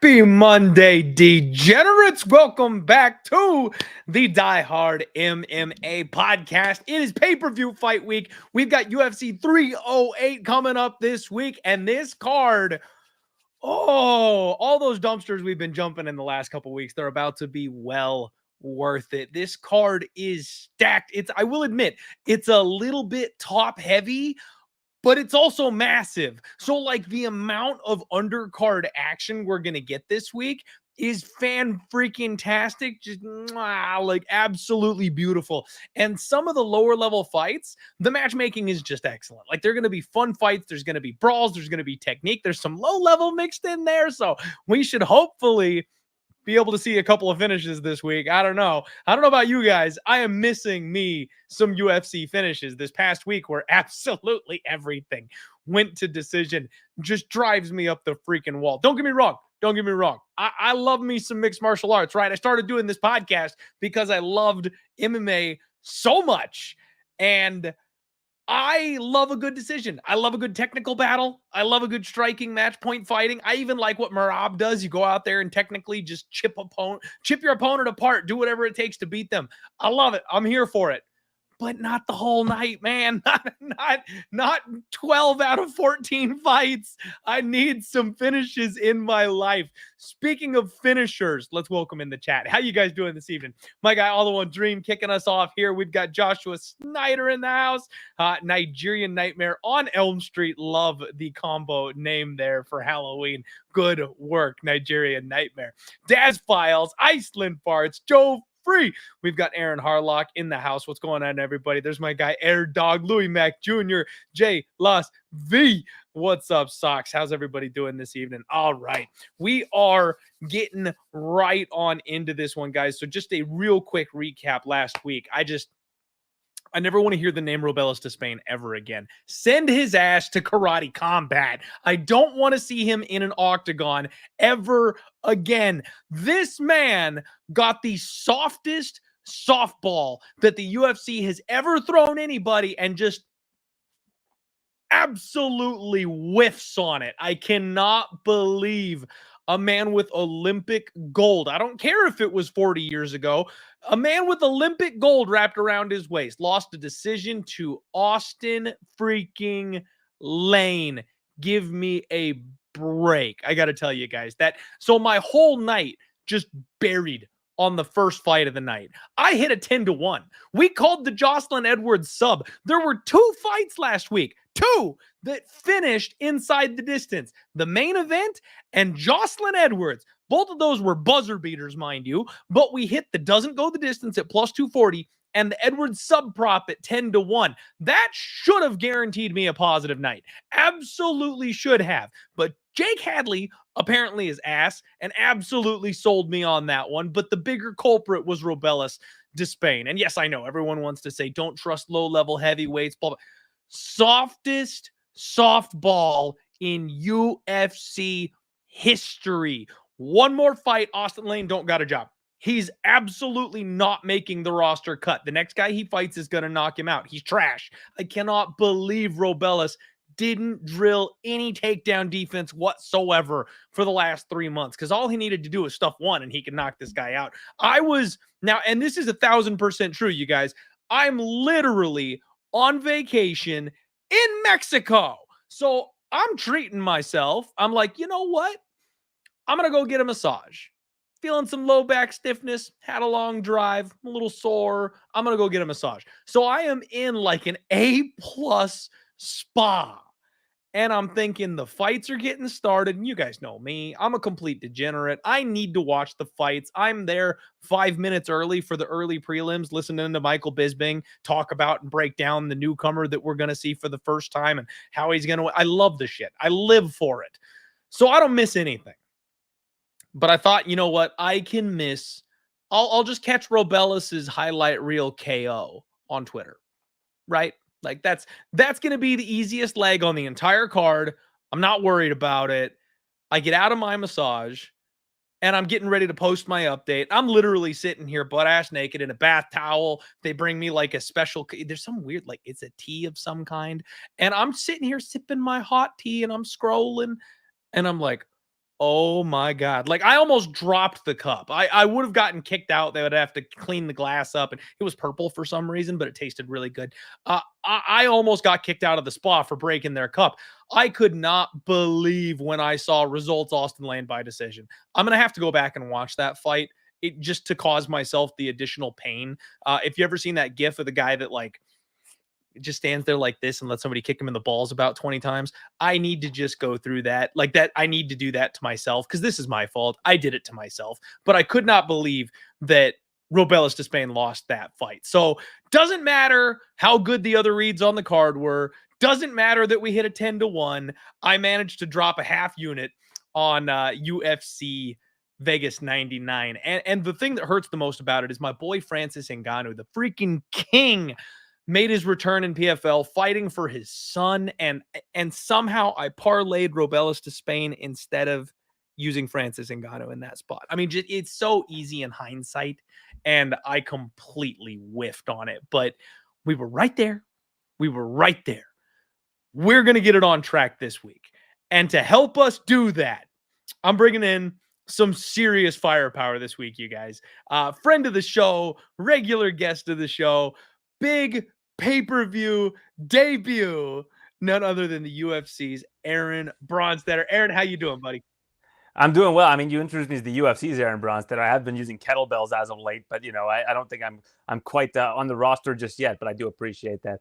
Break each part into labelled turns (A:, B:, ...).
A: Happy Monday, degenerates. Welcome back to the Die Hard MMA podcast. It is pay-per-view fight week. We've got UFC 308 coming up this week, and this card, all those dumpsters we've been jumping in the last couple weeks, they're about to be well worth it. This card is stacked. I will admit, it's a little bit top heavy, but it's also massive. So like the amount of undercard action we're going to get this week is fan-freaking-tastic, just like absolutely beautiful. And some of the lower level fights, the matchmaking is just excellent. Like they're going to be fun fights. There's going to be brawls. There's going to be technique. There's some low level mixed in there. So we should hopefully be able to see a couple of finishes this week. I don't know about you guys. I am missing me some UFC finishes this past week where absolutely everything went to decision. Just drives me up the freaking wall. Don't get me wrong. I love me some mixed martial arts, right? I started doing this podcast because I loved MMA so much. And I love a good decision. I love a good technical battle. I love a good striking match, point fighting. I even like what Merab does. You go out there and technically just chip your opponent apart, do whatever it takes to beat them. I love it. I'm here for it. But not the whole night, man. Not 12 out of 14 fights. I need some finishes in my life. Speaking of finishers, let's welcome in the chat. How you guys doing this evening? My guy, All the One Dream, kicking us off here. We've got Joshua Snyder in the house. Nigerian Nightmare on Elm Street. Love the combo name there for Halloween. Good work, Nigerian Nightmare. Daz Files, Iceland Farts, Joe Free. We've got Aaron Harlock in the house. What's going on, everybody? There's my guy, Air Dog, Louis Mack Jr., J. Las V. What's up, Socks? How's everybody doing this evening? All right. We are getting right on into this one, guys. So just a real quick recap last week. I never want to hear the name Robelis to Spain ever again. Send his ass to karate combat. I don't want to see him in an octagon ever again. This man got the softest softball that the UFC has ever thrown anybody and just absolutely whiffs on it. I cannot believe a man with Olympic gold. I don't care if it was 40 years ago. A man with Olympic gold wrapped around his waist lost a decision to Austin freaking Lane. Give me a break. I got to tell you guys that. So my whole night just buried on the first fight of the night. I hit a 10-1. We called the Jocelyn Edwards sub. There were 2 fights last week. 2 that finished inside the distance. The main event and Jocelyn Edwards. Both of those were buzzer beaters, mind you, but we hit the doesn't go the distance at plus 240 and the Edwards sub prop at 10-1. That should have guaranteed me a positive night. Absolutely should have. But Jake Hadley apparently is ass and absolutely sold me on that one. But the bigger culprit was Robelis Despain. And yes, I know everyone wants to say don't trust low-level heavyweights, blah, blah. Softest softball in UFC history. One more fight, Austin Lane don't got a job. He's absolutely not making the roster cut. The next guy he fights is going to knock him out. He's trash. I cannot believe Robelis didn't drill any takedown defense whatsoever for the last 3 months because all he needed to do was stuff one and he could knock this guy out. And this is 1,000% true, you guys. I'm literally on vacation in Mexico. So I'm treating myself. I'm like, you know what? I'm going to go get a massage. Feeling some low back stiffness, had a long drive, a little sore. I'm going to go get a massage. So I am in like an A+ spa. And I'm thinking the fights are getting started. And you guys know me. I'm a complete degenerate. I need to watch the fights. I'm there 5 minutes early for the early prelims, listening to Michael Bisping talk about and break down the newcomer that we're going to see for the first time and how he's going to. I love the shit. I live for it. So I don't miss anything. But I thought, you know what? I can miss. I'll just catch Robelis's highlight reel KO on Twitter. Right? Like that's going to be the easiest leg on the entire card. I'm not worried about it. I get out of my massage and I'm getting ready to post my update. I'm literally sitting here butt ass naked in a bath towel. They bring me like a special, there's some weird, like it's a tea of some kind. And I'm sitting here sipping my hot tea and I'm scrolling and I'm like, Oh my God. Like I almost dropped the cup. I would have gotten kicked out. They would have to clean the glass up and it was purple for some reason, but it tasted really good. I almost got kicked out of the spa for breaking their cup. I could not believe when I saw results Austin Lane by decision. I'm going to have to go back and watch that fight just to cause myself the additional pain. If you ever seen that gif of the guy that like just stands there like this and let somebody kick him in the balls about 20 times. I need to just go through that like that. I need to do that to myself because this is my fault. I did it to myself, but I could not believe that Robelis to Spain lost that fight. So doesn't matter how good the other reads on the card were. Doesn't matter that we hit a 10-1. I managed to drop a half unit on UFC Vegas 99. And the thing that hurts the most about it is my boy Francis Ngannou, the freaking king, made his return in PFL fighting for his son. And somehow I parlayed Robelis to Spain instead of using Francis Ngannou in that spot. I mean, it's so easy in hindsight, and I completely whiffed on it. But we were right there. We were right there. We're going to get it on track this week. And to help us do that, I'm bringing in some serious firepower this week, you guys. Friend of the show, regular guest of the show, big pay-per-view debut, none other than the UFC's Aaron Bronsteter. Aaron, how you doing, buddy?
B: I'm doing well. I mean, you introduced me to the UFC's Aaron Bronsteter. I have been using kettlebells as of late, but you know, I don't think I'm quite on the roster just yet. But I do appreciate that.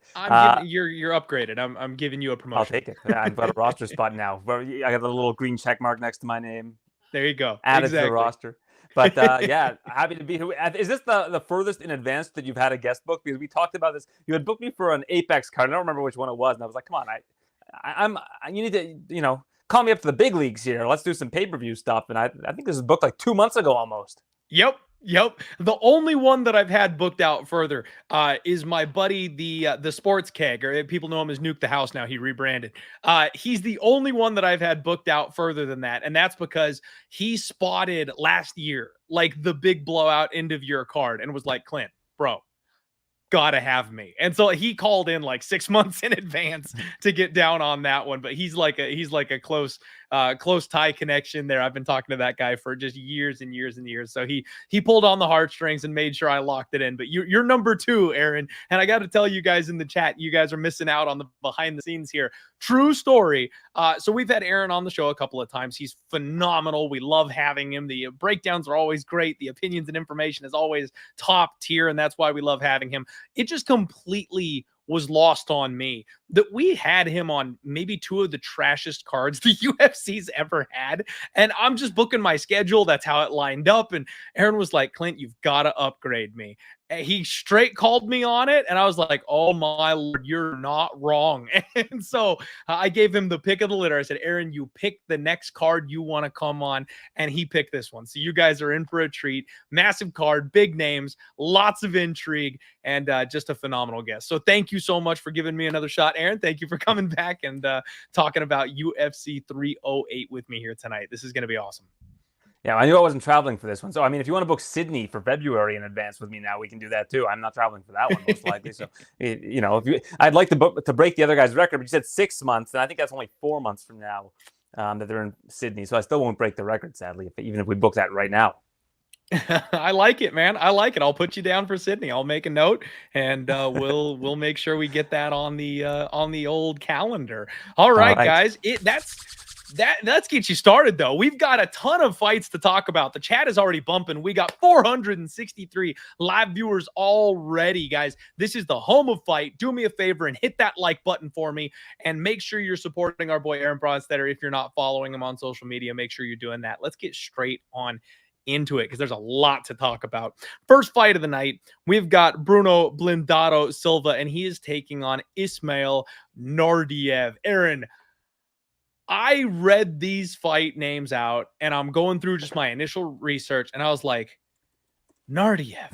A: You're upgraded. I'm giving you a promotion.
B: I'll take it. I've got a roster spot now. I got a little green check mark next to my name.
A: There you go.
B: Added to the roster. But yeah, happy to be here. Is this the furthest in advance that you've had a guest book? Because we talked about this. You had booked me for an Apex card. I don't remember which one it was, and I was like, "Come on, you need to, call me up to the big leagues here. Let's do some pay-per-view stuff." And I think this was booked like 2 months ago almost.
A: Yep. The only one that I've had booked out further is my buddy, the sports keg, or people know him as Nuke the House now. He rebranded. He's the only one that I've had booked out further than that. And that's because he spotted last year, like the big blowout end of year card and was like, Clint, bro, gotta have me. And so he called in like 6 months in advance to get down on that one. But he's like a close tie connection there. I've been talking to that guy for just years and years and years. So he pulled on the heartstrings and made sure I locked it in. But you're number 2, Aaron. And I got to tell you guys in the chat, you guys are missing out on the behind the scenes here. True story. So we've had Aaron on the show a couple of times. He's phenomenal. We love having him. The breakdowns are always great. The opinions and information is always top tier. And that's why we love having him. It just completely was lost on me that we had him on maybe 2 of the trashiest cards the UFC's ever had. And I'm just booking my schedule. That's how it lined up. And Aaron was like, Clint, you've got to upgrade me. And he straight called me on it. And I was like, oh my Lord, you're not wrong. And so I gave him the pick of the litter. I said, Aaron, you pick the next card you want to come on. And he picked this one. So you guys are in for a treat. Massive card, big names, lots of intrigue, and just a phenomenal guest. So thank you so much for giving me another shot, Aaron. Thank you for coming back and talking about UFC 308 with me here tonight. This is going to be awesome.
B: Yeah, I knew I wasn't traveling for this one. So, I mean, if you want to book Sydney for February in advance with me now, we can do that too. I'm not traveling for that one, most likely. So, I'd like to break the other guy's record, but you said 6 months, and I think that's only 4 months from now that they're in Sydney. So I still won't break the record, sadly, even if we book that right now.
A: I like it, man. I like it. I'll put you down for Sydney. I'll make a note, and we'll make sure we get that on the old calendar. All right. Guys. Let's get you started, though. We've got a ton of fights to talk about. The chat is already bumping. We got 463 live viewers already, guys. This is the home of fight. Do me a favor and hit that like button for me, and make sure you're supporting our boy Aaron Bronsteter. If you're not following him on social media, make sure you're doing that. Let's get straight on into it because there's a lot to talk about. First fight of the night, we've got Bruno Blindado Silva, and he is taking on Ismail Naurdiev. Aaron, I read these fight names out, and I'm going through just my initial research, and I was like, Naurdiev.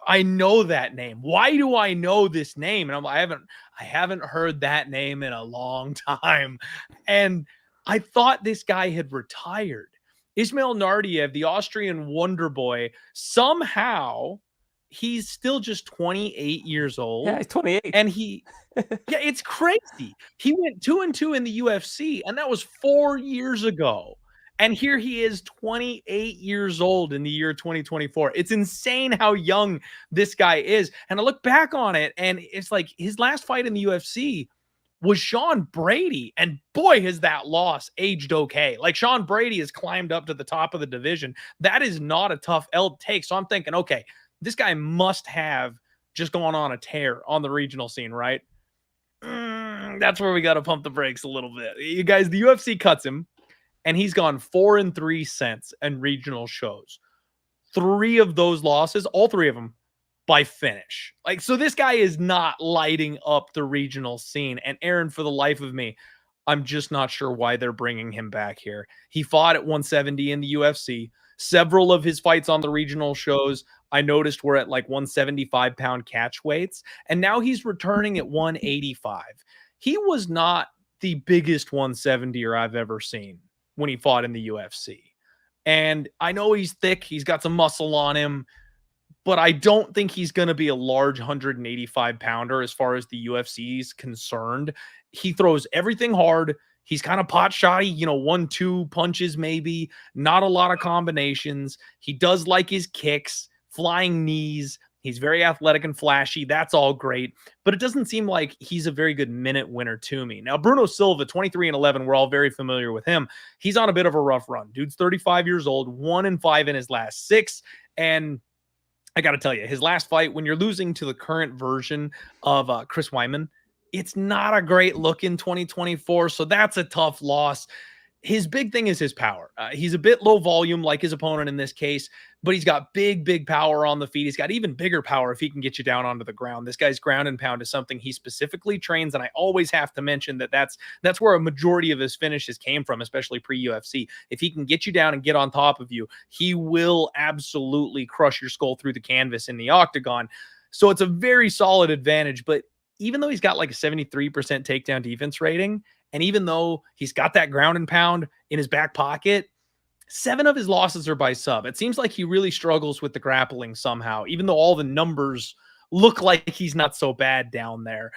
A: I know that name. Why do I know this name? And I haven't heard that name in a long time. And I thought this guy had retired. Ismail Naurdiev, the Austrian wonder boy, somehow he's still just 28 years old.
B: Yeah, he's 28.
A: And yeah, it's crazy. He went 2-2 in the UFC, and that was 4 years ago. And here he is, 28 years old in the year 2024. It's insane how young this guy is. And I look back on it, and it's like his last fight in the UFC was Sean Brady. And boy, has that loss aged okay. Like, Sean Brady has climbed up to the top of the division. That is not a tough L to take. So I'm thinking, okay, this guy must have just gone on a tear on the regional scene, right? That's where we got to pump the brakes a little bit. You guys, the UFC cuts him, and he's gone 4-3 since in regional shows. 3 of those losses, all 3 of them, by finish. Like, so this guy is not lighting up the regional scene. And Aaron, for the life of me, I'm just not sure why they're bringing him back here. He fought at 170 in the UFC. Several of his fights on the regional shows, I noticed, were at like 175-pound catch weights. And now he's returning at 185. He was not the biggest 170er I've ever seen when he fought in the UFC. And I know he's thick. He's got some muscle on him. But I don't think he's going to be a large 185-pounder as far as the UFC is concerned. He throws everything hard. He's kind of pot shoddy, 1-2 punches maybe, not a lot of combinations. He does like his kicks, flying knees. He's very athletic and flashy. That's all great. But it doesn't seem like he's a very good minute winner to me. Now, Bruno Silva, 23-11, we're all very familiar with him. He's on a bit of a rough run. Dude's 35 years old, 1-5 in his last 6. And I got to tell you, his last fight, when you're losing to the current version of Chris Weidman, it's not a great look in 2024. So that's a tough loss. His big thing is his power. He's a bit low volume like his opponent in this case, but he's got big power on the feet. He's got even bigger power if he can get you down onto the ground. This guy's ground and pound is something he specifically trains, and I always have to mention that's where a majority of his finishes came from, especially pre-UFC. If he can get you down and get on top of you, he will absolutely crush your skull through the canvas in the octagon. So it's a very solid advantage, but even though he's got like a 73% takedown defense rating, and even though he's got that ground and pound in his back pocket, 7 of his losses are by sub. It seems like he really struggles with the grappling somehow, even though all the numbers look like he's not so bad down there.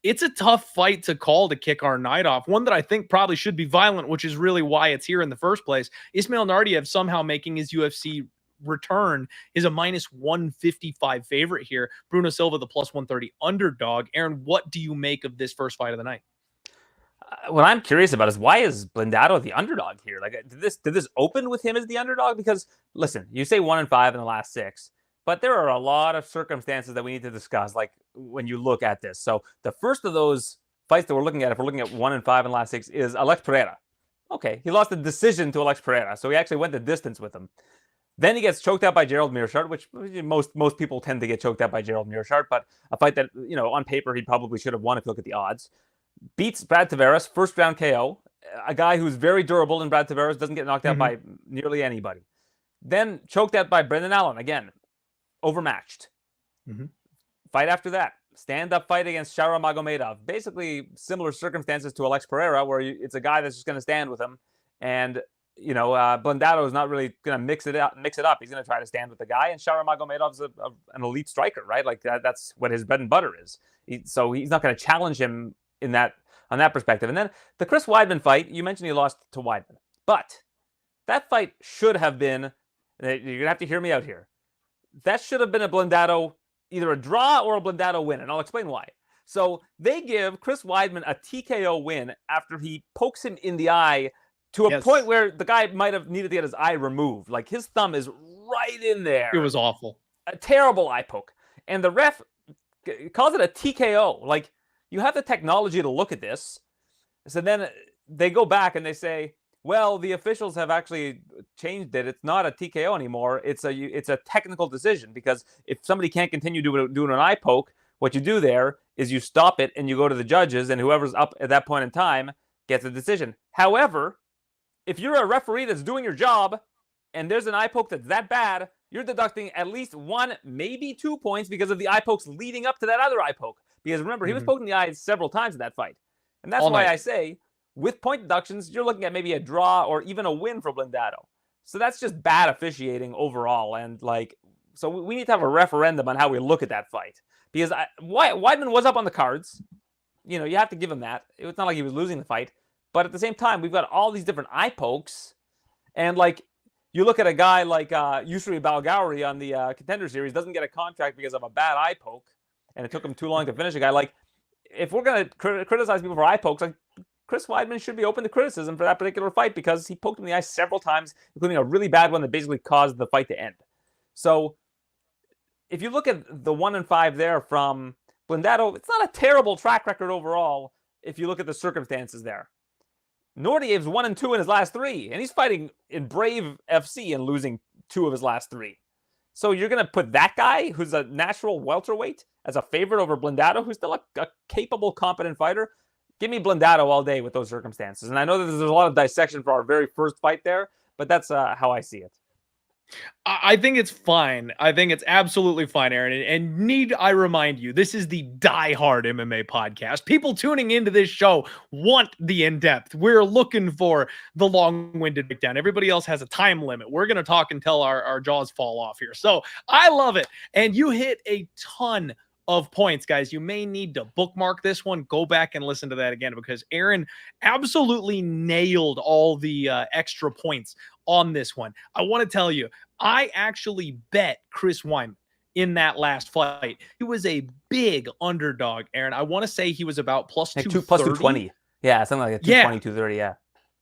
A: It's a tough fight to call to kick our night off. One that I think probably should be violent, which is really why it's here in the first place. Ismail Naurdiev somehow making his UFC return is a -155 favorite here. Bruno Silva, the +130 underdog. Aaron, what do you make of this first fight of the night?
B: What I'm curious about is, why is Blindado the underdog here? Like, did this open with him as the underdog? Because listen, you say 1-5 in the last 6, but there are a lot of circumstances that we need to discuss, like when you look at this. So the first of those fights that we're looking at, if we're looking at 1-5 in the last 6, is Alex Pereira. Okay, he lost the decision to Alex Pereira, so he actually went the distance with him. Then he gets choked out by Gerald Meerschaert, which most people tend to get choked out by Gerald Meerschaert, but a fight that, on paper he probably should have won if you look at the odds. Beats Brad Tavares, first round KO, a guy who's very durable, and Brad Tavares doesn't get knocked out by nearly anybody. Then choked out by Brendan Allen, again, overmatched. Fight after that, stand-up fight against Shara Magomedov. Basically similar circumstances to Alex Pereira, where it's a guy that's just going to stand with him, and Blindado is not really going to mix it up. He's going to try to stand with the guy, and Shara Magomedov's an elite striker, right? Like that's what his bread and butter is. So he's not going to challenge him on that perspective. And then the Chris Weidman fight, you mentioned he lost to Weidman, but that fight should have been, you're going to have to hear me out here, that should have been a Blindado, either a draw or a Blindado win, and I'll explain why. So they give Chris Weidman a TKO win after he pokes him in the eye to a point where the guy might have needed to get his eye removed. Like, his thumb is right in there.
A: It was awful.
B: A terrible eye poke. And the ref calls it a TKO. Like, you have the technology to look at this. So then they go back and they say, well, the officials have actually changed it. It's not a TKO anymore. It's a technical decision, because if somebody can't continue doing an eye poke, what you do there is you stop it and you go to the judges, and whoever's up at that point in time gets a decision. However, if you're a referee that's doing your job and there's an eye poke that's that bad, you're deducting at least 1, maybe 2 points because of the eye pokes leading up to that other eye poke. Because remember, he was poked in the eye several times in that fight. And that's why I say, with point deductions, you're looking at maybe a draw or even a win for Blindado. So that's just bad officiating overall. And, like, So we need to have a referendum on how we look at that fight, because Weidman was up on the cards. You know, you have to give him that. It's not like he was losing the fight, but at the same time, we've got all these different eye pokes, and like you look at a guy like Yusri Balgauri on the Contender Series, doesn't get a contract because of a bad eye poke, and it took him too long to finish a guy. Like, if we're gonna criticize people for eye pokes, like Chris Weidman should be open to criticism for that particular fight, because he poked him in the eye several times, including a really bad one that basically caused the fight to end. So if you look at the 1-5 there from Blindado, it's not a terrible track record overall if you look at the circumstances there. Naurdiev's 1-2 in his last 3, and he's fighting in Brave FC and losing 2 of his last 3. So you're going to put that guy, who's a natural welterweight, as a favorite over Blindado, who's still a capable, competent fighter? Give me Blindado all day with those circumstances. And I know that there's a lot of dissection for our very first fight there, but that's how I see it.
A: I think it's fine. I think it's absolutely fine, Aaron. And need I remind you, this is the diehard MMA podcast. People tuning into this show want the in-depth. We're looking for the long-winded breakdown. Everybody else has a time limit. We're going to talk until our jaws fall off here. So I love it. And you hit a ton of points, guys. You may need to bookmark this one. Go back and listen to that again, because Aaron absolutely nailed all the extra points on this one. I want to tell you, I actually bet Chris Weidman in that last fight. He was a big underdog, Aaron. I want to say he was about plus 230.
B: Plus 220. Yeah, something like that. 220, 230, yeah.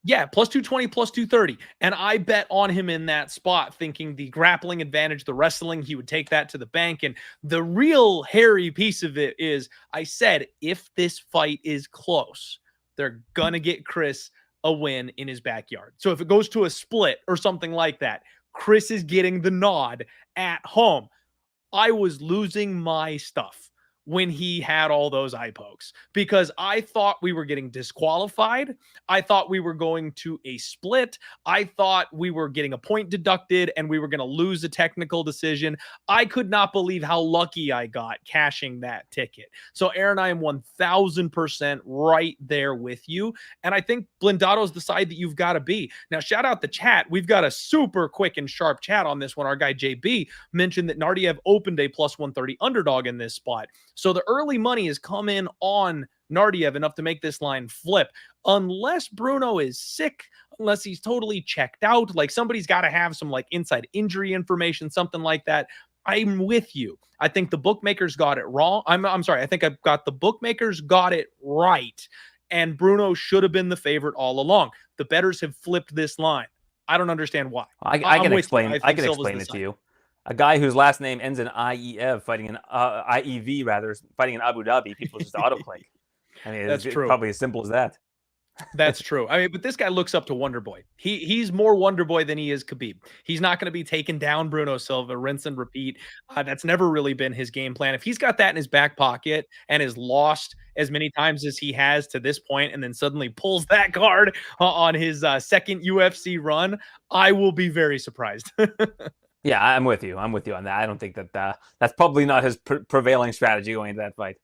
A: Yeah, plus 220, plus 230. And I bet on him in that spot, thinking the grappling advantage, the wrestling, he would take that to the bank. And the real hairy piece of it is, I said, if this fight is close, they're going to get Chris a win in his backyard. So if it goes to a split or something like that, Chris is getting the nod at home. I was losing my stuff when he had all those eye pokes, because I thought we were getting disqualified. I thought we were going to a split. I thought we were getting a point deducted and we were going to lose a technical decision. I could not believe how lucky I got cashing that ticket. So Aaron, I am 1000% right there with you. And I think Blindado's the side that you've got to be. Now, shout out the chat. We've got a super quick and sharp chat on this one. Our guy JB mentioned that Naurdiev opened a plus 130 underdog in this spot. So the early money has come in on Naurdiev enough to make this line flip. Unless Bruno is sick, unless he's totally checked out, like somebody's got to have some like inside injury information, something like that. I'm with you. I think the bookmakers got it wrong. I'm sorry. I think I've got the bookmakers got it right. And Bruno should have been the favorite all along. The bettors have flipped this line. I don't understand why.
B: I can explain. I can explain it to you. A guy whose last name ends in IEV, fighting in IEV rather, fighting in Abu Dhabi, people just autoclick. I mean, it's probably as simple as that.
A: That's true. I mean, but this guy looks up to Wonderboy. He's more Wonderboy than he is Khabib. He's not going to be taking down Bruno Silva, rinse and repeat. That's never really been his game plan. If he's got that in his back pocket and has lost as many times as he has to this point, and then suddenly pulls that card on his second UFC run, I will be very surprised.
B: Yeah, I'm with you. I'm with you on that. I don't think that that's probably not his prevailing strategy going into that fight.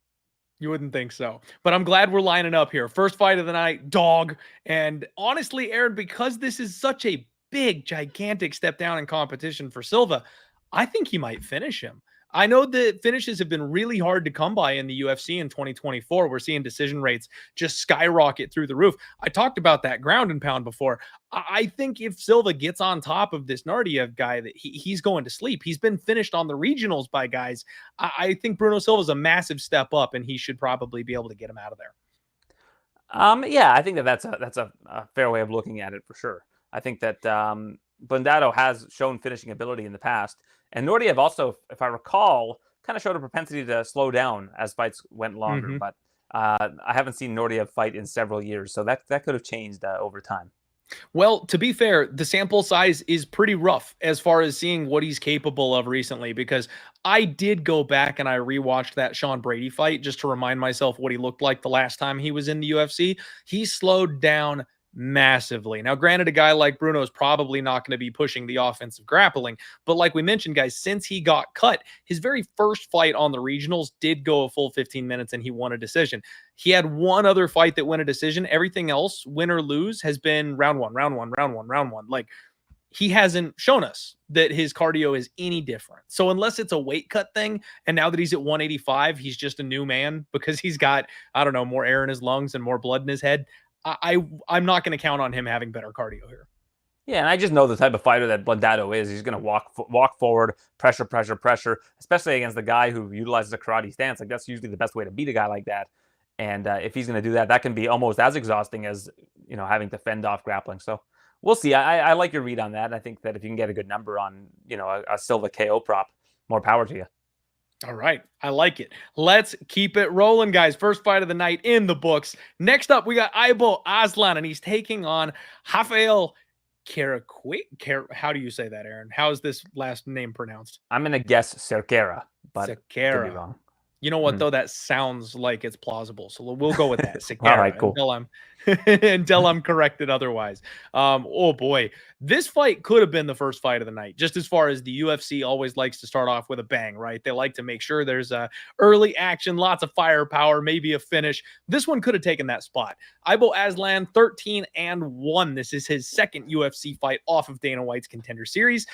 A: You wouldn't think so. But I'm glad we're lining up here. First fight of the night, dog. And honestly, Aaron, because this is such a big, gigantic step down in competition for Silva, I think he might finish him. I know the finishes have been really hard to come by in the UFC in 2024. We're seeing decision rates just skyrocket through the roof. I talked about that ground and pound before. I think if Silva gets on top of this Naurdiev guy, that he's going to sleep. He's been finished on the regionals by guys. I think Bruno Silva is a massive step up, and he should probably be able to get him out of there.
B: Yeah, I think that's a fair way of looking at it for sure. I think that Blindado has shown finishing ability in the past. And Naurdiev also, if I recall, kind of showed a propensity to slow down as fights went longer. Mm-hmm. But I haven't seen Naurdiev fight in several years, so that could have changed over time.
A: Well, to be fair, the sample size is pretty rough as far as seeing what he's capable of recently, because I did go back and I rewatched that Sean Brady fight just to remind myself what he looked like the last time he was in the UFC. He slowed down massively. Now, granted, a guy like Bruno is probably not going to be pushing the offensive grappling, but like we mentioned, guys, since he got cut, his very first fight on the regionals did go a full 15 minutes and he won a decision. He had one other fight that went a decision. Everything else, win or lose, has been round one. Like, he hasn't shown us that his cardio is any different. So unless it's a weight cut thing, and now that he's at 185, he's just a new man because he's got, I don't know, more air in his lungs and more blood in his head. I'm not going to count on him having better cardio here.
B: Yeah, and I just know the type of fighter that Blundado is. He's going to walk forward, pressure, especially against the guy who utilizes a karate stance. Like, that's usually the best way to beat a guy like that. And if he's going to do that, that can be almost as exhausting as, having to fend off grappling. So we'll see. I like your read on that. I think that if you can get a good number on, a Silva KO prop, more power to you.
A: All right. I like it. Let's keep it rolling, guys. First fight of the night in the books. Next up, we got Aslan, and he's taking on Rafael. How do you say that, Aaron? How is this last name pronounced?
B: I'm going to guess Cerqueira, but
A: Cerqueira.
B: Could be wrong.
A: You know what, though? That sounds like it's plausible. So we'll go with that. Cerqueira,
B: all right, cool.
A: Until I'm corrected otherwise. Oh, boy. This fight could have been the first fight of the night, just as far as the UFC always likes to start off with a bang, right? They like to make sure there's early action, lots of firepower, maybe a finish. This one could have taken that spot. Aslan, 13-1. This is his second UFC fight off of Dana White's Contender Series.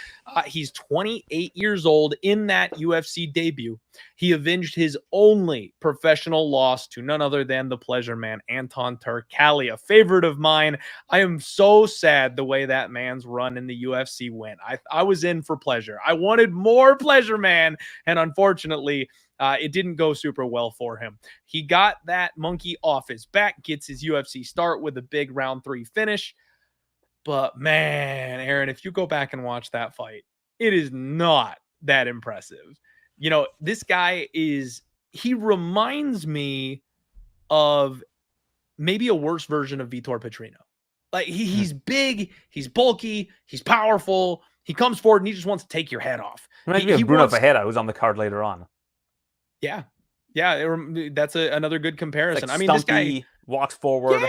A: He's 28 years old in that UFC debut. He avenged his only professional loss to none other than the pleasure man, Anton Turkalj, a favorite of mine. I am so sad the way that man's run in the UFC went. I was in for pleasure. I wanted more pleasure man, and unfortunately, it didn't go super well for him. He got that monkey off his back, gets his UFC start with a big round 3 finish. But man, Aaron, if you go back and watch that fight, it is not that impressive. This guy he reminds me of maybe a worse version of Vitor Petrino. Like, he's big, he's bulky, he's powerful. He comes forward and he just wants to take your head off.
B: He Bruno Ferreira, who's on the card later on.
A: Yeah. That's another good comparison.
B: Like,
A: this guy
B: walks forward,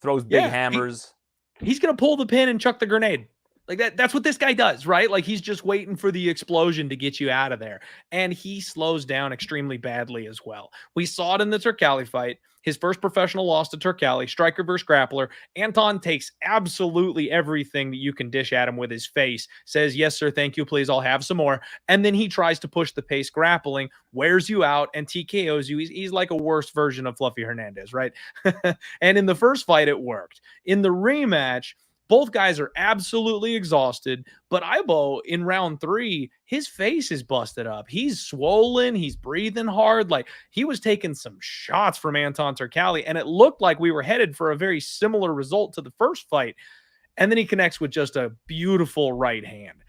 B: throws big hammers.
A: He's going to pull the pin and chuck the grenade. Like that's what this guy does, right? Like, he's just waiting for the explosion to get you out of there. And he slows down extremely badly as well. We saw it in the Turkalj fight. His first professional loss to Turkalj, striker versus grappler. Anton takes absolutely everything that you can dish at him with his face, says, yes, sir, thank you, please, I'll have some more. And then he tries to push the pace grappling, wears you out, and TKOs you. He's like a worse version of Fluffy Hernandez, right? And in the first fight, it worked. In the rematch, both guys are absolutely exhausted, but Ibo in round 3, his face is busted up. He's swollen. He's breathing hard. Like, he was taking some shots from Anton Turkalj, and it looked like we were headed for a very similar result to the first fight. And then he connects with just a beautiful right hand.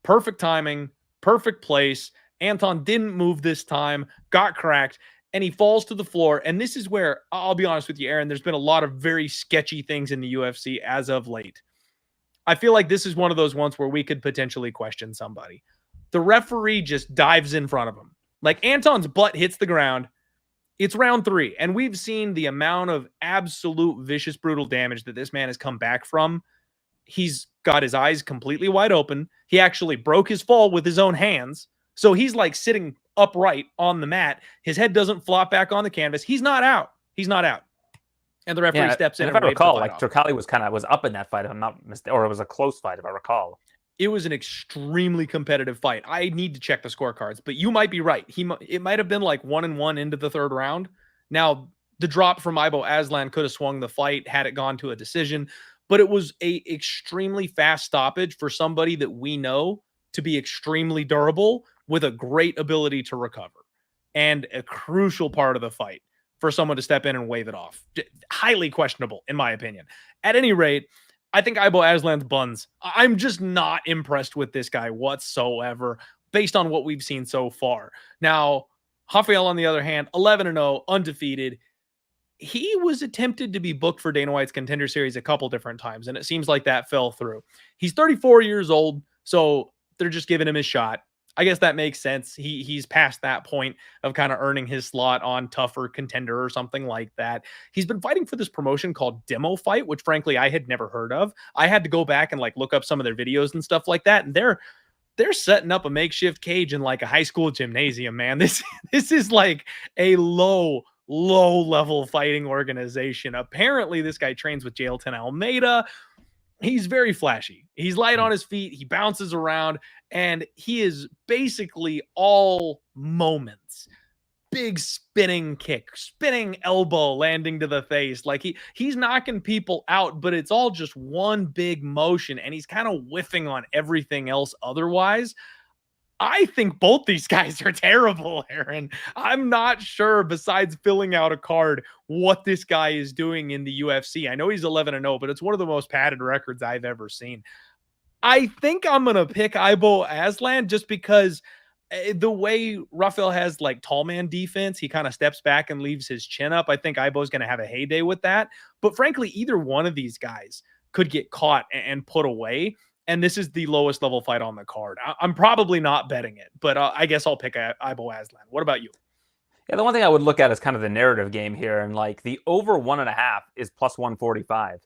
A: Perfect timing, perfect place. Anton didn't move this time, got cracked, and he falls to the floor. And this is where, I'll be honest with you, Aaron, there's been a lot of very sketchy things in the UFC as of late. I feel like this is one of those ones where we could potentially question somebody. The referee just dives in front of him. Like, Anton's butt hits the ground. It's round 3. And we've seen the amount of absolute vicious, brutal damage that this man has come back from. He's got his eyes completely wide open. He actually broke his fall with his own hands. So he's like sitting upright on the mat. His head doesn't flop back on the canvas. He's not out. And the referee steps in.
B: And if I recall, like, Turkalj was up in that fight, if I'm not mistaken, or it was a close fight, if I recall.
A: It was an extremely competitive fight. I need to check the scorecards, but you might be right. It might have been like 1-1 into the third round. Now, the drop from Aslan could have swung the fight had it gone to a decision, but it was a extremely fast stoppage for somebody that we know to be extremely durable with a great ability to recover, and a crucial part of the fight for someone to step in and wave it off. Highly questionable, in my opinion. At any rate, I think Aslan's buns. I'm just not impressed with this guy whatsoever based on what we've seen so far. Now, Rafael, on the other hand, 11-0, undefeated. He was attempted to be booked for Dana White's Contender Series a couple different times, and it seems like that fell through. He's 34 years old, so they're just giving him his shot. I guess that makes sense. He's past that point of kind of earning his slot on Tougher Contender or something like that. He's been fighting for this promotion called Demo Fight, which frankly I had never heard of. I had to go back and like look up some of their videos and stuff like that, and they're setting up a makeshift cage in like a high school gymnasium, man. This is like a low level fighting organization. Apparently this guy trains with Jailton Almeida. he's very flashy. He's light on his feet. He bounces around, and he is basically all moments. Big spinning kick, spinning elbow landing to the face. Like he's knocking people out, but it's all just one big motion, and he's kind of whiffing on everything else otherwise. I think both these guys are terrible, Aaron. I'm not sure, besides filling out a card, what this guy is doing in the UFC. I know he's 11-0, but it's one of the most padded records I've ever seen. I think I'm going to pick Ibo Aslan just because the way Rafael has like tall man defense, he kind of steps back and leaves his chin up. I think Ibo's going to have a heyday with that. But frankly, either one of these guys could get caught and put away. And this is the lowest level fight on the card. I'm probably not betting it, but I guess I'll pick Ibo Aslan. What about you?
B: Yeah, the one thing I would look at is kind of the narrative game here. And like the over 1.5 is plus 145.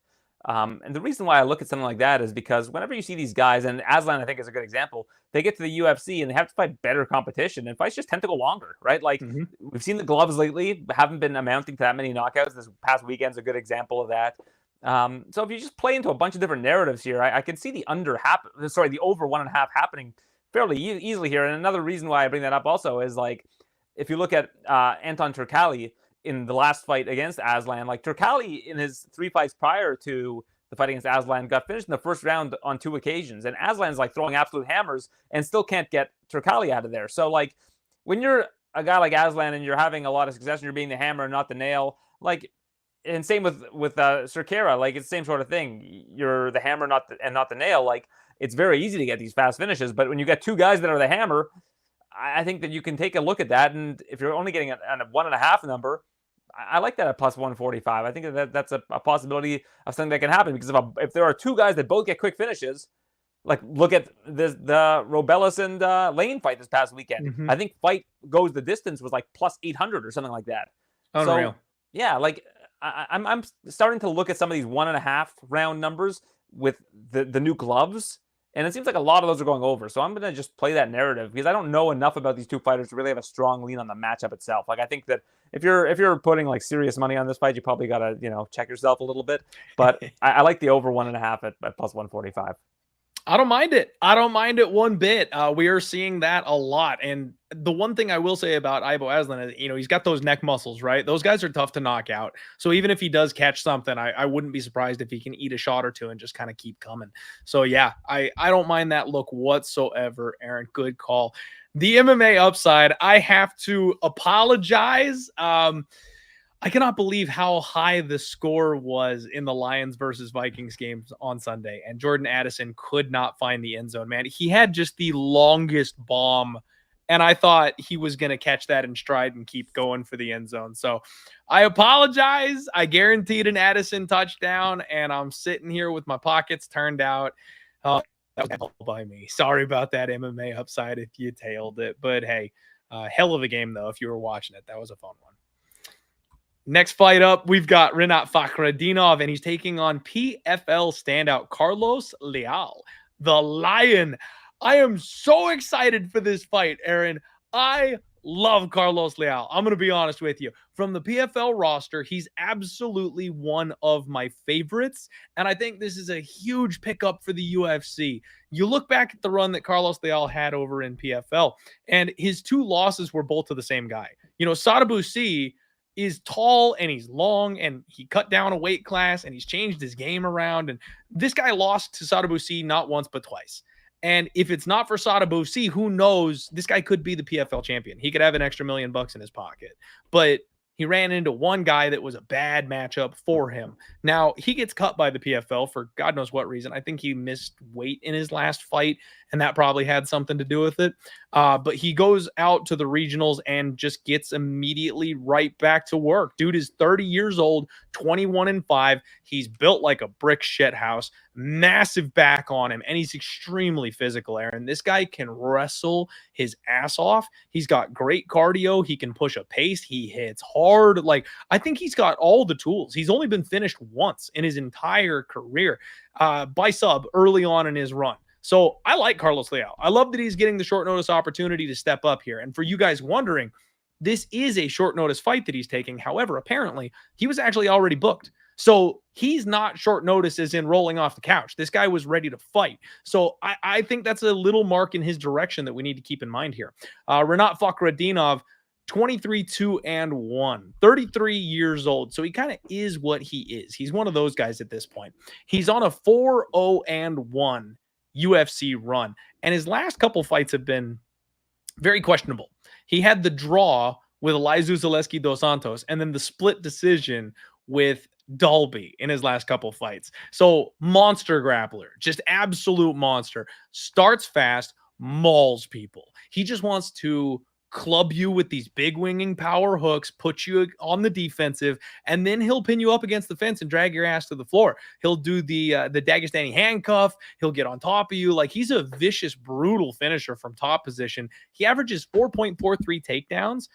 B: And the reason why I look at something like that is because whenever you see these guys, and Aslan I think is a good example, they get to the UFC and they have to fight better competition, and fights just tend to go longer, right? Like we've seen the gloves lately haven't been amounting to that many knockouts. This past weekend's a good example of that. So if you just play into a bunch of different narratives here, I can see the over 1.5 happening fairly easily here. And another reason why I bring that up also is like, if you look at Anton Turkalj in the last fight against Aslan, like Turkalj in his 3 fights prior to the fight against Aslan got finished in the first round on 2 occasions. And Aslan's like throwing absolute hammers and still can't get Turkalj out of there. So like when you're a guy like Aslan and you're having a lot of success and you're being the hammer and not the nail, like, and same with Cerqueira, like it's the same sort of thing. You're the hammer, not the nail. Like it's very easy to get these fast finishes, but when you get 2 guys that are the hammer, I think that you can take a look at that. And if you're only getting a 1.5 number, I like that at plus 145. I think that's a possibility of something that can happen, because if there are 2 guys that both get quick finishes, like look at the Robelis and Lane fight this past weekend. I think fight goes the distance was like plus 800 or something like that.
A: Unreal.
B: So yeah, like I'm starting to look at some of these 1.5 round numbers with the new gloves, and it seems like a lot of those are going over. So I'm going to just play that narrative because I don't know enough about these 2 fighters to really have a strong lean on the matchup itself. Like I think that if you're putting like serious money on this fight, you probably got to check yourself a little bit. But I like the over 1.5 at plus 145.
A: I don't mind it. I don't mind it one bit. We are seeing that a lot. And the one thing I will say about Ibo Aslan is, he's got those neck muscles, right? Those guys are tough to knock out. So even if he does catch something, I wouldn't be surprised if he can eat a shot or 2 and just kind of keep coming. So yeah, I don't mind that look whatsoever, Aaron. Good call. The MMA upside, I have to apologize. I cannot believe how high the score was in the Lions versus Vikings games on Sunday. And Jordan Addison could not find the end zone, man. He had just the longest bomb, and I thought he was going to catch that in stride and keep going for the end zone. So I apologize. I guaranteed an Addison touchdown, and I'm sitting here with my pockets turned out. That was all by me. Sorry about that MMA upside if you tailed it. But hey, hell of a game, though, if you were watching it. That was a fun one. Next fight up, we've got Rinat Fakhretdinov, and he's taking on PFL standout Carlos Leal, the Lion. I am so excited for this fight, Aaron. I love Carlos Leal. I'm going to be honest with you. From the PFL roster, he's absolutely one of my favorites, and I think this is a huge pickup for the UFC. You look back at the run that Carlos Leal had over in PFL, and his 2 losses were both to the same guy. Sadabusi is tall and he's long, and he cut down a weight class and he's changed his game around. And this guy lost to Sadabusi not once, but twice. And if it's not for Sadabusi, who knows? This guy could be the PFL champion. He could have an extra $1 million in his pocket, but he ran into one guy that was a bad matchup for him. Now he gets cut by the PFL for God knows what reason. I think he missed weight in his last fight, and that probably had something to do with it. But he goes out to the regionals and just gets immediately right back to work. Dude is 30 years old, 21-5. He's built like a brick shit house, massive back on him, and he's extremely physical, Aaron. This guy can wrestle his ass off. He's got great cardio. He can push a pace. He hits hard. Like, I think he's got all the tools. He's only been finished once in his entire career by sub early on in his run. So I like Carlos Leal. I love that he's getting the short notice opportunity to step up here. And for you guys wondering, this is a short notice fight that he's taking. However, apparently he was actually already booked. So he's not short notice as in rolling off the couch. This guy was ready to fight. So I think that's a little mark in his direction that we need to keep in mind here. Rinat Fakhretdinov, 23-1, 33 years old. So he kind of is what he is. He's one of those guys at this point. He's on a 4-0-1 UFC run. And his last couple fights have been very questionable. He had the draw with Elizeu Zaleski dos Santos and then the split decision with Dalby in his last couple fights. So monster grappler, just absolute monster. Starts fast, mauls people. He just wants to club you with these big winging power hooks, put you on the defensive, and then he'll pin you up against the fence and drag your ass to the floor. He'll do the Dagestani handcuff. He'll get on top of you. Like, he's a vicious, brutal finisher from top position. He averages 4.43 takedowns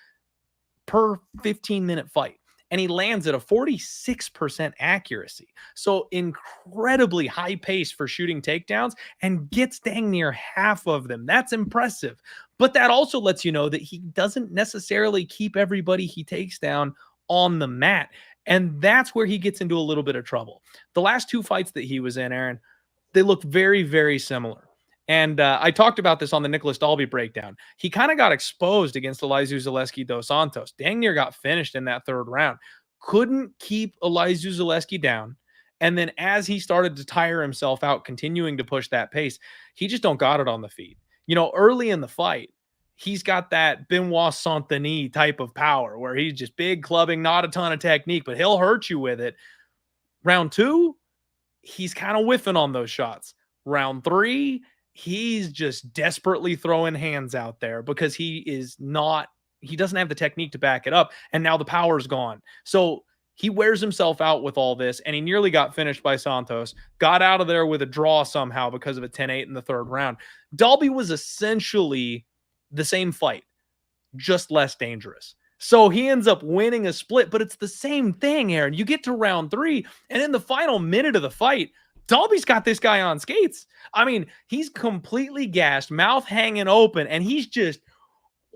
A: per 15-minute fight. And he lands at a 46% accuracy. So incredibly high pace for shooting takedowns and gets dang near half of them. That's impressive. But that also lets you know that he doesn't necessarily keep everybody he takes down on the mat. And that's where he gets into a little bit of trouble. The last two fights that he was in, Aaron, they looked very, very similar. And I talked about this on the Nicholas Dalby breakdown. He kind of got exposed against Elizeu Zaleski dos Santos. Dang near got finished in that third round. Couldn't keep Elizeu Zaleski down. And then as he started to tire himself out, continuing to push that pace, he just don't got it on the feet. You know, early in the fight, he's got that Benoit Saint-Denis type of power where he's just big clubbing, not a ton of technique, but he'll hurt you with it. Round two, he's kind of whiffing on those shots. Round three, he's just desperately throwing hands out there because he doesn't have the technique to back it up. And now the power's gone. So he wears himself out with all this, and he nearly got finished by Santos, got out of there with a draw somehow because of a 10-8 in the third round. Dalby was essentially the same fight, just less dangerous. So he ends up winning a split, but it's the same thing, Aaron. You get to round three, and in the final minute of the fight, Dalby's got this guy on skates. I mean, he's completely gassed, mouth hanging open, and he's just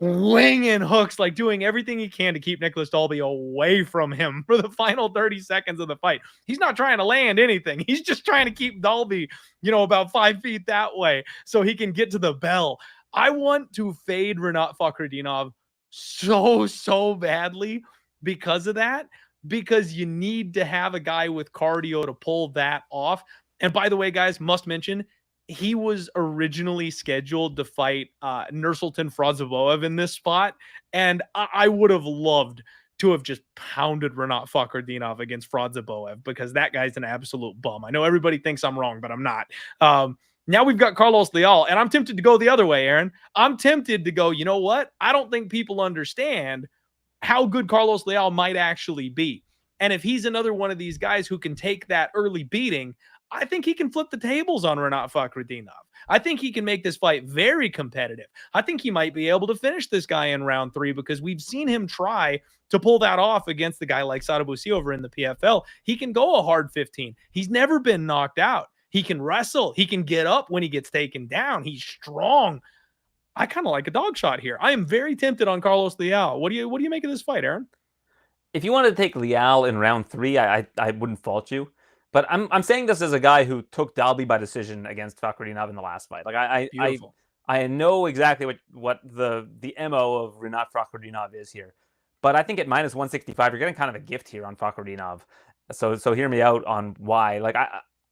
A: winging hooks, like doing everything he can to keep Nicholas Dalby away from him for the final 30 seconds of the fight. He's not trying to land anything. He's just trying to keep Dalby, about 5 feet that way so he can get to the bell. I want to fade Rinat Fakhretdinov so badly because of that. Because you need to have a guy with cardio to pull that off. And by the way, guys, must mention, he was originally scheduled to fight Nursultan Fraziboev in this spot. And I would have loved to have just pounded Rinat Fakhretdinov against Fraziboev because that guy's an absolute bum. I know everybody thinks I'm wrong, but I'm not. Now we've got Carlos Leal, and I'm tempted to go the other way, Aaron. I'm tempted to go, you know what? I don't think people understand how good Carlos Leal might actually be. And if he's another one of these guys who can take that early beating, I think he can flip the tables on Rinat Fakhretdinov. I think he can make this fight very competitive. I think he might be able to finish this guy in round three because we've seen him try to pull that off against the guy like Sadabusi over in the PFL. He can go a hard 15. He's never been knocked out. He can wrestle. He can get up when he gets taken down. He's strong. I kind of like a dog shot here. I am very tempted on Carlos Leal. What do you make of this fight, Aaron?
B: If you wanted to take Leal in round three, I wouldn't fault you. But I'm saying this as a guy who took Dalby by decision against Fakhretdinov in the last fight. Like I know exactly what the MO of Rinat Fakhretdinov is here. But I think at minus 165, you're getting kind of a gift here on Fakhretdinov. So hear me out on why. Like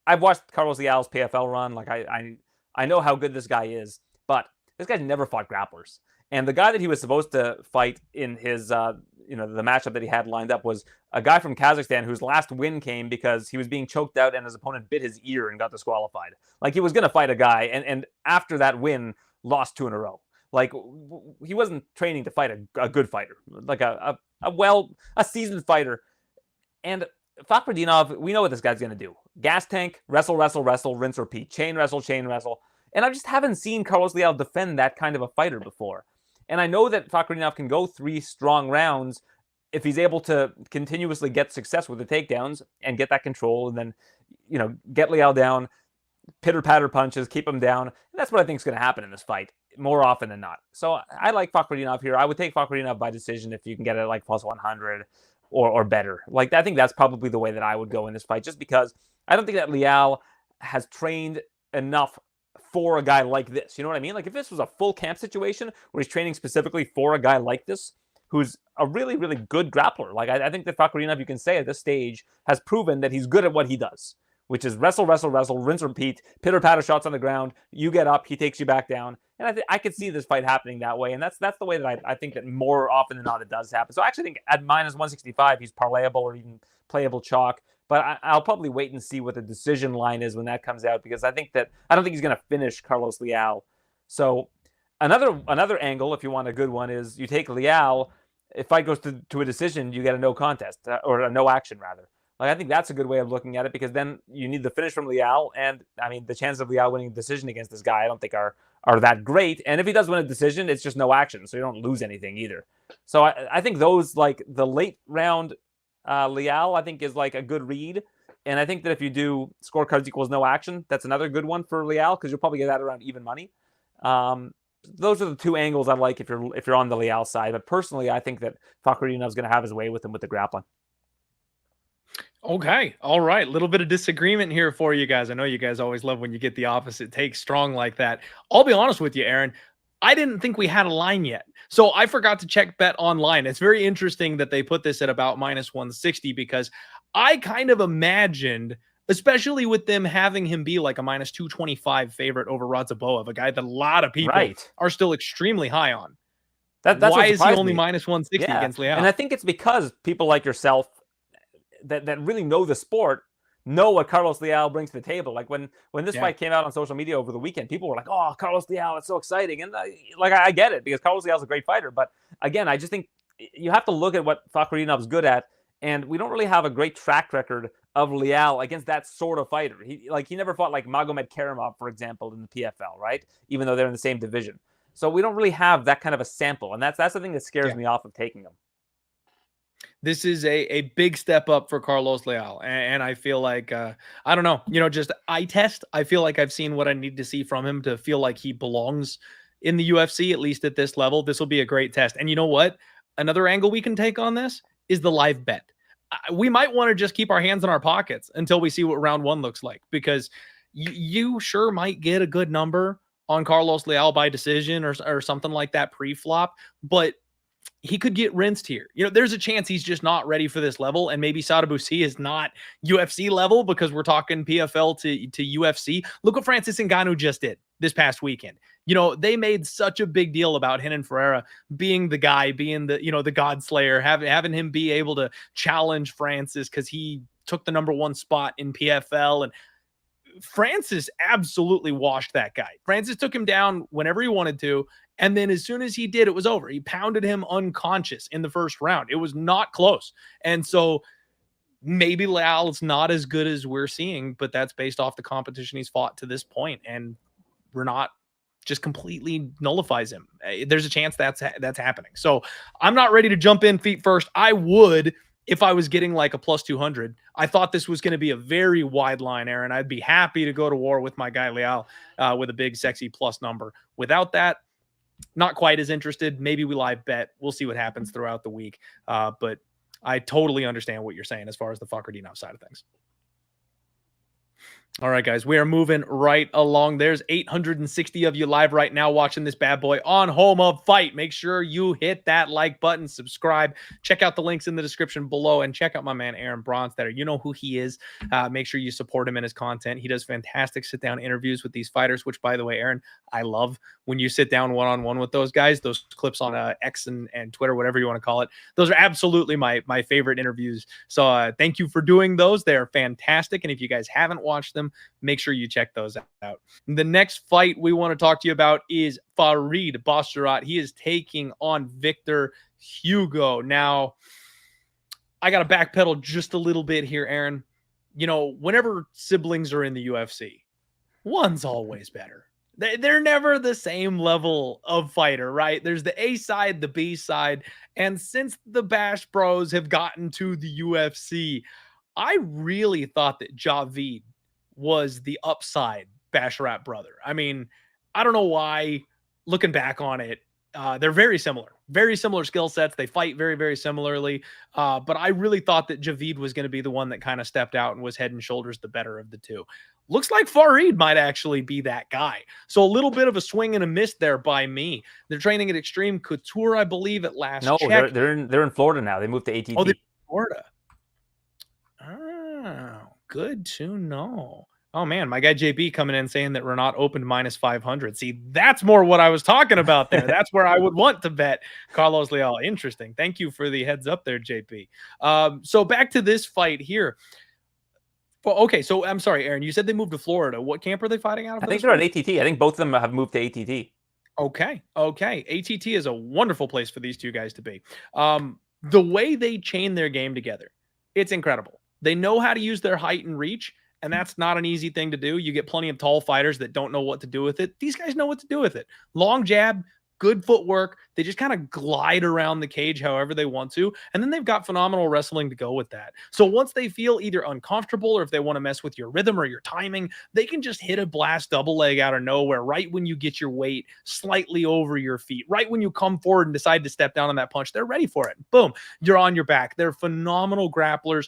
B: I've watched Carlos Leal's PFL run. Like I know how good this guy is, but this guy's never fought grapplers. And the guy that he was supposed to fight in his the matchup that he had lined up was a guy from Kazakhstan whose last win came because he was being choked out and his opponent bit his ear and got disqualified. Like he was going to fight a guy and after that win lost 2 in a row. Like he wasn't training to fight a good fighter, like a seasoned fighter. And Fakhretdinov, we know what this guy's going to do. Gas tank, wrestle, rinse, repeat, chain wrestle. And I just haven't seen Carlos Leal defend that kind of a fighter before. And I know that Fakhretdinov can go 3 strong rounds if he's able to continuously get success with the takedowns and get that control and then, get Leal down, pitter-patter punches, keep him down. And that's what I think is going to happen in this fight more often than not. So I like Fakhretdinov here. I would take Fakhretdinov by decision if you can get it like plus 100. or better. Like, I think that's probably the way that I would go in this fight, just because I don't think that Leal has trained enough for a guy like this. You know what I mean? Like, if this was a full camp situation where he's training specifically for a guy like this, who's a really, really good grappler. Like, I think that Fakhrinov, you can say at this stage, has proven that he's good at what he does, which is wrestle, rinse, repeat, pitter-patter shots on the ground. You get up, he takes you back down. And I could see this fight happening that way. And that's the way that I think that more often than not it does happen. So I actually think at minus 165, he's parlayable or even playable chalk. But I'll probably wait and see what the decision line is when that comes out, because I don't think he's going to finish Carlos Leal. So another angle, if you want a good one, is you take Leal. If fight goes to a decision, you get a no contest or a no action rather. Like, I think that's a good way of looking at it, because then you need the finish from Leal, and I mean the chances of Leal winning a decision against this guy I don't think are that great. And if he does win a decision, it's just no action, so you don't lose anything either. So I think those, like the late round Leal, I think is like a good read. And I think that if you do scorecards equals no action, that's another good one for Leal, because you'll probably get that around even money. Those are the two angles I like if you're on the Leal side. But personally, I think that Fakhrinov's going to have his way with him with the grappling.
A: Okay. All right. Little bit of disagreement here for you guys. I know you guys always love when you get the opposite take strong like that. I'll be honest with you, Aaron. I didn't think we had a line yet. So I forgot to check Bet Online. It's very interesting that they put this at about minus 160, because I kind of imagined, especially with them having him be like a minus 225 favorite over Radzaboev, a guy that a lot of people are still extremely high on.
B: That's
A: why is he only minus 160 against Leal?
B: And I think it's because people like yourself that really know the sport know what Carlos Leal brings to the table. Like when this fight came out on social media over the weekend, people were like, "Oh, Carlos Leal, it's so exciting!" And I get it, because Carlos Leal's a great fighter. But again, I just think you have to look at what Fakhrinov's good at, and we don't really have a great track record of Leal against that sort of fighter. He never fought like Magomed Karimov, for example, in the PFL, right? Even though they're in the same division. So we don't really have that kind of a sample, and that's the thing that scares me off of taking him.
A: This is a big step up for Carlos Leal. And I feel like, I don't know, just eye test. I feel like I've seen what I need to see from him to feel like he belongs in the UFC, at least at this level. This will be a great test. And you know what? Another angle we can take on this is the live bet. We might want to just keep our hands in our pockets until we see what round one looks like, because you sure might get a good number on Carlos Leal by decision or something like that pre-flop, but he could get rinsed here. There's a chance he's just not ready for this level, and maybe Sadabusi is not UFC level, because we're talking PFL to UFC. Look what Francis Ngannou just did this past weekend. They made such a big deal about Renan Ferreira being the guy, being the God Slayer, having him be able to challenge Francis because he took the #1 spot in PFL, and Francis absolutely washed that guy. Francis took him down whenever he wanted to. And then as soon as he did, it was over. He pounded him unconscious in the first round. It was not close. And so maybe Leal is not as good as we're seeing, but that's based off the competition he's fought to this point. And we're not just completely nullifies him. There's a chance that's happening. So I'm not ready to jump in feet first. I would if I was getting like a plus 200. I thought this was going to be a very wide line, Aaron. I'd be happy to go to war with my guy Leal with a big, sexy plus number. Without that, not quite as interested. Maybe we live bet. We'll see what happens throughout the week. But I totally understand what you're saying as far as the Fakhrinov side of things. All right, guys, we are moving right along. There's 860 of you live right now watching this bad boy on Home of Fight. Make sure you hit that like button, subscribe, check out the links in the description below, and check out my man Aaron Bronstetter. You know who he is. Make sure you support him in his content. He does fantastic sit-down interviews with these fighters, which, by the way, Aaron, I love when you sit down one-on-one with those guys. Those clips on X and Twitter, whatever you want to call it. Those are absolutely my favorite interviews. So thank you for doing those. They're fantastic. And if you guys haven't watched them, make sure you check those out. The next fight we want to talk to you about is Farid Basharat. He is taking on Victor Hugo. Now, I got to backpedal just a little bit here, Aaron. Whenever siblings are in the UFC, one's always better. They're never the same level of fighter, right? There's the A side, the B side. And since the Bash Bros have gotten to the UFC, I really thought that Javid was the upside Basharat brother. I mean, I don't know why, looking back on it, They're very similar skill sets. They fight very, very similarly. But I really thought that Javid was going to be the one that kind of stepped out and was head and shoulders the better of the two. Looks like Farid might actually be that guy. So a little bit of a swing and a miss there by me. They're training at Extreme Couture, I believe, at last check.
B: No, they're in Florida now. They moved to ATT.
A: Oh, they're in Florida. Oh, good to know. Oh, man, my guy JB coming in saying that Renat opened -500. See, that's more what I was talking about there. That's where I would want to bet Carlos Leal. Interesting. Thank you for the heads up there, JP. So back to this fight here. Well, okay, so I'm sorry, Aaron. You said they moved to Florida. What camp are they fighting out of?
B: I think they're at ATT. I think both of them have moved to ATT.
A: Okay. ATT is a wonderful place for these two guys to be. The way they chain their game together, it's incredible. They know how to use their height and reach, and that's not an easy thing to do. You get plenty of tall fighters that don't know what to do with it. These guys know what to do with it. Long jab, good footwork. They just kind of glide around the cage however they want to. And then they've got phenomenal wrestling to go with that. So once they feel either uncomfortable or if they want to mess with your rhythm or your timing, they can just hit a blast double leg out of nowhere right when you get your weight slightly over your feet. Right when you come forward and decide to step down on that punch, they're ready for it. Boom, you're on your back. They're phenomenal grapplers.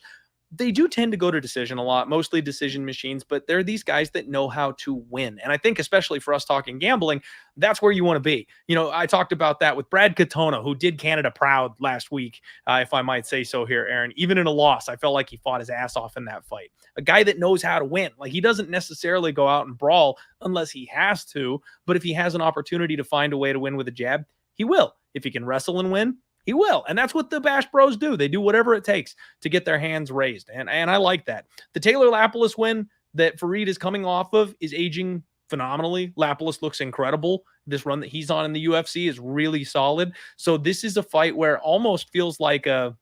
A: They do tend to go to decision a lot, mostly decision machines, but they're these guys that know how to win. And I think especially for us talking gambling, that's where you want to be. You know, I talked about that with Brad Katona, who did Canada proud last week, if I might say so here, Aaron. Even in a loss, I felt like he fought his ass off in that fight. A guy that knows how to win. Like, he doesn't necessarily go out and brawl unless he has to, but if he has an opportunity to find a way to win with a jab, he will. If he can wrestle and win, he will. And that's what the Bash Bros do. They do whatever it takes to get their hands raised. And I like that. The Taylor Lapilus win that Farid is coming off of is aging phenomenally. Lapilus looks incredible. This run that he's on in the UFC is really solid. So this is a fight where it almost feels like a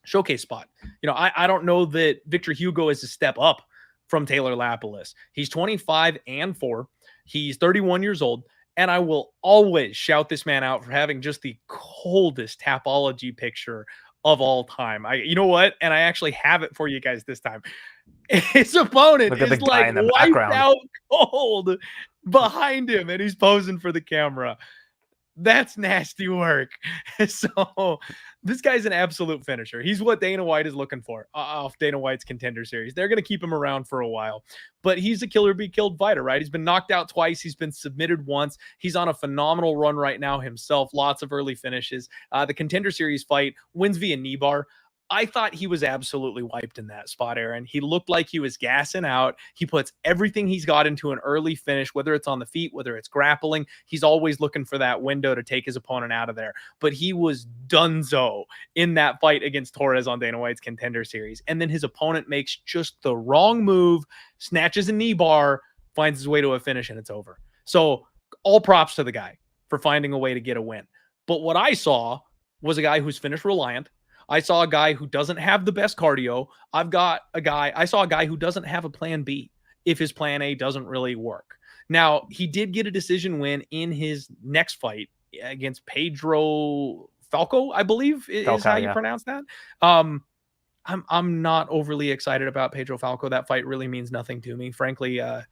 A: showcase spot. You know, I don't know that Victor Hugo is a step up from Taylor Lapilus. He's 25-4. He's 31 years old. And I will always shout this man out for having just the coldest Tapology picture of all time. You know what? And I actually have it for you guys this time. His opponent is like wiped out cold behind him, and he's posing for the camera. That's nasty work. So this guy's an absolute finisher. He's what Dana White is looking for off Dana White's Contender Series. They're going to keep him around for a while, but he's a killer be killed fighter, right? He's been knocked out twice. He's been submitted once. He's on a phenomenal run right now himself. Lots of early finishes. The Contender Series fight wins via knee bar. I thought he was absolutely wiped in that spot, Aaron. He looked like he was gassing out. He puts everything he's got into an early finish, whether it's on the feet, whether it's grappling. He's always looking for that window to take his opponent out of there. But he was donezo in that fight against Torres on Dana White's Contender Series. And then his opponent makes just the wrong move, snatches a knee bar, finds his way to a finish, and it's over. So all props to the guy for finding a way to get a win. But what I saw was a guy who's finish reliant. I saw a guy who doesn't have the best cardio. I saw a guy who doesn't have a plan B if his plan A doesn't really work. Now, he did get a decision win in his next fight against Pedro Falco, I believe is how you pronounce that. I'm not overly excited about Pedro Falco. That fight really means nothing to me. Frankly, I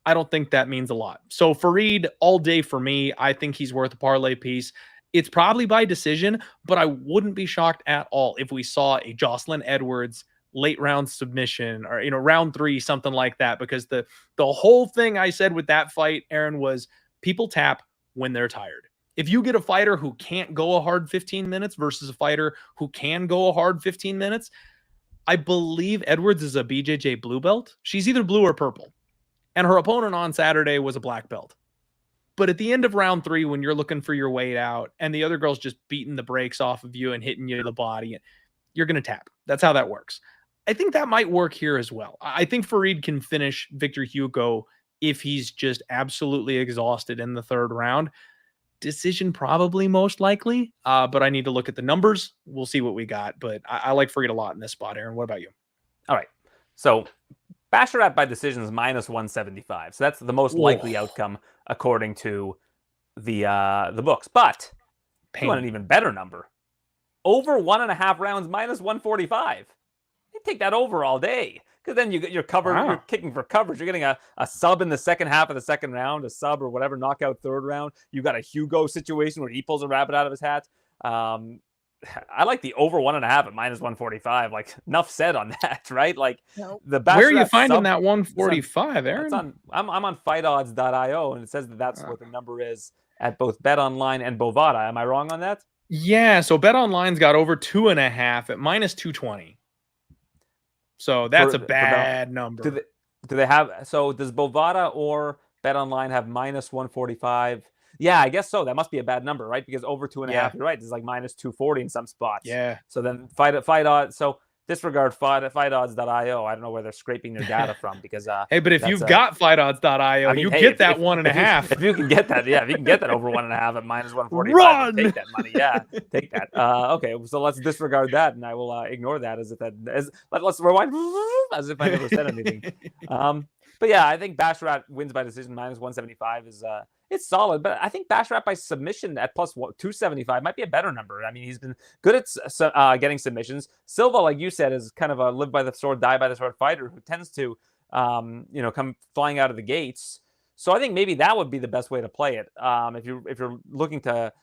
A: don't think that means a lot. So Farid all day for me. I think he's worth a parlay piece. It's probably by decision, but I wouldn't be shocked at all if we saw a Jocelyn Edwards late round submission or, round 3, something like that, because the whole thing I said with that fight, Aaron, was people tap when they're tired. If you get a fighter who can't go a hard 15 minutes versus a fighter who can go a hard 15 minutes, I believe Edwards is a BJJ blue belt. She's either blue or purple. And her opponent on Saturday was a black belt. But at the end of round 3, when you're looking for your weight out and the other girl's just beating the brakes off of you and hitting you in the body, you're going to tap. That's how that works. I think that might work here as well. I think Farid can finish Victor Hugo if he's just absolutely exhausted in the 3rd round. Decision probably most likely, but I need to look at the numbers. We'll see what we got. But I like Farid a lot in this spot, Aaron. What about you?
B: All right. So Basharat by decision is -175. So that's the most likely outcome according to the books. But you want an even better number. Over 1.5 rounds, -145. You take that over all day. because then you're covered.
A: Wow.
B: You're kicking for coverage. You're getting a sub in the second half of the second round, a sub or whatever knockout third round. You got a Hugo situation where he pulls a rabbit out of his hat. I like the over 1.5 at -145. Like, enough said on that, right? Like, the
A: where are you finding
B: sub,
A: that 145, Aaron?
B: I'm on fightodds.io, and it says that's what the number is at both BetOnline and Bovada. Am I wrong on that?
A: Yeah, so BetOnline's got over 2.5 at -220. So that's a bad number.
B: Do they have, so does Bovada or BetOnline have -145? Yeah, I guess so. That must be a bad number, right? Because over 2.5, you're right. It's like -240 in some spots.
A: Yeah.
B: So then fight odds. So disregard fightodds.io. I don't know where they're scraping their data from, because
A: hey, but if you've got fightodds.io, you get that 1.5.
B: If you can get that, if you can get that over 1.5 at -145,
A: run,
B: take that money. Yeah, take that. Okay, so let's disregard that, and I will ignore that let's rewind as if I never said anything. But yeah, I think Basharat wins by decision -175 is it's solid, but I think Basharat by submission at +275 might be a better number. I mean, he's been good at getting submissions. Silva, like you said, is kind of a live by the sword, die by the sword fighter who tends to, come flying out of the gates. So I think maybe that would be the best way to play it. If you're looking to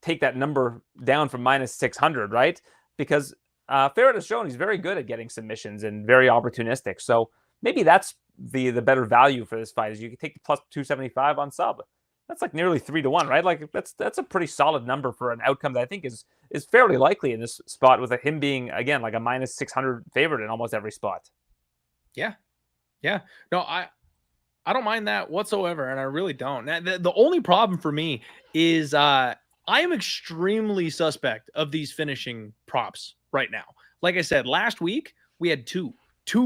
B: take that number down from -600, right? Because Ferreira has shown he's very good at getting submissions and very opportunistic. So maybe that's the better value for this fight, is you can take the +275 on sub. That's like nearly 3-1, right? Like, that's a pretty solid number for an outcome that I think is fairly likely in this spot, with him being, again, like a -600 favorite in almost every spot.
A: Yeah. No, I don't mind that whatsoever, and I really don't. The only problem for me is I am extremely suspect of these finishing props right now. Like I said, last week we had two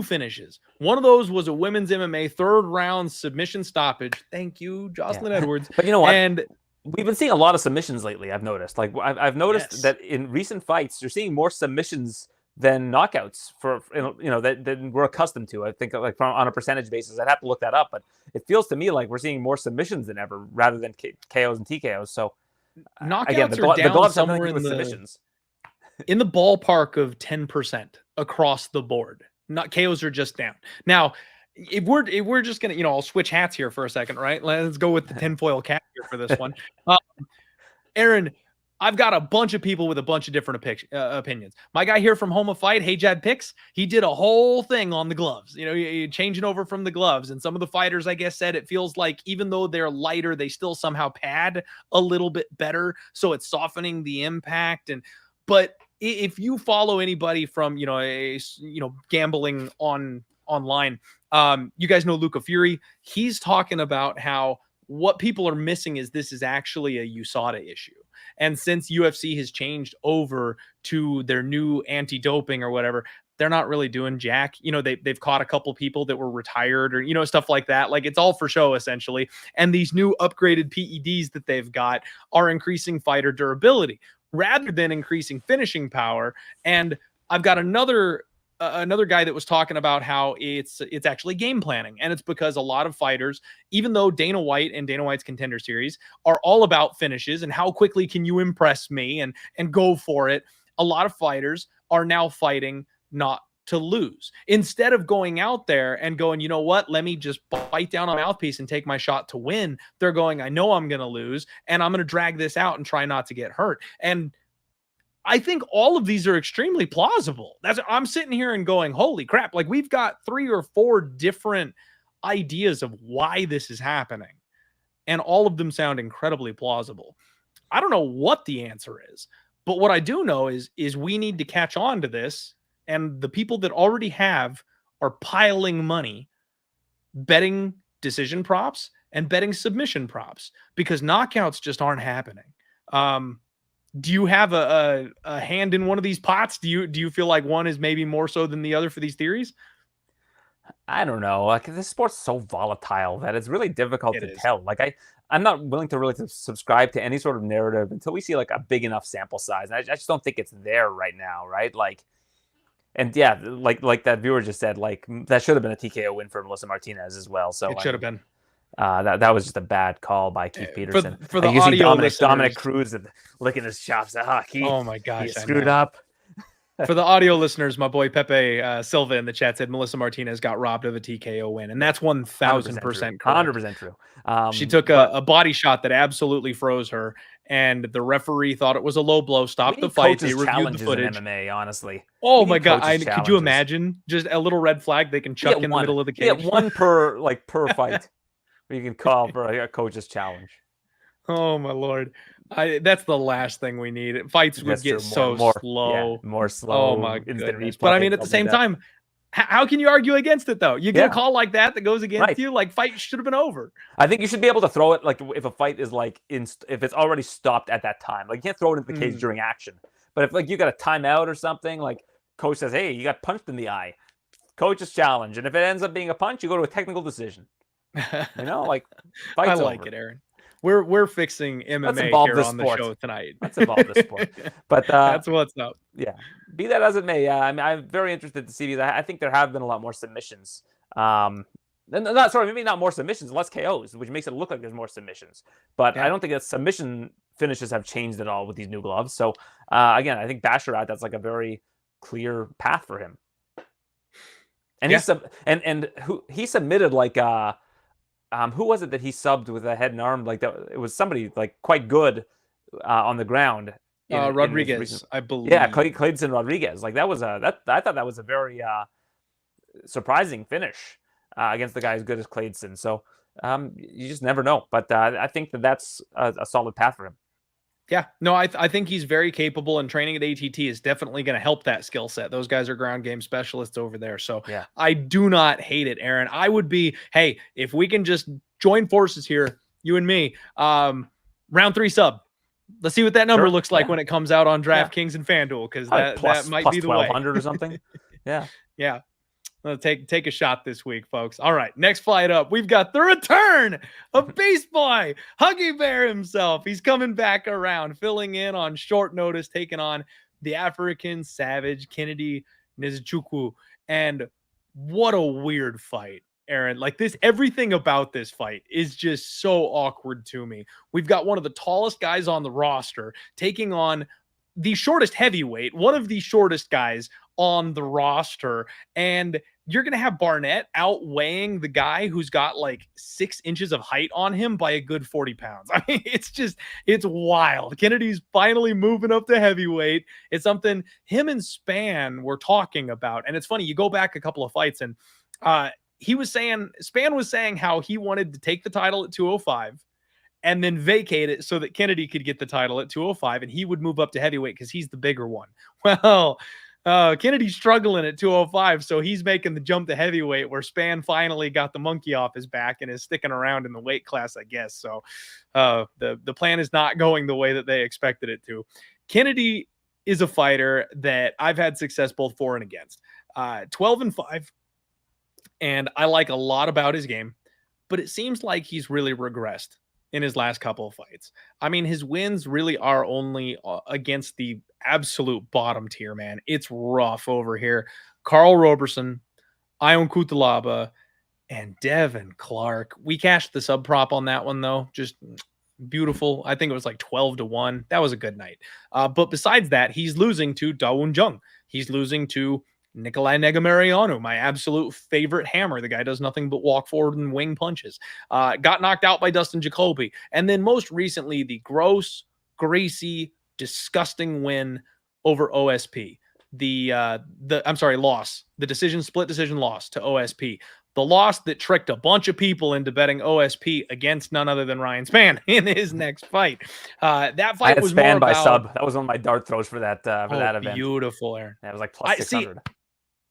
A: finishes. One of those was a women's MMA third round submission stoppage. Thank you, Jocelyn Edwards.
B: But you know what?
A: And
B: we've been seeing a lot of submissions lately. I've noticed. Like, I've noticed that in recent fights, you're seeing more submissions than knockouts that we're accustomed to. I think, like, on a percentage basis, I'd have to look that up, but it feels to me like we're seeing more submissions than ever, rather than KOs and TKOs. So
A: knockouts
B: again,
A: are down
B: the gloves
A: somewhere
B: in submissions.
A: In the ballpark of 10% across the board. Not KOs are just down. Now, if we're just gonna, I'll switch hats here for a second, right? Let's go with the tinfoil cap here for this one. Aaron, I've got a bunch of people with a bunch of different opinions. My guy here from Home of Fight, Hejad Picks, he did a whole thing on the gloves. Changing over from the gloves, and some of the fighters, I guess, said it feels like even though they're lighter, they still somehow pad a little bit better, so it's softening the impact. But if you follow anybody from, gambling online, you guys know Luca Fury. He's talking about how what people are missing is this is actually a USADA issue. And since UFC has changed over to their new anti-doping or whatever, they're not really doing jack. They've caught a couple people that were retired or, stuff like that. Like, it's all for show, essentially. And these new upgraded PEDs that they've got are increasing fighter durability rather than increasing finishing power. And I've got another guy that was talking about how it's actually game planning. And it's because a lot of fighters, even though Dana White and Dana White's Contender Series are all about finishes and how quickly can you impress me and go for it, a lot of fighters are now fighting not to lose. Instead of going out there and going, you know what, let me just bite down on my mouthpiece and take my shot to win, they're going, I know I'm going to lose, and I'm going to drag this out and try not to get hurt. And I think all of these are extremely plausible. I'm sitting here and going, holy crap, like, we've got 3 or 4 different ideas of why this is happening, and all of them sound incredibly plausible. I don't know what the answer is, but what I do know is we need to catch on to this. And the people that already have are piling money betting decision props and betting submission props, because knockouts just aren't happening. Do you have a hand in one of these pots? Do you feel like one is maybe more so than the other for these theories?
B: I don't know. Like, this sport's so volatile that it's really difficult to tell. Like, I'm not willing to really subscribe to any sort of narrative until we see like a big enough sample size. And I just don't think it's there right now, right? Like, and yeah, like that viewer just said, like, that should have been a TKO win for Melissa Martinez as well. So
A: it should have been.
B: That was just a bad call by Keith Peterson.
A: For the audio
B: Dominic Cruz licking his chops.
A: Oh my gosh!
B: He screwed up.
A: For the audio listeners, my boy Pepe Silva in the chat said Melissa Martinez got robbed of a TKO win, and that's 1,000% correct.
B: 100% true.
A: She took a body shot that absolutely froze her, and the referee thought it was a low blow, stopped the fight. They reviewed the footage.
B: In MMA, honestly.
A: Oh my God! Could you imagine just a little red flag they can chuck in the middle of the cage?
B: Yeah, one per fight. You can call for a coach's challenge.
A: Oh my Lord. That's the last thing we need. Fights would get so slow.
B: More slow.
A: Oh my goodness. But I mean, at the same time, how can you argue against it though? You get a call like that goes against you, like fight should have been over.
B: I think you should be able to throw it like if a fight is like if it's already stopped at that time. Like you can't throw it into the cage during action. But if like you got a timeout or something, like coach says, "Hey, you got punched in the eye." Coach's challenge, and if it ends up being a punch, you go to a technical decision. You know, like
A: I like it, Aaron. We're fixing MMA here on the show tonight.
B: Let's evolve the sport. But
A: that's what's up.
B: Yeah. Be that as it may, yeah. I mean, I'm very interested to see these. I think there have been a lot more submissions. Maybe not more submissions, less KOs, which makes it look like there's more submissions. But I don't think that submission finishes have changed at all with these new gloves. So again, I think Basharat, that's like a very clear path for him. And he submitted like who was it that he subbed with a head and arm like that? It was somebody like quite good on the ground.
A: Rodriguez, I believe.
B: Yeah, Clayton Rodriguez. Like that was I thought that was a very surprising finish against the guy as good as Clayton. So you just never know. But I think that's a solid path for him.
A: Yeah, no, I think he's very capable, and training at ATT is definitely going to help that skill set. Those guys are ground game specialists over there. So I do not hate it, Aaron. I would be, hey, if we can just join forces here, you and me, round 3 sub. Let's see what that number looks like when it comes out on DraftKings and FanDuel, because that might be the way.
B: 1,200 or something. Yeah.
A: Yeah. Let's take a shot this week, folks. All right, next fight up, we've got the return of Beast Boy, Huggy Bear himself. He's coming back around, filling in on short notice, taking on the African Savage, Kennedy Nzechukwu. And what a weird fight, Aaron. Like this, everything about this fight is just so awkward to me. We've got one of the tallest guys on the roster taking on the shortest heavyweight, one of the shortest guys on the roster, and you're going to have Barnett outweighing the guy who's got like 6 inches of height on him by a good 40 pounds. I mean, it's wild. Kennedy's finally moving up to heavyweight. It's something him and Span were talking about. And it's funny, you go back a couple of fights and Span was saying how he wanted to take the title at 205 and then vacate it so that Kennedy could get the title at 205 and he would move up to heavyweight because he's the bigger one. Well, Kennedy's struggling at 205, so he's making the jump to heavyweight, where Span finally got the monkey off his back and is sticking around in the weight class, I guess. So the plan is not going the way that they expected it to. Kennedy is a fighter that I've had success both for and against. 12-5, and I like a lot about his game, but it seems like he's really regressed in his last couple of fights. I mean, his wins really are only against the absolute bottom tier, man. It's rough over here. Carl Roberson, Ion Kutalaba, and Devin Clark. We cashed the sub prop on that one, though. Just beautiful. I think it was like 12-1. That was a good night. But besides that, he's losing to Dawoon Jung. He's losing to Nikolai Negamarianu, my absolute favorite hammer. The guy does nothing but walk forward and wing punches. Got knocked out by Dustin Jacoby. And then most recently, the gross, greasy, disgusting win over OSP. Loss. The split decision loss to OSP. The loss that tricked a bunch of people into betting OSP against none other than Ryan Spann in his next fight. That fight was Spann
B: by sub. That was one of my dart throws for that event.
A: Beautiful, Aaron.
B: That was like plus 600.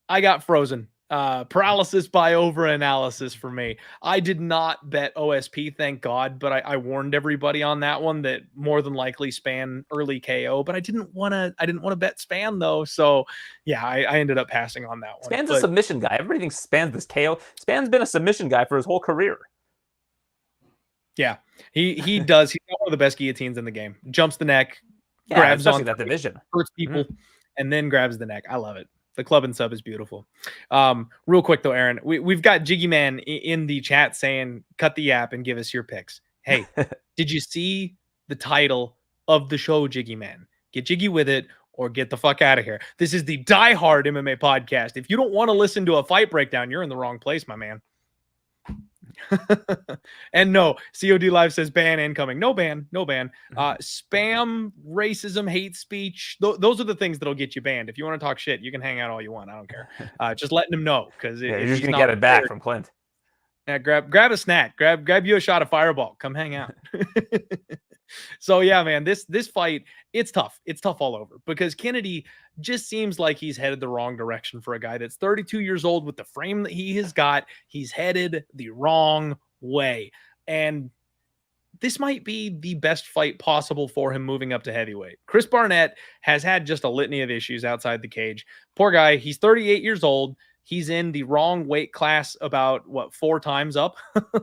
A: I got frozen. Paralysis by overanalysis for me. I did not bet OSP, thank God, but I warned everybody on that one that more than likely Spann early KO, but I didn't want to bet Spann though. So yeah, I ended up passing on that one.
B: Spann's a submission guy. Everybody thinks Spann's this KO. Spann's been a submission guy for his whole career.
A: Yeah, he does. He's got one of the best guillotines in the game. Jumps the neck, grabs on
B: that division,
A: hurts people, and then grabs the neck. I love it. The club and sub is beautiful. Real quick though, Aaron, we've got Jiggy Man in the chat saying, cut the app and give us your picks. Hey, did you see the title of the show, Jiggy Man? Get jiggy with it, or get the fuck out of here. This is the Die Hard MMA podcast. If you don't want to listen to a fight breakdown, you're in the wrong place, my man. And no, COD Live says ban incoming. No ban. Spam, racism, hate speech. Those are the things that'll get you banned. If you want to talk shit, you can hang out all you want. I don't care. Just letting him know, because
B: you're just gonna get it back from Clint.
A: Yeah, grab a snack. Grab you a shot of Fireball. Come hang out. So yeah, man, this fight, it's tough. It's tough all over, because Kennedy just seems like he's headed the wrong direction for a guy that's 32 years old with the frame that he has got. He's headed the wrong way. And this might be the best fight possible for him moving up to heavyweight. Chris Barnett has had just a litany of issues outside the cage. Poor guy. He's 38 years old. He's in the wrong weight class about, 4 times up?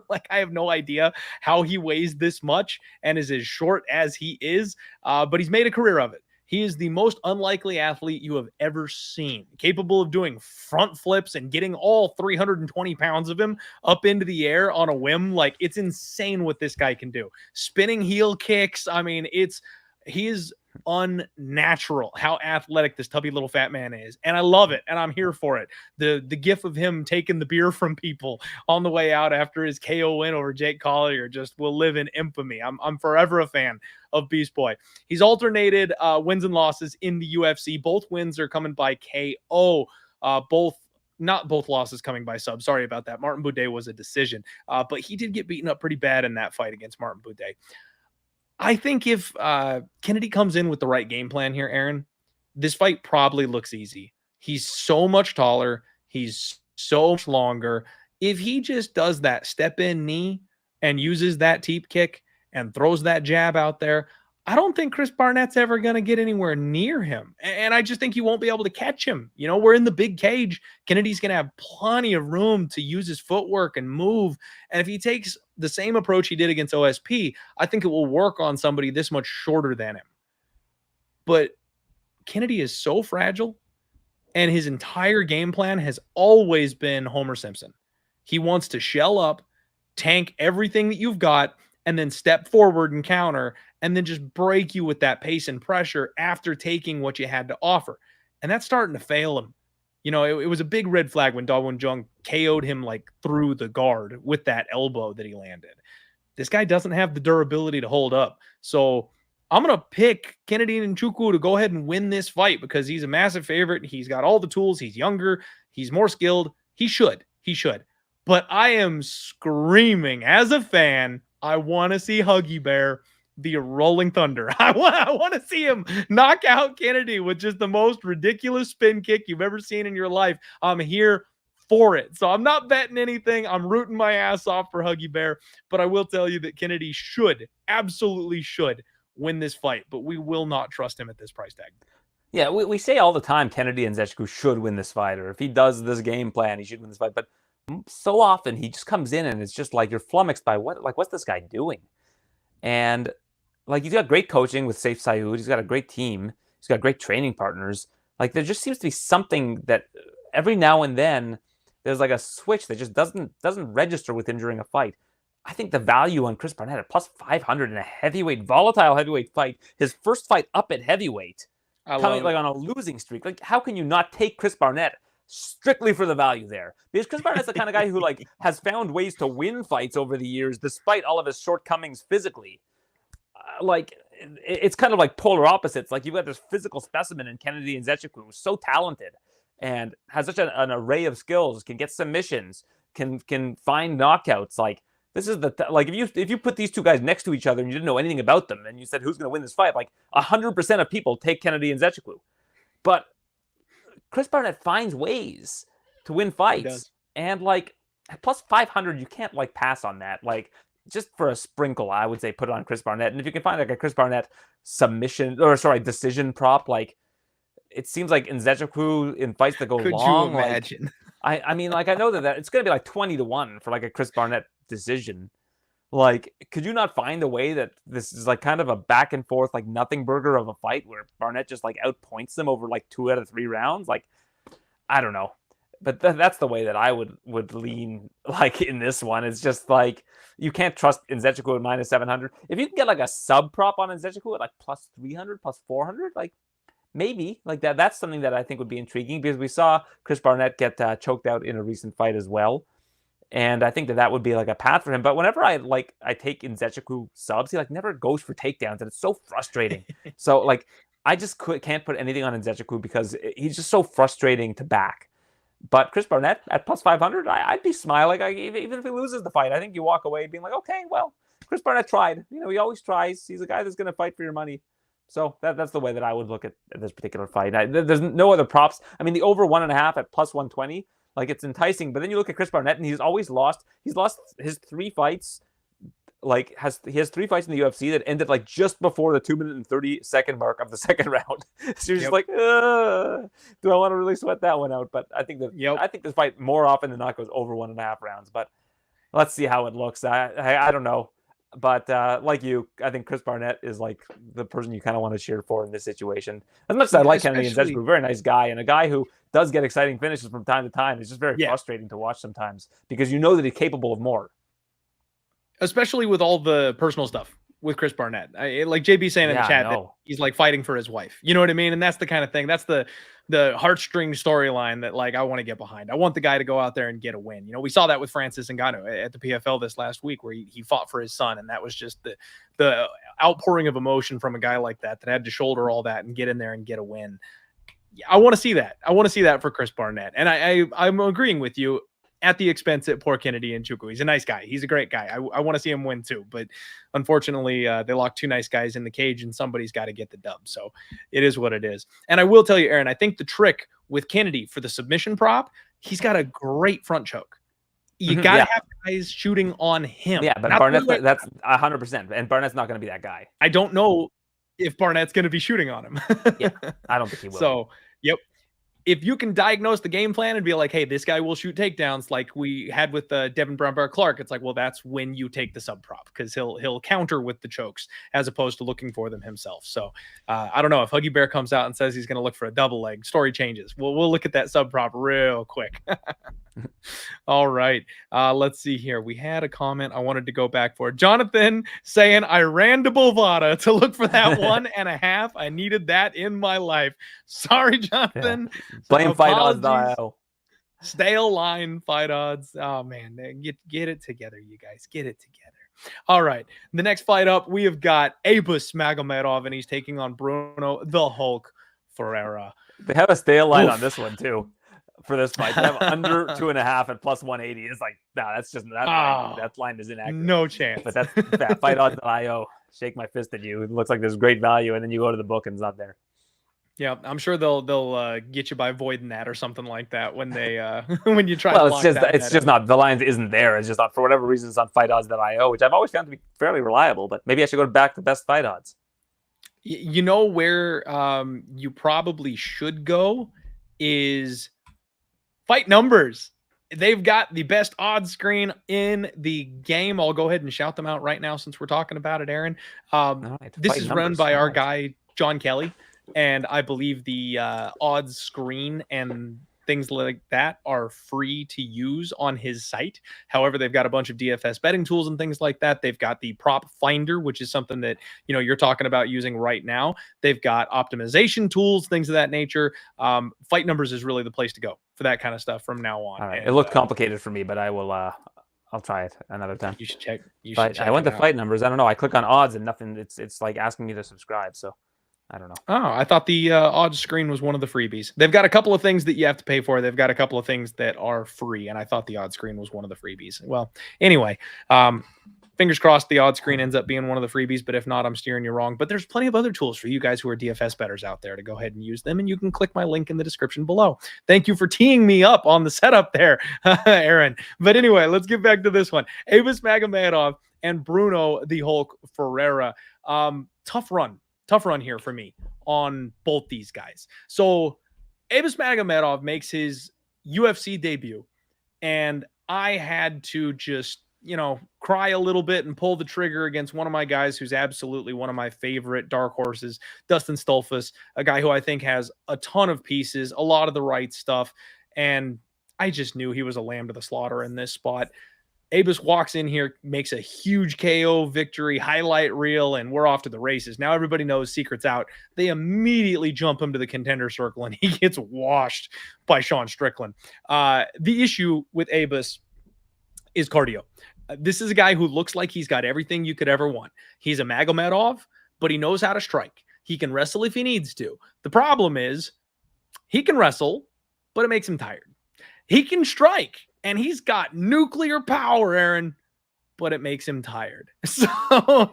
A: Like, I have no idea how he weighs this much and is as short as he is, but he's made a career of it. He is the most unlikely athlete you have ever seen, capable of doing front flips and getting all 320 pounds of him up into the air on a whim. Like, it's insane what this guy can do. Spinning heel kicks. I mean, he is unnatural how athletic this tubby little fat man is, and I love it, and I'm here for it. The gif of him taking the beer from people on the way out after his KO win over Jake Collier just will live in infamy. I'm forever a fan of Beast Boy. He's alternated wins and losses in the UFC. Both wins are coming by KO. Not both losses coming by sub. Sorry about that. Martin Boudet was a decision, but he did get beaten up pretty bad in that fight against Martin Boudet. I think if Kennedy comes in with the right game plan here, Aaron, this fight probably looks easy. He's so much taller. He's so much longer. If he just does that step-in knee and uses that teep kick and throws that jab out there, I don't think Chris Barnett's ever going to get anywhere near him. And I just think he won't be able to catch him. You know, we're in the big cage. Kennedy's going to have plenty of room to use his footwork and move. And if he takes the same approach he did against OSP, I think it will work on somebody this much shorter than him. But Kennedy is so fragile, and his entire game plan has always been Homer Simpson. He wants to shell up, tank everything that you've got, and then step forward and counter, and then just break you with that pace and pressure after taking what you had to offer. And that's starting to fail him. You know, it was a big red flag when Dawon Jung KO'd him like through the guard with that elbow that he landed. This guy doesn't have the durability to hold up. So I'm going to pick Kennedy Nzechukwu to go ahead and win this fight, because he's a massive favorite. He's got all the tools. He's younger. He's more skilled. He should. But I am screaming as a fan, I want to see Huggy Bear, the Rolling Thunder. I want to see him knock out Kennedy with just the most ridiculous spin kick you've ever seen in your life. I'm here for it. So I'm not betting anything. I'm rooting my ass off for Huggy Bear. But I will tell you that Kennedy absolutely should win this fight. But we will not trust him at this price tag.
B: Yeah, we say all the time Kennedy and Nzechukwu should win this fight, or if he does this game plan, he should win this fight. But so often he just comes in and it's just like you're flummoxed by what's this guy doing? And like, he's got great coaching with Saif Saud. He's got a great team. He's got great training partners. Like, there just seems to be something that every now and then there's like a switch that just doesn't register with him during a fight. I think the value on Chris Barnett at plus 500 in a volatile heavyweight fight, his first fight up at heavyweight, coming like on a losing streak. Like, how can you not take Chris Barnett strictly for the value there? Because Chris Barnett's the kind of guy who like has found ways to win fights over the years despite all of his shortcomings physically. Like, it's kind of like polar opposites. Like, you've got this physical specimen in Kennedy Nzechukwu, who's so talented and has such an array of skills, can get submissions, can find knockouts. Like, this is like, if you put these two guys next to each other and you didn't know anything about them and you said who's going to win this fight, like 100% of people take Kennedy Nzechukwu. But Chris Barnett finds ways to win fights, and like at plus 500, you can't like pass on that. Like, just for a sprinkle, I would say put it on Chris Barnett. And if you can find like a Chris Barnett decision prop, like, it seems like Nzechukwu in fights that go long. Could you
A: imagine?
B: Like, I mean, like, I know that it's going to be like 20-1 for like a Chris Barnett decision. Like, could you not find a way that this is like kind of a back and forth, like nothing burger of a fight where Barnett just like outpoints them over like 2 out of 3 rounds? Like, I don't know. But that's the way that I would lean, like, in this one. It's just like, you can't trust Nzechukwu at minus 700. If you can get like a sub prop on Nzechukwu at like plus 300, plus 400, like, maybe like that. That's something that I think would be intriguing because we saw Chris Barnett get choked out in a recent fight as well. And I think that would be like a path for him. But whenever I take Nzechukwu subs, he like never goes for takedowns, and it's so frustrating. So like I just can't put anything on Nzechukwu because he's just so frustrating to back. But Chris Barnett at plus 500, I'd be smiling. Even if he loses the fight, I think you walk away being like, okay, well, Chris Barnett tried. You know, he always tries. He's a guy that's going to fight for your money. So that's the way that I would look at this particular fight. There's no other props. I mean, the over 1.5 at plus 120. Like, it's enticing, but then you look at Chris Barnett, and he's always lost. He's lost his 3 fights. Like, he has 3 fights in the UFC that ended like just before the 2-minute and 30-second mark of the second round. So you're just like, do I want to really sweat that one out? But I think I think this fight more often than not goes over 1.5 rounds. But let's see how it looks. I don't know. But like you, I think Chris Barnett is like the person you kind of want to cheer for in this situation. As much as I like Kennedy Nzechukwu, very nice guy, and a guy who does get exciting finishes from time to time. It's just very frustrating to watch sometimes because you know that he's capable of more. Especially with all the personal stuff with Chris Barnett. Like JB saying in the chat that he's like fighting for his wife. You know what I mean? And that's the kind of thing. That's the heartstring storyline that like I want to get behind. I want the guy to go out there and get a win. You know, we saw that with Francis Ngannou at the PFL this last week where he fought for his son, and that was just the outpouring of emotion from a guy like that had to shoulder all that and get in there and get a win. I want to see that. I want to see that for Chris Barnett. And I'm agreeing with you at the expense at poor Kennedy Nzechukwu. He's a nice guy. He's a great guy. I want to see him win too. But unfortunately, they locked 2 nice guys in the cage, and somebody's got to get the dub. So it is what it is. And I will tell you, Aaron, I think the trick with Kennedy for the submission prop, he's got a great front choke. You got to have guys shooting on him. Yeah, but Barnett, that's 100%. And Barnett's not going to be that guy. I don't know if Barnett's going to be shooting on him. Yeah, I don't think he will. So, yep. If you can diagnose the game plan and be like, hey, this guy will shoot takedowns like we had with Devin Brownbar Clark, it's like, well, that's when you take the sub prop because he'll counter with the chokes as opposed to looking for them himself. So I don't know if Huggy Bear comes out and says he's going to look for a double leg, story changes. We'll look at that sub prop real quick. All right. Let's see here. We had a comment I wanted to go back for. Jonathan saying, I ran to Bovada to look for that 1.5. I needed that in my life. Sorry, Jonathan. Yeah. Blame Fight Odds. Stale line Fight Odds. Oh, man. Get it together, you guys. Get it together. All right. The next fight up, we have got Abus Magomedov, and he's taking on Bruno, the Hulk Ferreira. They have a stale line on this one, too. For this fight, to have under 2.5 and plus 180 is like, that's just that line is inaccurate. No chance. But that's that Fight Odds.io. Shake my fist at you. It looks like there's great value, and then you go to the book and it's not there. Yeah, I'm sure they'll get you by voiding that or something like that when they when you try. Well, it's just not the line isn't there. It's just not for whatever reason it's on Fight Odds.io, which I've always found to be fairly reliable. But maybe I should go back to Best Fight Odds. You know where you probably should go is Fight Numbers. They've got the best odds screen in the game. I'll go ahead and shout them out right now since we're talking about it, Aaron. This is run by our guy, John Kelly, and I believe the odds screen and things like that are free to use on his site. However, they've got a bunch of DFS betting tools and things like that. They've got the prop finder, which is something that, you know, you're talking about using right now. They've got optimization tools, things of that nature. Fight Numbers is really the place to go for that kind of stuff from now on. All right. And, it looked complicated for me, but I will, I'll try it another time. You should check. I went to Fight Numbers. I don't know. I click on odds and nothing. It's like asking me to subscribe. So I don't know. Oh, I thought the odds screen was one of the freebies. They've got a couple of things that you have to pay for. They've got a couple of things that are free, and I thought the odds screen was one of the freebies. Well, anyway, fingers crossed the odds screen ends up being one of the freebies, but if not, I'm steering you wrong. But there's plenty of other tools for you guys who are DFS bettors out there to go ahead and use them, and you can click my link in the description below. Thank you for teeing me up on the setup there, Aaron. But anyway, let's get back to this one. Abus Magomedov and Bruno the Hulk Ferreira. Tough run here for me on both these guys. So Abus Magomedov makes his UFC debut, and I had to just, you know, cry a little bit and pull the trigger against one of my guys who's absolutely one of my favorite dark horses, Dustin Stolfus, a guy who I think has a ton of pieces, a lot of the right stuff, and I just knew he was a lamb to the slaughter in this spot.
A: Abus walks in here, makes a huge KO victory, highlight reel, and we're off to the races. Now everybody knows secret's out. They immediately jump him to the contender circle, and he gets washed by Sean Strickland. The issue with Abus is cardio. This is a guy who looks like he's got everything you could ever want. He's a Magomedov, but he knows how to strike. He can wrestle if he needs to. The problem is he can wrestle, but it makes him tired. He can strike, and he's got nuclear power, Aaron, but it makes him tired. So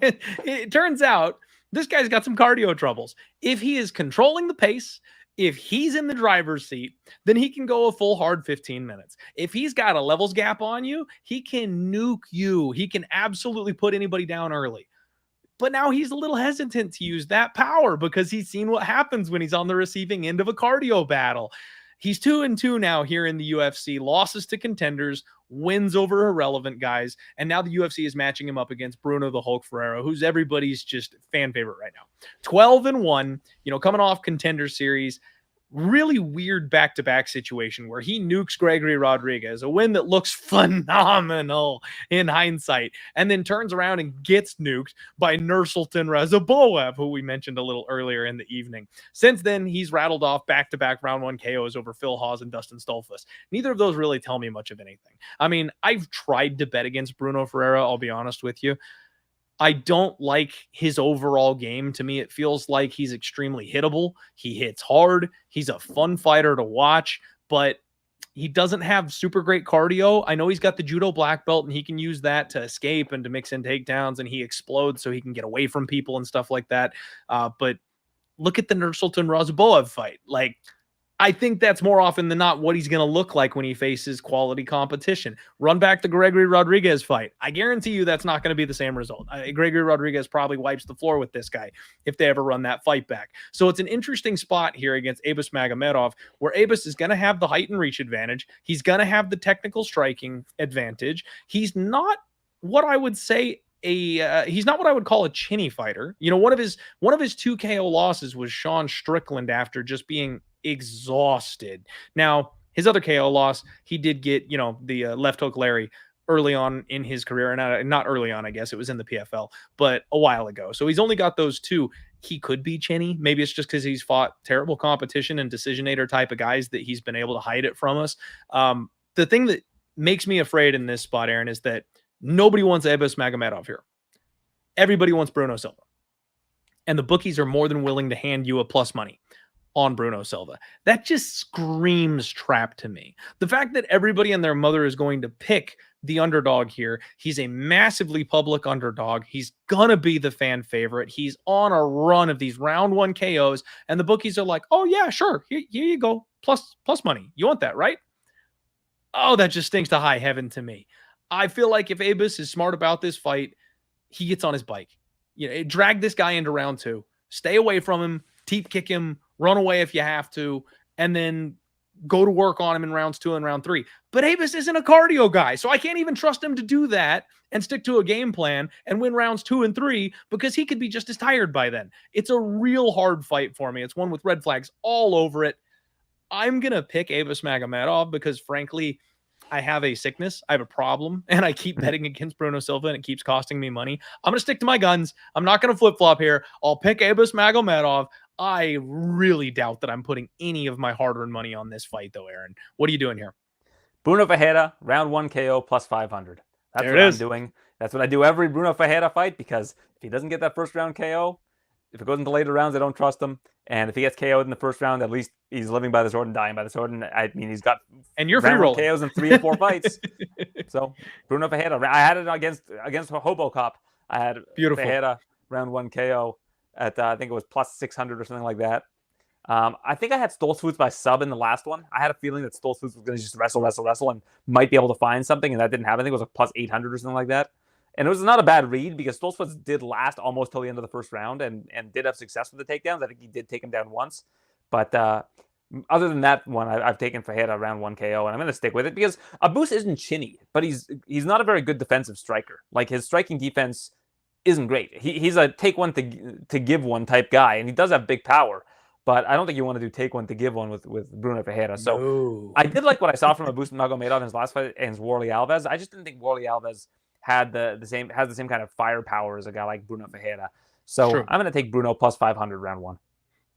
A: it turns out this guy's got some cardio troubles. If he is controlling the pace, if he's in the driver's seat, then he can go a full hard 15 minutes. If he's got a levels gap on you, he can nuke you. He can absolutely put anybody down early. But now he's a little hesitant to use that power because he's seen what happens when he's on the receiving end of a cardio battle. He's 2-2 now here in the UFC, losses to contenders, wins over irrelevant guys, and now the UFC is matching him up against Bruno the Hulk Ferreira, who's everybody's just fan favorite right now. 12-1, coming off contender series. Really weird back-to-back situation where he nukes Gregory Rodriguez, a win that looks phenomenal in hindsight, and then turns around and gets nuked by Nursultan Razaboev, who we mentioned a little earlier in the evening. Since then, he's rattled off back-to-back round 1 KOs over Phil Hawes and Dustin Stolfus. Neither of those really tell me much of anything. I mean, I've tried to bet against Bruno Ferreira, I'll be honest with you. I don't like his overall game. To me, it feels like he's extremely hittable. He hits hard. He's a fun fighter to watch, but he doesn't have super great cardio. I know he's got the judo black belt, and he can use that to escape and to mix in takedowns, and he explodes so he can get away from people and stuff like that. But look at the Nursultan Razaboev fight. Like, I think that's more often than not what he's going to look like when he faces quality competition. Run back the Gregory Rodriguez fight. I guarantee you that's not going to be the same result. Gregory Rodriguez probably wipes the floor with this guy if they ever run that fight back. So it's an interesting spot here against Abus Magomedov, where Abus is going to have the height and reach advantage. He's going to have the technical striking advantage. He's not what I would say he's not what I would call a chinny fighter. One of his 2 KO losses was Sean Strickland after just being exhausted. Now, his other KO loss, he did get, the left hook Larry early on in his career, and not early on, I guess it was in the PFL, but a while ago. So he's only got those 2. He could be chinny. Maybe it's just because he's fought terrible competition and decisionator type of guys that he's been able to hide it from us. The thing that makes me afraid in this spot, Aaron, is that nobody wants Abus Magomedov here. Everybody wants Bruno Silva. And the bookies are more than willing to hand you a plus money on Bruno Silva. That just screams trap to me. The fact that everybody and their mother is going to pick the underdog here. He's a massively public underdog. He's gonna be the fan favorite. He's on a run of these round 1 KOs, and the bookies are like, oh yeah, sure, here you go, plus money. You want that, right? Oh, that just stinks to high heaven to me. I feel like if Abus is smart about this fight, he gets on his bike. Drag this guy into round 2. Stay away from him, teep kick him, run away if you have to, and then go to work on him in rounds 2 and round 3. But Abus isn't a cardio guy, so I can't even trust him to do that and stick to a game plan and win rounds 2 and 3 because he could be just as tired by then. It's a real hard fight for me. It's one with red flags all over it. I'm going to pick Abus Magomedov because, frankly, I have a sickness. I have a problem, and I keep betting against Bruno Silva, and it keeps costing me money. I'm going to stick to my guns. I'm not going to flip-flop here. I'll pick Abus Magomedov. I really doubt that I'm putting any of my hard-earned money on this fight, though, Aaron. What are you doing here?
B: Bruno Ferreira, round 1 KO plus 500. That's what I'm doing. That's what I do every Bruno Ferreira fight, because if he doesn't get that first round KO, if it goes into later rounds, I don't trust him. And if he gets KO'd in the first round, at least he's living by the sword and dying by the sword. And I mean, he's got
A: free roll
B: KOs in 3 or 4 fights. So Bruno Ferreira, I had it against Hobocop. I had Ferreira round 1 KO at I think it was plus 600 or something like that. I think I had Stoltzfus by sub in the last one. I had a feeling that Stoltzfus was going to just wrestle and might be able to find something, and that didn't happen. I think it was like plus 800 or something like that. And it was not a bad read because Stoltzfus did last almost till the end of the first round and did have success with the takedowns. I think he did take him down once. But other than that one, I've taken Ferreira round 1 KO, and I'm going to stick with it because Abus isn't chinny, but he's not a very good defensive striker. Like, his striking defense isn't great. He's a take one to give one type guy, and he does have big power. but I don't think you want to do take one to give one with Bruno Ferreira. So
A: No.
B: I did like what I saw from Abus Magomedov in his last fight against Warley Alves. I just didn't think Warley Alves had the same kind of firepower as a guy like Bruno Ferreira. So
A: True.
B: I'm going to take Bruno plus 500 round one.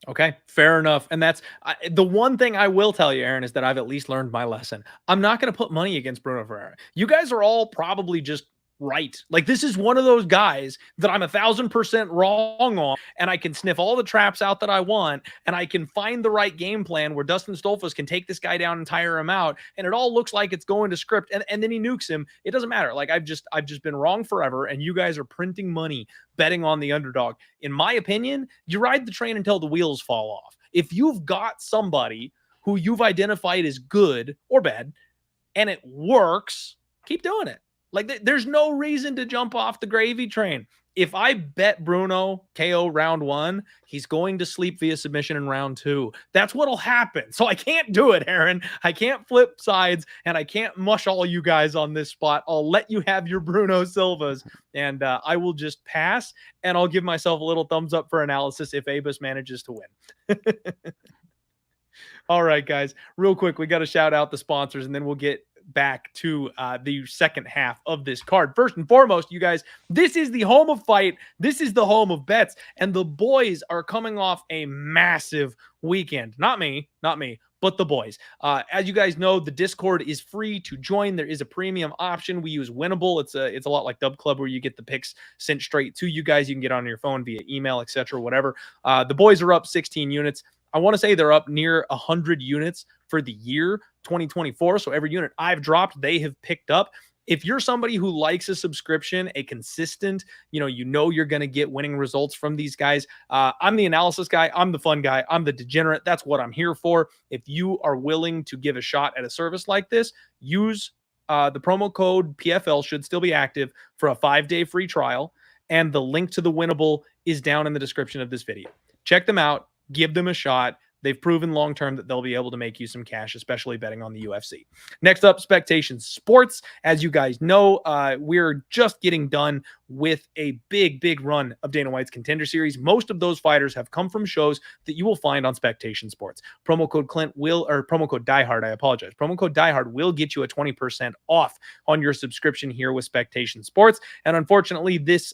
A: Okay, fair enough. And that's the one thing I will tell you, Aaron, is that I've at least learned my lesson. I'm not going to put money against Bruno Ferreira. You guys are all probably just right. Like, this is one of those guys that I'm 1,000% wrong on, and I can sniff all the traps out that I want, and I can find the right game plan where Dustin Stolfus can take this guy down and tire him out, and it all looks like it's going to script, and then he nukes him. It doesn't matter. Like, I've just been wrong forever, and you guys are printing money betting on the underdog. In my opinion, you ride the train until the wheels fall off. If you've got somebody who you've identified as good or bad, and it works, keep doing it. Like, there's no reason to jump off the gravy train. If I bet Bruno KO round 1, he's going to sleep via submission in round 2. That's what'll happen. So I can't do it, Aaron. I can't flip sides, and I can't mush all you guys on this spot. I'll let you have your Bruno Silvas, and I will just pass, and I'll give myself a little thumbs up for analysis if Abus manages to win. All right, guys. Real quick, we got to shout out the sponsors, and then we'll get back to the second half of this card. First and foremost, you guys, this is the home of fight. This is the home of bets, and the boys are coming off a massive weekend. Not me, but the boys. As you guys know, the Discord is free to join. There is a premium option. We use Winnable. It's a lot like Dub Club, where you get the picks sent straight to you guys. You can get on your phone via email, etc., whatever. The boys are up 16 units. I want to say they're up near 100 units for the year 2024. So every unit I've dropped, they have picked up. If you're somebody who likes a subscription, a consistent, you're going to get winning results from these guys. I'm the analysis guy. I'm the fun guy. I'm the degenerate. That's what I'm here for. If you are willing to give a shot at a service like this, use the promo code PFL, should still be active, for a 5-day free trial. And the link to the Winnable is down in the description of this video. Check them out. Give them a shot. They've proven long-term that they'll be able to make you some cash, especially betting on the UFC. Next up, Spectation Sports. As you guys know, we're just getting done with a big run of Dana White's Contender Series. Most of those fighters have come from shows that you will find on Spectation Sports. Promo code DIEHARD, I apologize. Promo code DIEHARD will get you a 20% off on your subscription here with Spectation Sports. And unfortunately, this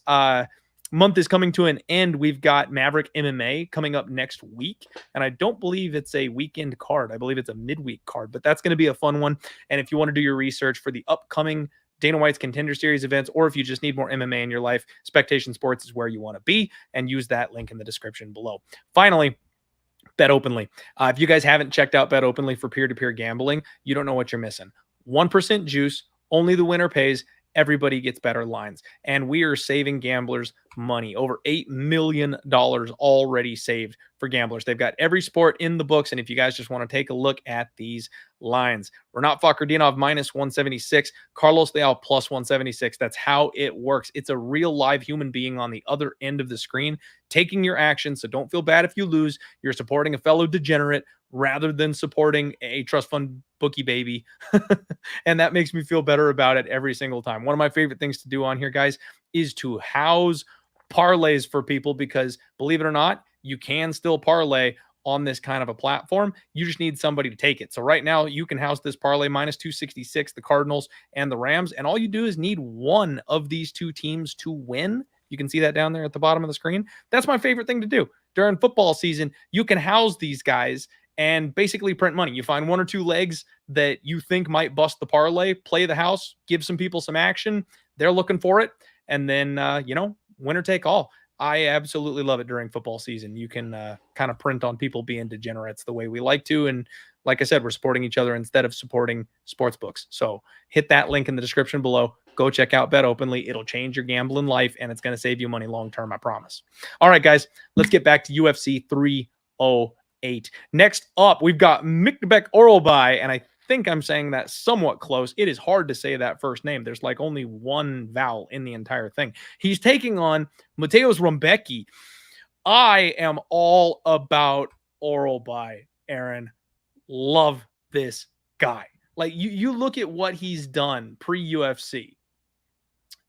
A: month is coming to an end. We've got Maverick MMA coming up next week, and I don't believe it's a weekend card. I believe it's a midweek card, but that's going to be a fun one. And if you want to do your research for the upcoming Dana White's Contender Series events, or if you just need more MMA in your life, Spectation Sports is where you want to be, and use that link in the description below. Finally, Bet Openly. If you guys haven't checked out Bet Openly for peer-to-peer gambling, you don't know what you're missing. 1% juice, only the winner pays. Everybody gets better lines, and we are saving gamblers money. Over $8 million already saved for gamblers. They've got every sport in the books, and if you guys just want to take a look at these lines, Renat Fakhretdinov minus 176, Carlos Leal plus 176. That's how it works. It's a real live human being on the other end of the screen taking your action, so don't feel bad if you lose. You're supporting a fellow degenerate rather than supporting a trust fund bookie baby. And that makes me feel better about it every single time. One of my favorite things to do on here, guys, is to house parlays for people, because believe it or not, you can still parlay on this kind of a platform. You just need somebody to take it. So right now you can house this parlay minus 266, the Cardinals and the Rams. And all you do is need one of these two teams to win. You can see that down there at the bottom of the screen. That's my favorite thing to do. During football season, you can house these guys and basically print money. You find one or two legs that you think might bust the parlay, play the house, give some people some action. They're looking for it. And then, winner take all. I absolutely love it during football season. You can kind of print on people being degenerates the way we like to. And like I said, we're supporting each other instead of supporting sports books. So hit that link in the description below. Go check out Bet Openly. It'll change your gambling life, and it's going to save you money long-term, I promise. All right, guys, let's get back to UFC 308. Next up, we've got Myktybek Orolbai, and I think I'm saying that somewhat close. It is hard to say that first name. There's like only one vowel in the entire thing. He's taking on Mateusz Rębecki. I am all about Orolbai, Aaron. Love this guy. Like, you look at what he's done pre-UFC,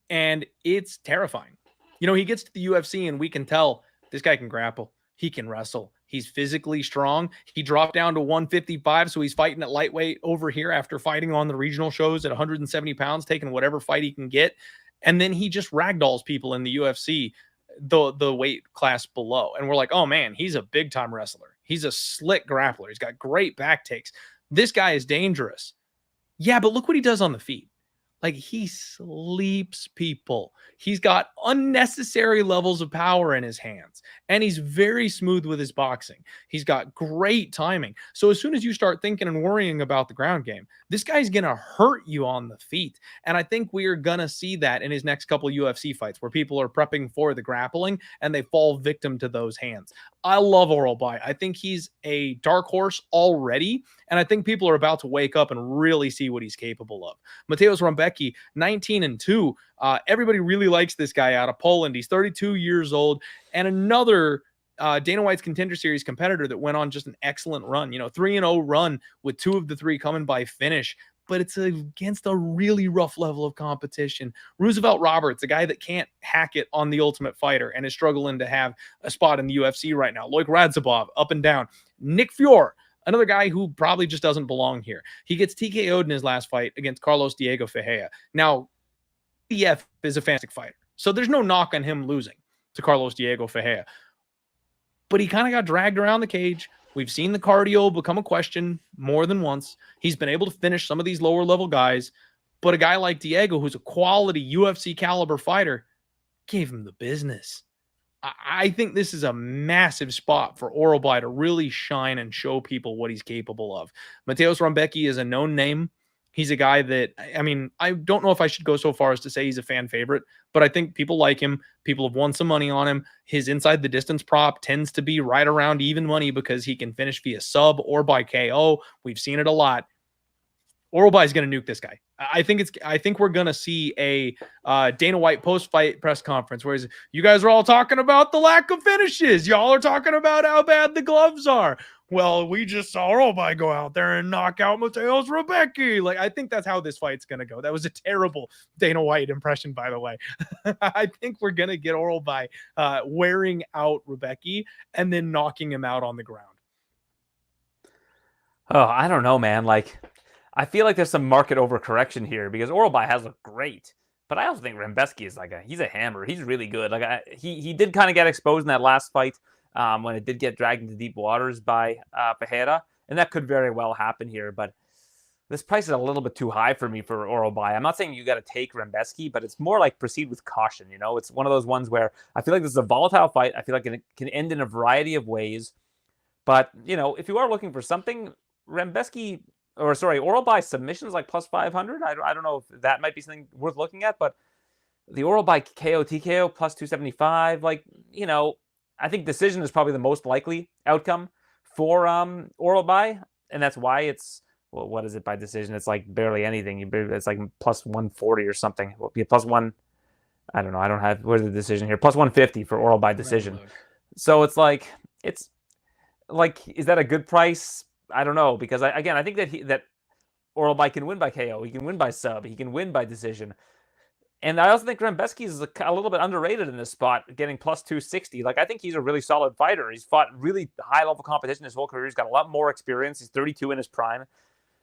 A: and it's terrifying. He gets to the UFC, and we can tell this guy can grapple. He can wrestle. He's physically strong. He dropped down to 155, so he's fighting at lightweight over here after fighting on the regional shows at 170 pounds, taking whatever fight he can get. And then he just ragdolls people in the UFC, the weight class below. And we're like, oh man, he's a big time wrestler. He's a slick grappler. He's got great back takes. This guy is dangerous. Yeah, but look what he does on the feet. Like, he sleeps people. He's got unnecessary levels of power in his hands, and he's very smooth with his boxing. He's got great timing. So as soon as you start thinking and worrying about the ground game, this guy's going to hurt you on the feet. And I think we are going to see that in his next couple UFC fights where people are prepping for the grappling and they fall victim to those hands. I love Orolbai. I think he's a dark horse already, and I think people are about to wake up and really see what he's capable of. Mateusz Rębecki, 19-2. Everybody really likes this guy out of Poland. He's 32 years old, and another Dana White's Contender Series competitor that went on just an excellent run. 3-0 run with 2 of the 3 coming by finish. But it's against a really rough level of competition. Roosevelt Roberts, a guy that can't hack it on The Ultimate Fighter and is struggling to have a spot in the UFC right now. Loic Radzhabov, up and down. Nick Fior, another guy who probably just doesn't belong here. He gets TKO'd in his last fight against Carlos Diego Ferreira. Now, DF is a fantastic fighter, so there's no knock on him losing to Carlos Diego Ferreira. But he kind of got dragged around the cage. We've seen the cardio become a question more than once. He's been able to finish some of these lower level guys, but a guy like Diego, who's a quality UFC caliber fighter, gave him the business. I think this is a massive spot for Orolbai to really shine and show people what he's capable of. Mateusz Rębecki is a known name. He's a guy that, I mean, I don't know if I should go so far as to say he's a fan favorite, but I think people like him. People have won some money on him. His inside the distance prop tends to be right around even money because he can finish via sub or by KO. We've seen it a lot. Orolbai is going to nuke this guy. I think we're going to see a Dana White post-fight press conference where you guys are all talking about the lack of finishes. Y'all are talking about how bad the gloves are. Well, we just saw Orolbai go out there and knock out Mateusz Rębecki. Like, I think that's how this fight's going to go. That was a terrible Dana White impression, by the way. I think we're going to get Orolbai wearing out Rębecki and then knocking him out on the ground.
B: Oh, I don't know, man. Like, I feel like there's some market overcorrection here because Orolbai has looked great, but I also think Rębecki is he's a hammer. He's really good. He did kind of get exposed in that last fight when it did get dragged into deep waters by Ferreira, and that could very well happen here. But this price is a little bit too high for me for Orolbai. I'm not saying you got to take Rębecki, but it's more like proceed with caution. It's one of those ones where I feel like this is a volatile fight. I feel like it can end in a variety of ways. But if you are looking for something, Orolbai submissions like plus 500. I don't know if that might be something worth looking at, but the Orolbai KO TKO plus 275. I think decision is probably the most likely outcome for Orolbai, and that's why it's what is it by decision? It's like barely anything. It's like plus 140 or something. It'll be a plus one. I don't know. I don't have where's the decision here? Plus 150 for Orolbai decision. So it's like is that a good price? I don't know, because I think that Orolbai can win by KO. He can win by sub. He can win by decision. And I also think Rębecki is a little bit underrated in this spot, getting plus 260. I think he's a really solid fighter. He's fought really high-level competition his whole career. He's got a lot more experience. He's 32 in his prime.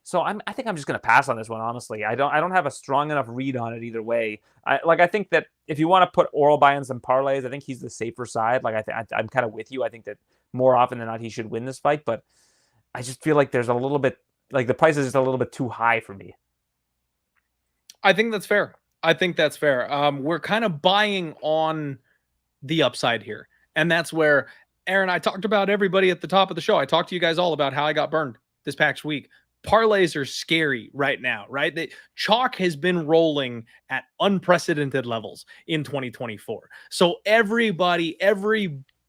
B: So I think I'm just going to pass on this one, honestly. I don't have a strong enough read on it either way. I think that if you want to put Orolbai in some parlays, I think he's the safer side. I'm kind of with you. I think that more often than not he should win this fight, but I just feel like there's a little bit, the price is just a little bit too high for me.
A: I think that's fair. We're kind of buying on the upside here. And that's where, Aaron, I talked about everybody at the top of the show. I talked to you guys all about how I got burned this past week. Parlays are scary right now, right? Chalk has been rolling at unprecedented levels in 2024. So every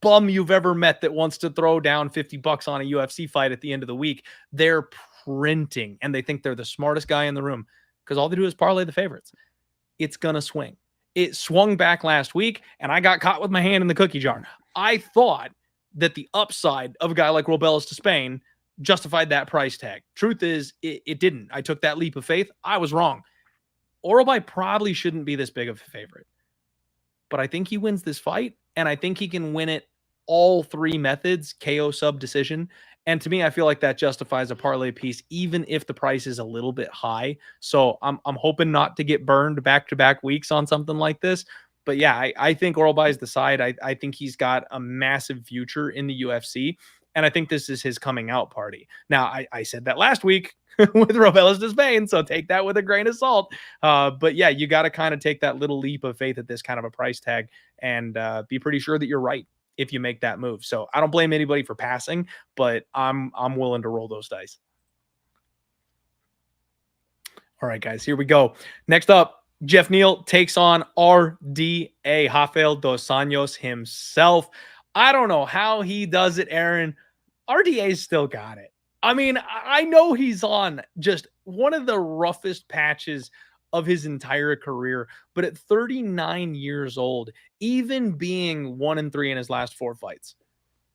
A: bum you've ever met that wants to throw down $50 on a UFC fight at the end of the week, they're printing and they think they're the smartest guy in the room because all they do is parlay the favorites. It's going to swing. It swung back last week and I got caught with my hand in the cookie jar. I thought that the upside of a guy like Robelas to Spain justified that price tag. Truth is, it didn't. I took that leap of faith. I was wrong. Orolbai probably shouldn't be this big of a favorite, but I think he wins this fight, and I think he can win it all 3 methods, KO sub decision. And to me, I feel like that justifies a parlay piece, even if the price is a little bit high. So I'm hoping not to get burned back-to-back weeks on something like this. But yeah, I think Orolbai is the side. I think he's got a massive future in the UFC. And I think this is his coming out party. Now, I said that last week with Robelis Despain, so take that with a grain of salt. But yeah, you got to kind of take that little leap of faith at this kind of a price tag and be pretty sure that you're right if you make that move. So I don't blame anybody for passing, but I'm willing to roll those dice. All right, guys, here we go. Next up, Geoff Neal takes on RDA, Rafael dos Anjos himself. I don't know how he does it, Aaron. RDA's still got it. I mean, I know he's on just one of the roughest patches of his entire career, but at 39 years old, even being 1-3 in his last 4 fights,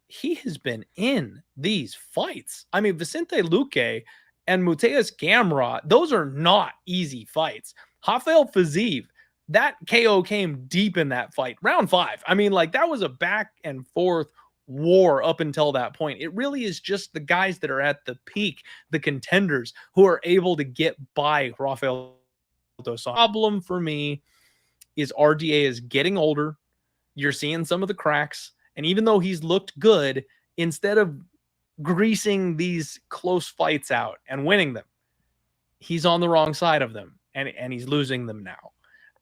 A: he has been in these fights. I mean, Vicente Luque and Mateusz Gamrot, those are not easy fights. Rafael Fiziev, that KO came deep in that fight, round 5. I mean, like, that was a back and forth war up until that point. It really is just the guys that are at the peak, the contenders, who are able to get by Rafael dos Anjos. Problem for me is RDA is getting older. You're seeing some of the cracks. And even though he's looked good, instead of greasing these close fights out and winning them, he's on the wrong side of them and he's losing them now.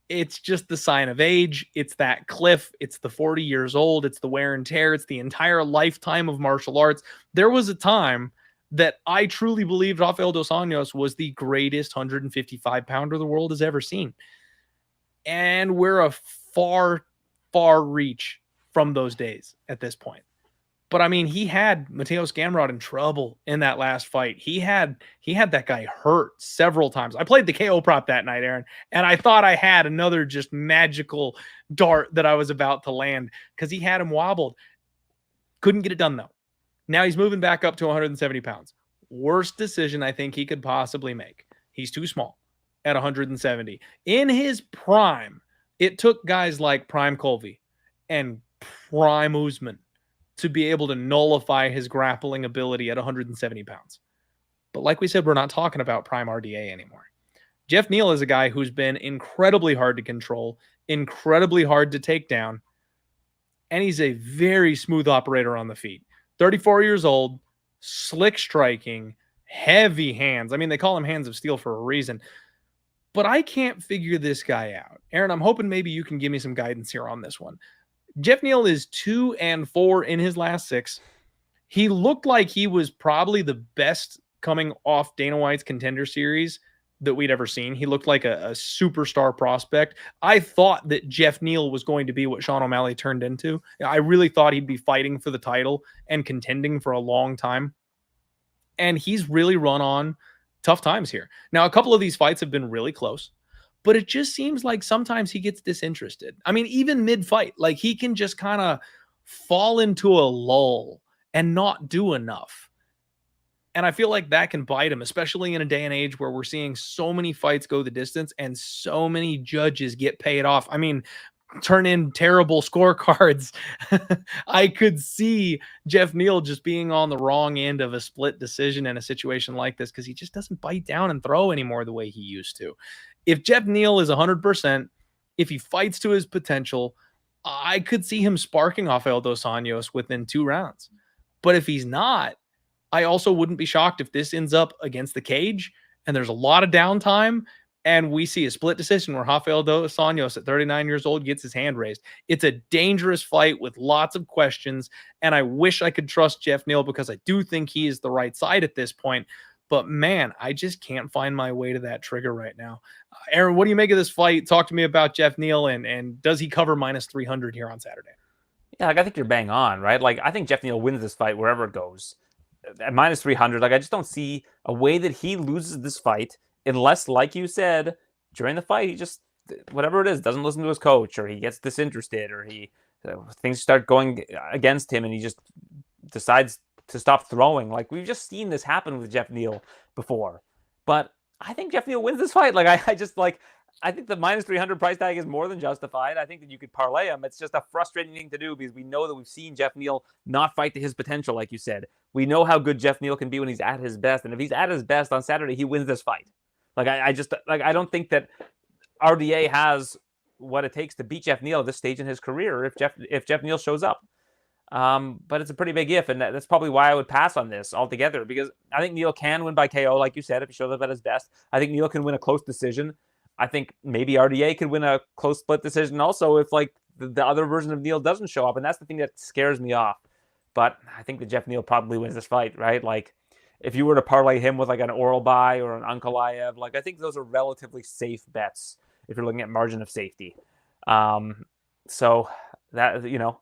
A: It's just the sign of age. It's that cliff. It's the 40 years old. It's the wear and tear. It's the entire lifetime of martial arts. There was a time that I truly believed Rafael dos Anjos was the greatest 155-pounder the world has ever seen. And we're a far, far reach from those days at this point. But I mean, he had Mateusz Gamrot in trouble in that last fight. He had that guy hurt several times. I played the KO prop that night, Aaron, and I thought I had another just magical dart that I was about to land because he had him wobbled. Couldn't get it done, though. Now he's moving back up to 170 pounds. Worst decision I think he could possibly make. He's too small at 170. In his prime, it took guys like Prime Colby and Prime Usman to be able to nullify his grappling ability at 170 pounds. But like we said, we're not talking about Prime RDA anymore. Geoff Neal is a guy who's been incredibly hard to control, incredibly hard to take down, and he's a very smooth operator on the feet. 34 years old, slick striking, heavy hands. I mean, they call him hands of steel for a reason. But I can't figure this guy out. Aaron, I'm hoping maybe you can give me some guidance here on this one. Geoff Neal is 2-4 in his last 6. He looked like he was probably the best coming off Dana White's Contender Series that we'd ever seen. He looked like a superstar prospect. I thought that Geoff Neal was going to be what Sean O'Malley turned into. I really thought he'd be fighting for the title and contending for a long time. And he's really run on tough times here. Now, a couple of these fights have been really close, but it just seems like sometimes he gets disinterested. I mean, even mid-fight, like he can just kind of fall into a lull and not do enough. And I feel like that can bite him, especially in a day and age where we're seeing so many fights go the distance and so many judges get paid off. I mean, turn in terrible scorecards. I could see Geoff Neal just being on the wrong end of a split decision in a situation like this because he just doesn't bite down and throw anymore the way he used to. If Geoff Neal is 100%, if he fights to his potential, I could see him sparking Rafael dos Anjos within 2 rounds. But if he's not, I also wouldn't be shocked if this ends up against the cage and there's a lot of downtime and we see a split decision where Rafael dos Anjos at 39 years old gets his hand raised. It's a dangerous fight with lots of questions, and I wish I could trust Geoff Neal because I do think he is the right side at this point. But man, I just can't find my way to that trigger right now. Aaron, what do you make of this fight? Talk to me about Geoff Neal and does he cover minus 300 here on Saturday?
B: Yeah, like I think you're bang on, right? Like I think Geoff Neal wins this fight wherever it goes. At minus 300, like I just don't see a way that he loses this fight unless, like you said, during the fight, he just, whatever it is, doesn't listen to his coach or he gets disinterested or things start going against him and he just decides to stop throwing. Like we've just seen this happen with Geoff Neal before. But I think Geoff Neal wins this fight. Like I just like I think the minus 300 price tag is more than justified. I think that you could parlay him. It's just a frustrating thing to do because we know that we've seen Geoff Neal not fight to his potential, like you said. We know how good Geoff Neal can be when he's at his best, and if he's at his best on Saturday, he wins this fight. Like I just I don't think that RDA has what it takes to beat Geoff Neal at this stage in his career if Geoff Neal shows up. But it's a pretty big if, and that's probably why I would pass on this altogether, because I think Neal can win by KO, like you said, if he shows up at his best. I think Neal can win a close decision. I think maybe RDA could win a close split decision also if like the other version of Neal doesn't show up, and that's the thing that scares me off. But I think that Geoff Neal probably wins this fight, right? Like if you were to parlay him with like an Orolbai or an Ankalaev, like I think those are relatively safe bets if you're looking at margin of safety. So that, you know,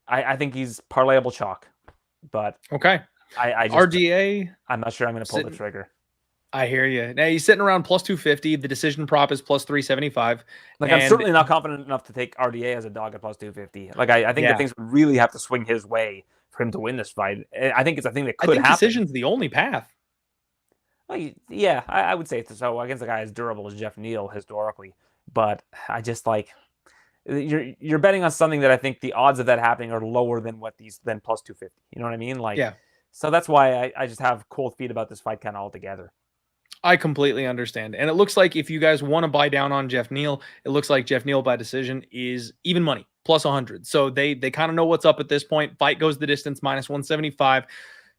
B: I think he's parlayable chalk, but
A: okay.
B: I just,
A: RDA,
B: I'm not sure I'm going to pull the trigger.
A: I hear you. Now he's sitting around plus 250. The decision prop is plus 375.
B: Like I'm certainly not confident enough to take RDA as a dog at plus 250. Like I think that things would really have to swing his way for him to win this fight. I think it's a thing that could happen.
A: Decision's the only path.
B: Well, yeah, I would say it's so against a guy as durable as Geoff Neal historically. But I just like you're betting on something that I think the odds of that happening are lower than than plus 250. You know what I mean? Like,
A: yeah.
B: So that's why I just have cold feet about this fight kind of altogether.
A: I completely understand. And it looks like if you guys want to buy down on Geoff Neal, it looks like Geoff Neal by decision is even money, plus 100. So they kind of know what's up at this point. Fight goes the distance, minus 175.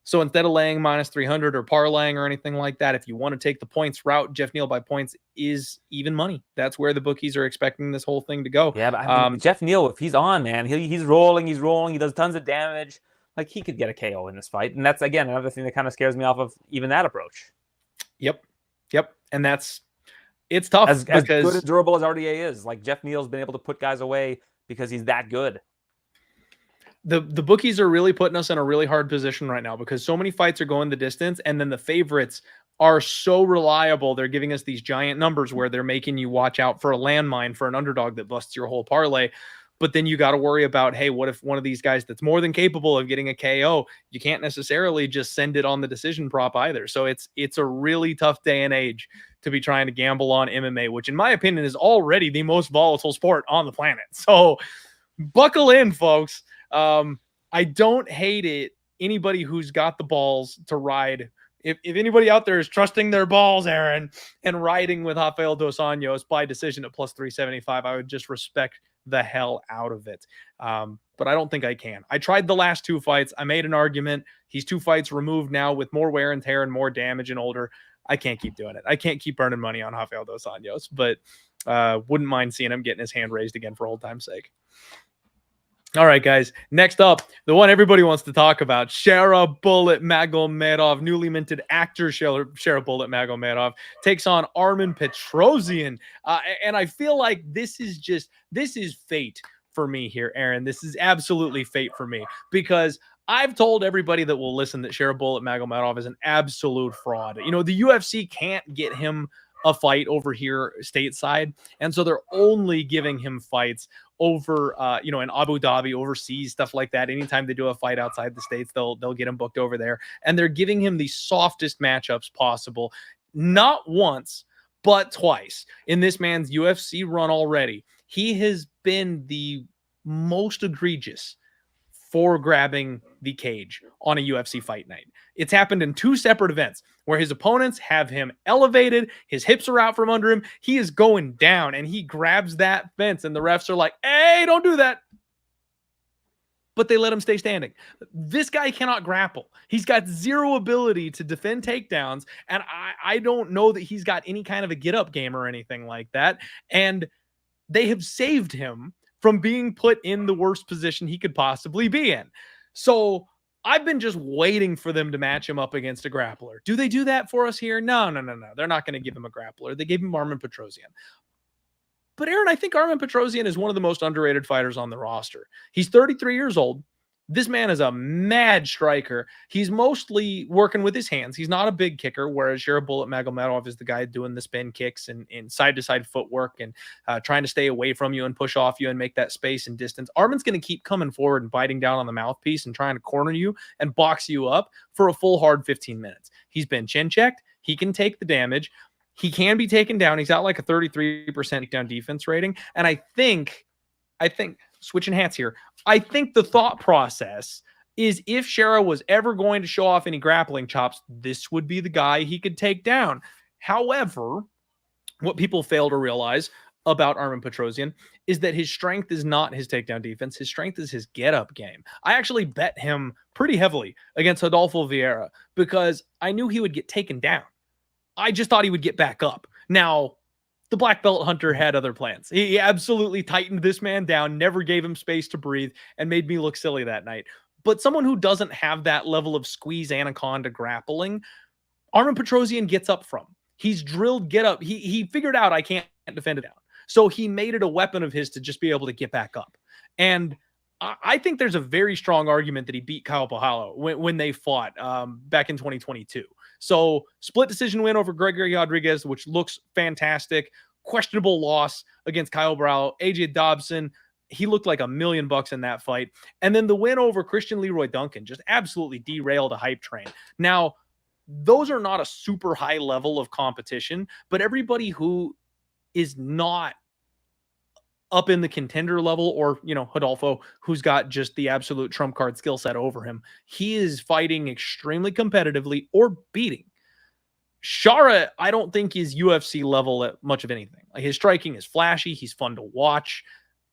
A: So instead of laying minus 300 or parlaying or anything like that, if you want to take the points route, Geoff Neal by points is even money. That's where the bookies are expecting this whole thing to go.
B: Yeah, but I mean, Geoff Neal, if he's on, man, he's rolling. He does tons of damage. Like he could get a KO in this fight. And that's, again, another thing that kind of scares me off of even that approach.
A: Yep. And it's tough
B: as good and durable as RDA is. Like Geoff Neal's been able to put guys away because he's that good.
A: The bookies are really putting us in a really hard position right now because so many fights are going the distance, and then the favorites are so reliable. They're giving us these giant numbers where they're making you watch out for a landmine for an underdog that busts your whole parlay. But then you got to worry about, hey, what if one of these guys that's more than capable of getting a KO, you can't necessarily just send it on the decision prop either. So it's a really tough day and age to be trying to gamble on MMA, which in my opinion is already the most volatile sport on the planet. So buckle in, folks. I don't hate it. Anybody who's got the balls to ride, if anybody out there is trusting their balls, Aaron, and riding with Rafael dos Anjos by decision at plus 375, I would just respect the hell out of it. But I don't think I can. I tried the last two fights. I made an argument. He's 2 fights removed now with more wear and tear and more damage and older. I can't keep doing it. I can't keep burning money on Rafael dos Anjos, but wouldn't mind seeing him getting his hand raised again for old time's sake. All right, guys. Next up, the one everybody wants to talk about, Shara Bullet Magomedov, newly minted actor Shara Bullet Magomedov takes on Armen Petrosyan. And I feel like this is fate for me here, Aaron. This is absolutely fate for me because I've told everybody that will listen that Shara Bullet Magomedov is an absolute fraud. You know, the UFC can't get him a fight over here stateside. And so they're only giving him fights over, in Abu Dhabi, overseas, stuff like that. Anytime they do a fight outside the States, they'll get him booked over there. And they're giving him the softest matchups possible. Not once, but twice in this man's UFC run already. He has been the most egregious for grabbing the cage on a UFC fight night. It's happened in 2 separate events where his opponents have him elevated, his hips are out from under him, he is going down, and he grabs that fence, and the refs are like, hey, don't do that. But they let him stay standing. This guy cannot grapple. He's got zero ability to defend takedowns, and I don't know that he's got any kind of a get-up game or anything like that. And they have saved him from being put in the worst position he could possibly be in. So I've been just waiting for them to match him up against a grappler. Do they do that for us here? No. They're not going to give him a grappler. They gave him Armen Petrosyan. But Aaron, I think Armen Petrosyan is one of the most underrated fighters on the roster. He's 33 years old. This man is a mad striker. He's mostly working with his hands. He's not a big kicker, whereas Shara Bullet Magomedov is the guy doing the spin kicks and side-to-side footwork and trying to stay away from you and push off you and make that space and distance. Armen's going to keep coming forward and biting down on the mouthpiece and trying to corner you and box you up for a full hard 15 minutes. He's been chin-checked. He can take the damage. He can be taken down. He's got like a 33% takedown defense rating. And I think switching hats here, I think the thought process is if Shara was ever going to show off any grappling chops, this would be the guy he could take down. However, what people fail to realize about Armen Petrosyan is that his strength is not his takedown defense. His strength is his get-up game. I actually bet him pretty heavily against Rodolfo Vieira because I knew he would get taken down. I just thought he would get back up. Now, the black belt hunter had other plans. He absolutely tightened this man down, never gave him space to breathe, and made me look silly that night. But someone who doesn't have that level of squeeze anaconda grappling, Armen Petrosyan gets up from. He's drilled get up. He figured out I can't defend it down. So he made it a weapon of his to just be able to get back up. And I think there's a very strong argument that he beat Kyle Pahalo when they fought back in 2022. So split decision win over Gregory Rodriguez, which looks fantastic. Questionable loss against Kyle Brow. AJ Dobson, he looked like $1 million in that fight. And then the win over Christian Leroy Duncan just absolutely derailed a hype train. Now, those are not a super high level of competition, but everybody who is not up in the contender level, or, you know, Rodolfo, who's got just the absolute trump card skill set over him, he is fighting extremely competitively or beating. Shara, I don't think is UFC level at much of anything. Like, his striking is flashy. He's fun to watch.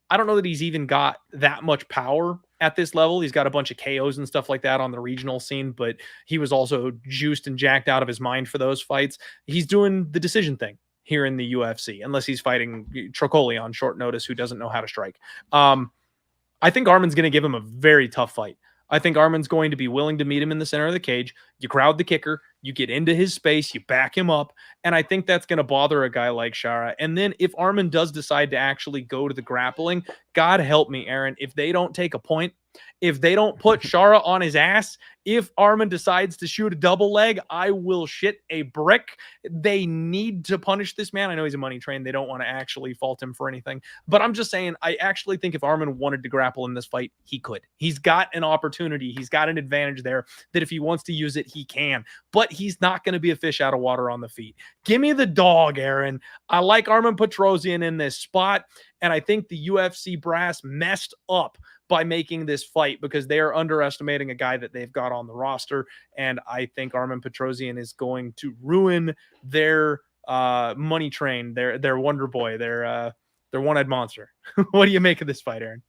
A: I don't know that he's even got that much power at this level. He's got a bunch of KOs and stuff like that on the regional scene, but he was also juiced and jacked out of his mind for those fights. He's doing the decision thing here in the UFC, unless he's fighting Trocoli on short notice, who doesn't know how to strike. I think Armen's going to give him a very tough fight. I think Armen's going to be willing to meet him in the center of the cage. You crowd the kicker, you get into his space, you back him up, and I think that's going to bother a guy like Shara. And then if Armen does decide to actually go to the grappling, God help me, Aaron, if they don't take a point, if they don't put Shara on his ass, if Armen decides to shoot a double leg, I will shit a brick. They need to punish this man. I know he's a money train. They don't want to actually fault him for anything. But I'm just saying, I actually think if Armen wanted to grapple in this fight, he could. He's got an opportunity. He's got an advantage there that if he wants to use it, he can. But he's not going to be a fish out of water on the feet. Give me the dog, Aaron. I like Armen Petrosyan in this spot. And I think the UFC brass messed up by making this fight because they are underestimating a guy that they've got on the roster. And I think Armen Petrosyan is going to ruin their money train, their wonder boy, their one-eyed monster. What do you make of this fight, Aaron?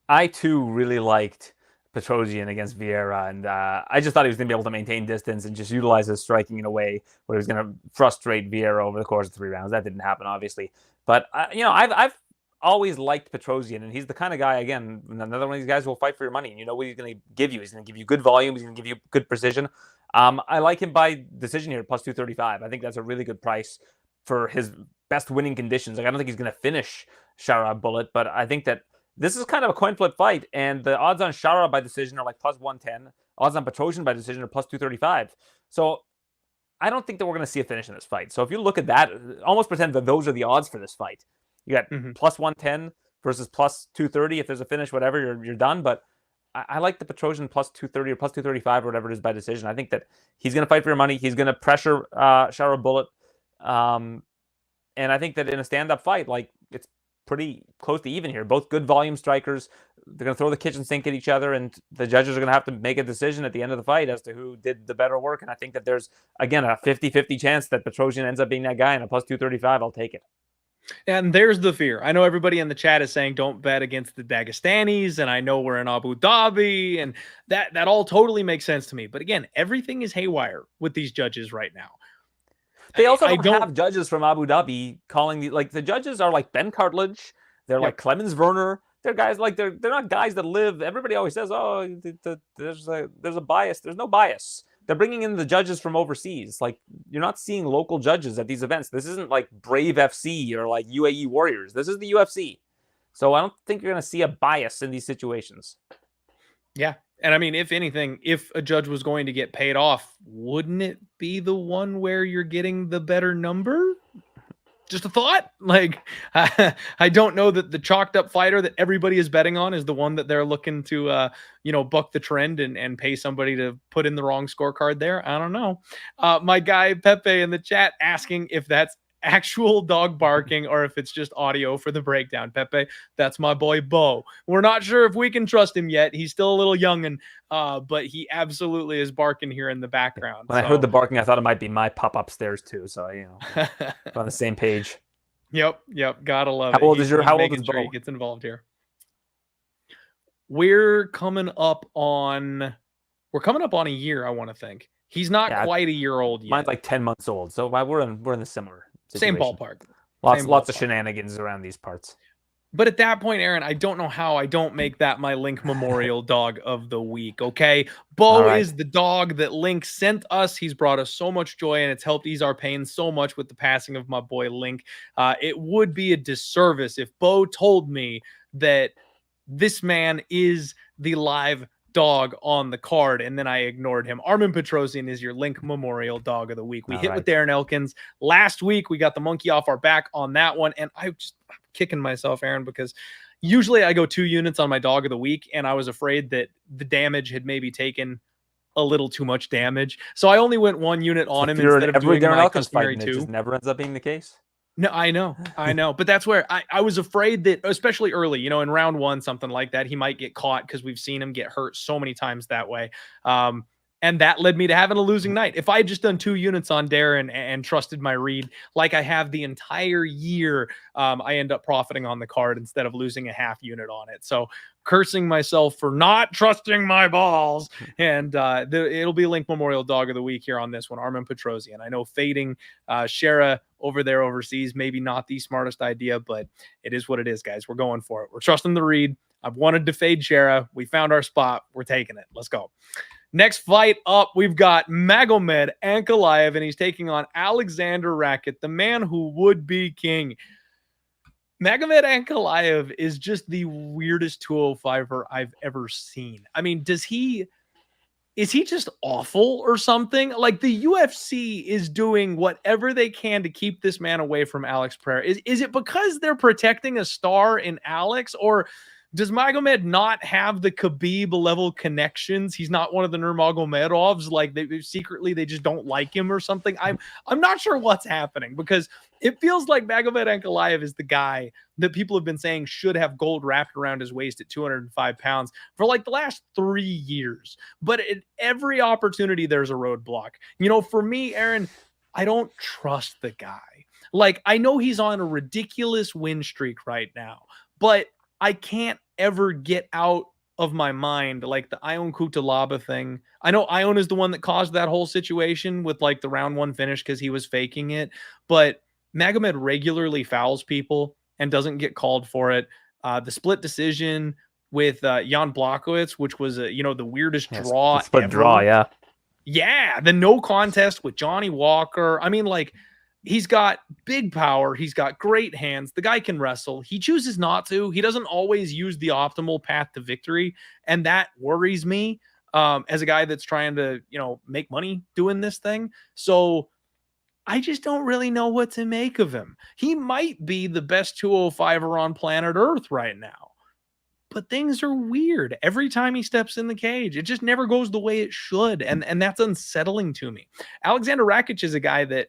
B: I too really liked Petrosyan against Vieira, and I just thought he was going to be able to maintain distance and just utilize his striking in a way where he was going to frustrate Vieira over the course of 3 rounds. That didn't happen, obviously. But I've always liked Petrosyan, and he's the kind of guy, again, another one of these guys who will fight for your money, and you know what he's going to give you. He's going to give you good volume. He's going to give you good precision. I like him by decision here, plus 235. I think that's a really good price for his best winning conditions. Like, I don't think he's going to finish Shara Bullet, but I think that this is kind of a coin flip fight, and the odds on Shara by decision are like plus 110. Odds on Petrosyan by decision are plus 235. So I don't think that we're going to see a finish in this fight. So if you look at that, almost pretend that those are the odds for this fight. You got plus 110 versus plus 230. If there's a finish, whatever, you're done. But I like the Petrosyan plus 230 or plus 235 or whatever it is by decision. I think that he's going to fight for your money. He's going to pressure Shara Bullet. And I think that in a stand-up fight, like, it's pretty close to even here. Both good volume strikers. They're going to throw the kitchen sink at each other, and the judges are going to have to make a decision at the end of the fight as to who did the better work. And I think that there's, again, a 50-50 chance that Petrosyan ends up being that guy, and a plus 235, I'll take it.
A: And there's the fear. I know everybody in the chat is saying don't bet against the Dagestanis, and I know we're in Abu Dhabi, and that all totally makes sense to me. But again, everything is haywire with these judges right now.
B: They also don't have judges from Abu Dhabi calling the judges are like Ben Cartledge. They're like Clemens Werner. They're guys like they're not guys that live. Everybody always says, oh, there's a bias. There's no bias. They're bringing in the judges from overseas. Like, you're not seeing local judges at these events. This isn't like Brave FC or like UAE Warriors. This is the UFC. So I don't think you're going to see a bias in these situations.
A: Yeah. And I mean, if anything, if a judge was going to get paid off, wouldn't it be the one where you're getting the better number? Just a thought. Like, I don't know that the chalked up fighter that everybody is betting on is the one that they're looking to, buck the trend and pay somebody to put in the wrong scorecard there. I don't know. My guy Pepe in the chat asking if that's actual dog barking or if it's just audio for the breakdown. Pepe, that's my boy Bo. We're not sure if we can trust him yet. He's still a little young, and but he absolutely is barking here in the background.
B: When I heard the barking, I thought it might be my pup upstairs too. So we're on the same page.
A: Yep. Gotta love it.
B: How old is Bo?
A: He gets involved here. We're coming up on a year, I want to think. He's not quite a year old yet.
B: Mine's like 10 months old. So we're in the similar situation.
A: Same ballpark.
B: Lots of shenanigans around these parts.
A: But at that point, Aaron, I don't know how I don't make that my Link Memorial Dog of the Week, okay? Bo is the dog that Link sent us. He's brought us so much joy, and it's helped ease our pain so much with the passing of my boy Link. It would be a disservice if Bo told me that this man is the live dog on the card, and then I ignored him. Armen Petrosyan is your Link Memorial Dog of the Week. We hit with Darren Elkins last week. We got the monkey off our back on that one, and I'm kicking myself, Aaron, because usually I go 2 units on my dog of the week, and I was afraid that the damage had maybe taken a little too much damage, so I only went 1 unit on him instead of doing my customary 2.
B: It just never ends up being the case.
A: No, I know. But that's where I was afraid that, especially early, in round 1, something like that, he might get caught because we've seen him get hurt so many times that way. And that led me to having a losing night. If I had just done 2 units on Darren and trusted my read like I have the entire year, I end up profiting on the card instead of losing a half unit on it. So cursing myself for not trusting my balls. And it'll be Link Memorial Dog of the Week here on this one, Armen Petrosyan. I know fading Shara over there overseas, maybe not the smartest idea, but it is what it is, guys. We're going for it. We're trusting the read. I've wanted to fade Shara. We found our spot. We're taking it. Let's go. Next fight up, we've got Magomed Ankalaev, and he's taking on Aleksandar Rakić, the man who would be king. Magomed Ankalaev is just the weirdest 205er I've ever seen. I mean, is he just awful or something? Like, the UFC is doing whatever they can to keep this man away from Alex Pereira. Is it because they're protecting a star in Alex, or does Magomed not have the Khabib level connections? He's not one of the Nurmagomedovs. Like, they just don't like him or something. I'm not sure what's happening, because it feels like Magomed Ankalaev is the guy that people have been saying should have gold wrapped around his waist at 205 pounds for like the last 3 years. But at every opportunity, there's a roadblock. For me, Aaron, I don't trust the guy. Like, I know he's on a ridiculous win streak right now, but I can't ever get out of my mind like the Ion Cutelaba thing. I know Ion is the one that caused that whole situation with like the round 1 finish because he was faking it, but Magomed regularly fouls people and doesn't get called for it. The split decision with Jan Blachowicz, which was the weirdest draw
B: split
A: ever.
B: Draw,
A: yeah. The no contest with Johnny Walker. I mean, like, he's got big power. He's got great hands. The guy can wrestle. He chooses not to. He doesn't always use the optimal path to victory, and that worries me as a guy that's trying to, make money doing this thing. So I just don't really know what to make of him. He might be the best 205er on planet Earth right now, but things are weird. Every time he steps in the cage, it just never goes the way it should, and that's unsettling to me. Aleksandar Rakić is a guy that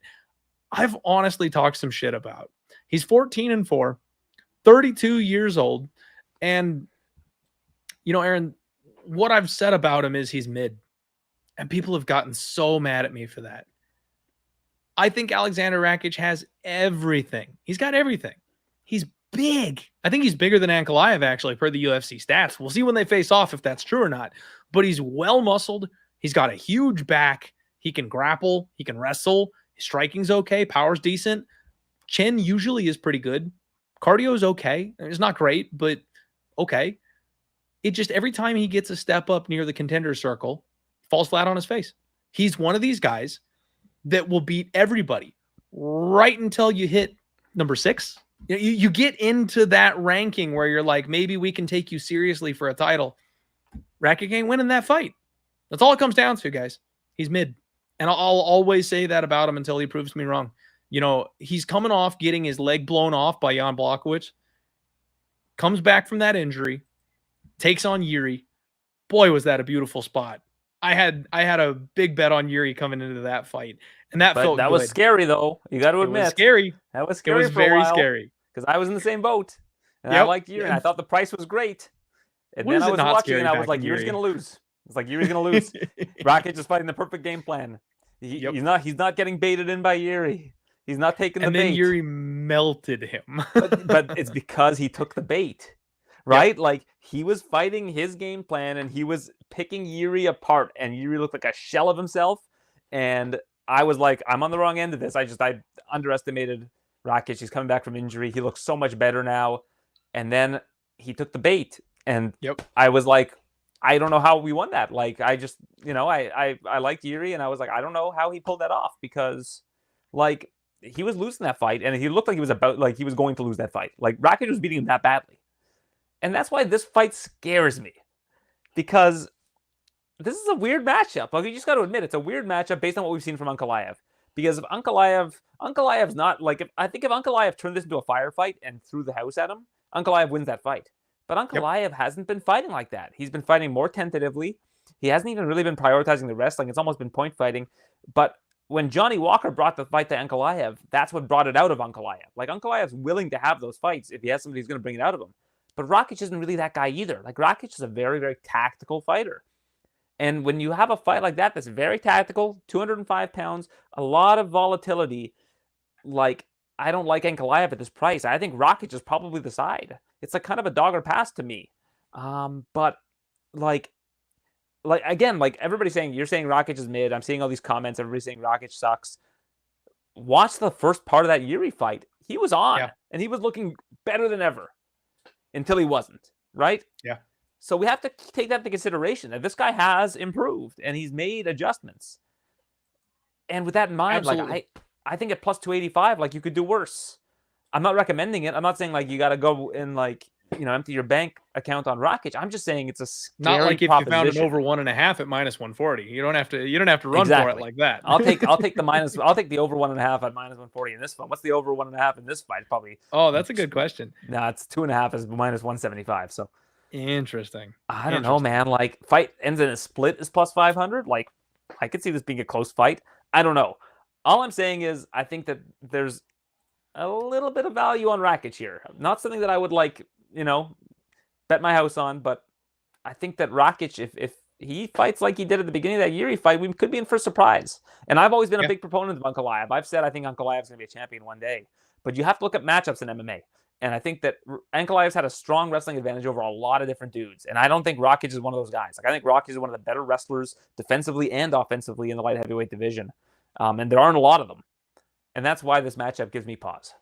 A: I've honestly talked some shit about. He's 14-4, 32 years old. And, Aaron, what I've said about him is he's mid. And people have gotten so mad at me for that. I think Aleksandar Rakić has everything. He's got everything. He's big. I think he's bigger than Ankalaev, actually, per the UFC stats. We'll see when they face off if that's true or not. But he's well-muscled. He's got a huge back. He can grapple. He can wrestle. His striking's okay. Power's decent. Chin usually is pretty good. Cardio's okay. It's not great, but okay. It just, every time he gets a step up near the contender circle, falls flat on his face. He's one of these guys that will beat everybody right until you hit number 6. You get into that ranking where you're like, maybe we can take you seriously for a title. Rakić ain't winning that fight. That's all it comes down to, guys. He's mid. And I'll always say that about him until he proves me wrong. You know, he's coming off getting his leg blown off by Jan Blachowicz, comes back from that injury, takes on Yuri. Boy, was that a beautiful spot. I had a big bet on Yuri coming into that fight, and that felt
B: that
A: good.
B: was scary, though. You got to admit.
A: It was scary.
B: That was
A: It
B: scary
A: was
B: for a
A: very
B: while,
A: scary.
B: because I was in the same boat. And I
A: Yep.
B: liked Yuri, and I thought the price was great. And
A: What
B: then
A: is
B: I
A: it
B: was
A: not
B: watching,
A: scary
B: and I was
A: back
B: like,
A: in
B: Yuri's
A: Yuri?
B: going to lose. It's like, Yuri's going to lose. Rakić is fighting the perfect game plan.
A: Yep.
B: He's not getting baited in by Yuri. He's not taking the bait.
A: And then Yuri melted him.
B: but it's because he took the bait, right? Yep. Like, he was fighting his game plan, and he was picking Yuri apart, and Yuri looked like a shell of himself. And I was like, I'm on the wrong end of this. I underestimated Rakić. He's coming back from injury. He looks so much better now. And then he took the bait. And I was like, I don't know how we won that. Like, I just, I liked Yuri, and I was like, I don't know how he pulled that off, because, like, he was losing that fight, and he looked like he was going to lose that fight. Like, Rakić was beating him that badly. And that's why this fight scares me, because this is a weird matchup. Like, you just got to admit, it's a weird matchup based on what we've seen from Ankalaev. Because if Ankalaev's not, like, I think if Ankalaev turned this into a firefight and threw the house at him, Ankalaev wins that fight. But Ankalaev hasn't been fighting like that. He's been fighting more tentatively. He hasn't even really been prioritizing the wrestling. It's almost been point fighting. But when Johnny Walker brought the fight to Ankalaev, that's what brought it out of Ankalaev. Like, Ankalaev's willing to have those fights if he has somebody who's going to bring it out of him. But Rakić isn't really that guy either. Like, Rakić is a very, very tactical fighter. And when you have a fight like that that's very tactical, 205 pounds, a lot of volatility, like, I don't like Ankalaev at this price. I think Rakić is probably the side. It's like kind of a dog or pass to me. But like again, like, everybody's saying, you're saying Rakić is mid. I'm seeing all these comments. Everybody's saying Rakić sucks. Watch the first part of that Yuri fight. He was on, and he was looking better than ever until he wasn't, right?
A: Yeah.
B: So we have to take that into consideration, that this guy has improved and he's made adjustments. And with that in mind, like, I think at plus 285, like, you could do worse. I'm not recommending it. I'm not saying, like, you got to go and, like, empty your bank account on Rakić. I'm just saying it's a scary
A: not like if
B: proposition.
A: you found an over 1.5 at minus 140. You don't have to run for it like that.
B: I'll take the over 1.5 at minus 140 in this one. What's the over 1.5 in this fight? Probably.
A: Oh, that's a good question.
B: No, it's 2.5 is minus 175. So
A: interesting.
B: I don't know, man. Like, fight ends in a split is plus 500. Like, I could see this being a close fight. I don't know. All I'm saying is, I think that there's a little bit of value on Rakić here. Not something that I would, like, bet my house on, but I think that Rakić, if he fights like he did at the beginning of that Yuri fight, we could be in for a surprise. And I've always been a big proponent of Ankalaev. I've said I think Ankalaev's going to be a champion one day. But you have to look at matchups in MMA. And I think that Ankalaev's had a strong wrestling advantage over a lot of different dudes. And I don't think Rakić is one of those guys. Like, I think Rakić is one of the better wrestlers defensively and offensively in the light heavyweight division. And there aren't a lot of them. And that's why this matchup gives me pause.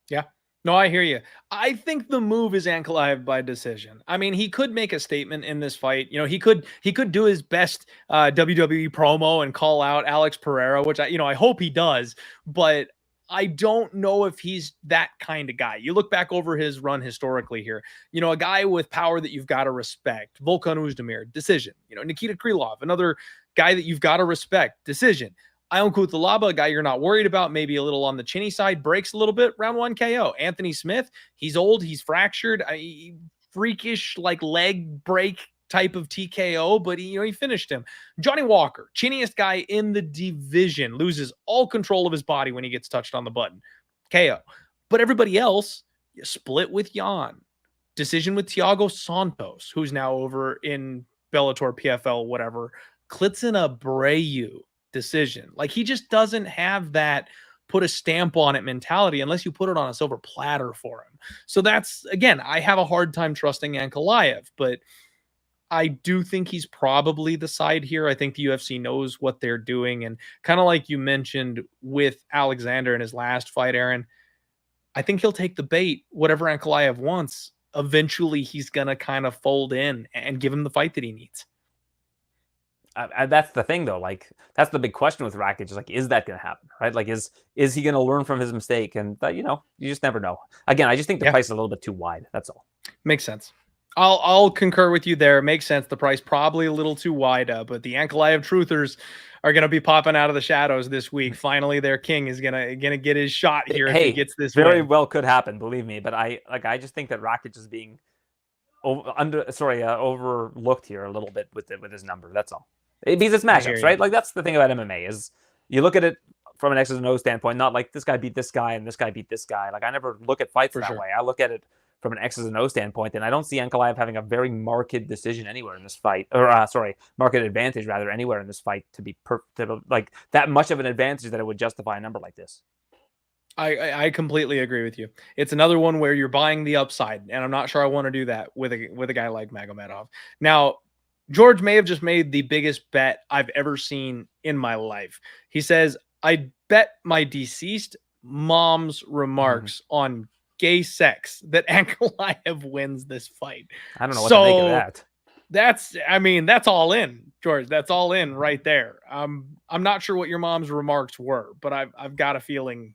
A: Yeah. No, I hear you. I think the move is Ankalaev by decision. I mean, he could make a statement in this fight. He could do his best WWE promo and call out Alex Pereira, which I hope he does, but I don't know if he's that kind of guy. You look back over his run historically here, a guy with power that you've got to respect. Volkan Oezdemir, decision. Nikita Krylov, another guy that you've got to respect, decision. Ion Cutelaba, a guy you're not worried about, maybe a little on the chinny side, breaks a little bit, round 1 KO. Anthony Smith, he's old, he's fractured, freakish, like, leg break type of TKO, but he finished him. Johnny Walker, chinniest guy in the division, loses all control of his body when he gets touched on the button. KO. But everybody else, split with Jan. Decision with Thiago Santos, who's now over in Bellator, PFL, whatever. Klitzin Abreu. Decision. Like, he just doesn't have that put a stamp on it mentality unless you put it on a silver platter for him. So that's, again, I have a hard time trusting Ankalaev, but I do think he's probably the side here. I think the UFC knows what they're doing. And kind of like you mentioned with Alexander in his last fight, Aaron, I think he'll take the bait. Whatever Ankalaev wants, eventually he's going to kind of fold in and give him the fight that he needs.
B: That's the thing, though. Like, that's the big question with Rakić. Is, like, is that going to happen, right? Like, is he going to learn from his mistake? And you just never know. Again, I just think the price is a little bit too wide. That's all.
A: Makes sense. I'll concur with you there. It makes sense. The price probably a little too wide, but the Ankalaev truthers are going to be popping out of the shadows this week. Finally, their king is gonna get his shot here if he gets this
B: very
A: win.
B: well could happen, believe me. But I just think that Rakić is being overlooked here a little bit with his number. That's all. Because it's matchups, right? Like, that's the thing about MMA is you look at it from an X's and O's standpoint, not like this guy beat this guy and this guy beat this guy. Like, I never look at fights that way. I look at it from an X's and O's standpoint, and I don't see Ankalaev having a very marked decision anywhere in this fight, or marked advantage rather anywhere in this fight to be like that much of an advantage that it would justify a number like this.
A: I completely agree with you. It's another one where you're buying the upside, and I'm not sure I want to do that with a guy like Magomedov. Now, George may have just made the biggest bet I've ever seen in my life. He says, I bet my deceased mom's remarks on gay sex that Ankalaev wins this fight.
B: I don't know what to make of that.
A: That's all in, George. That's all in right there. I'm not sure what your mom's remarks were, but I've got a feeling,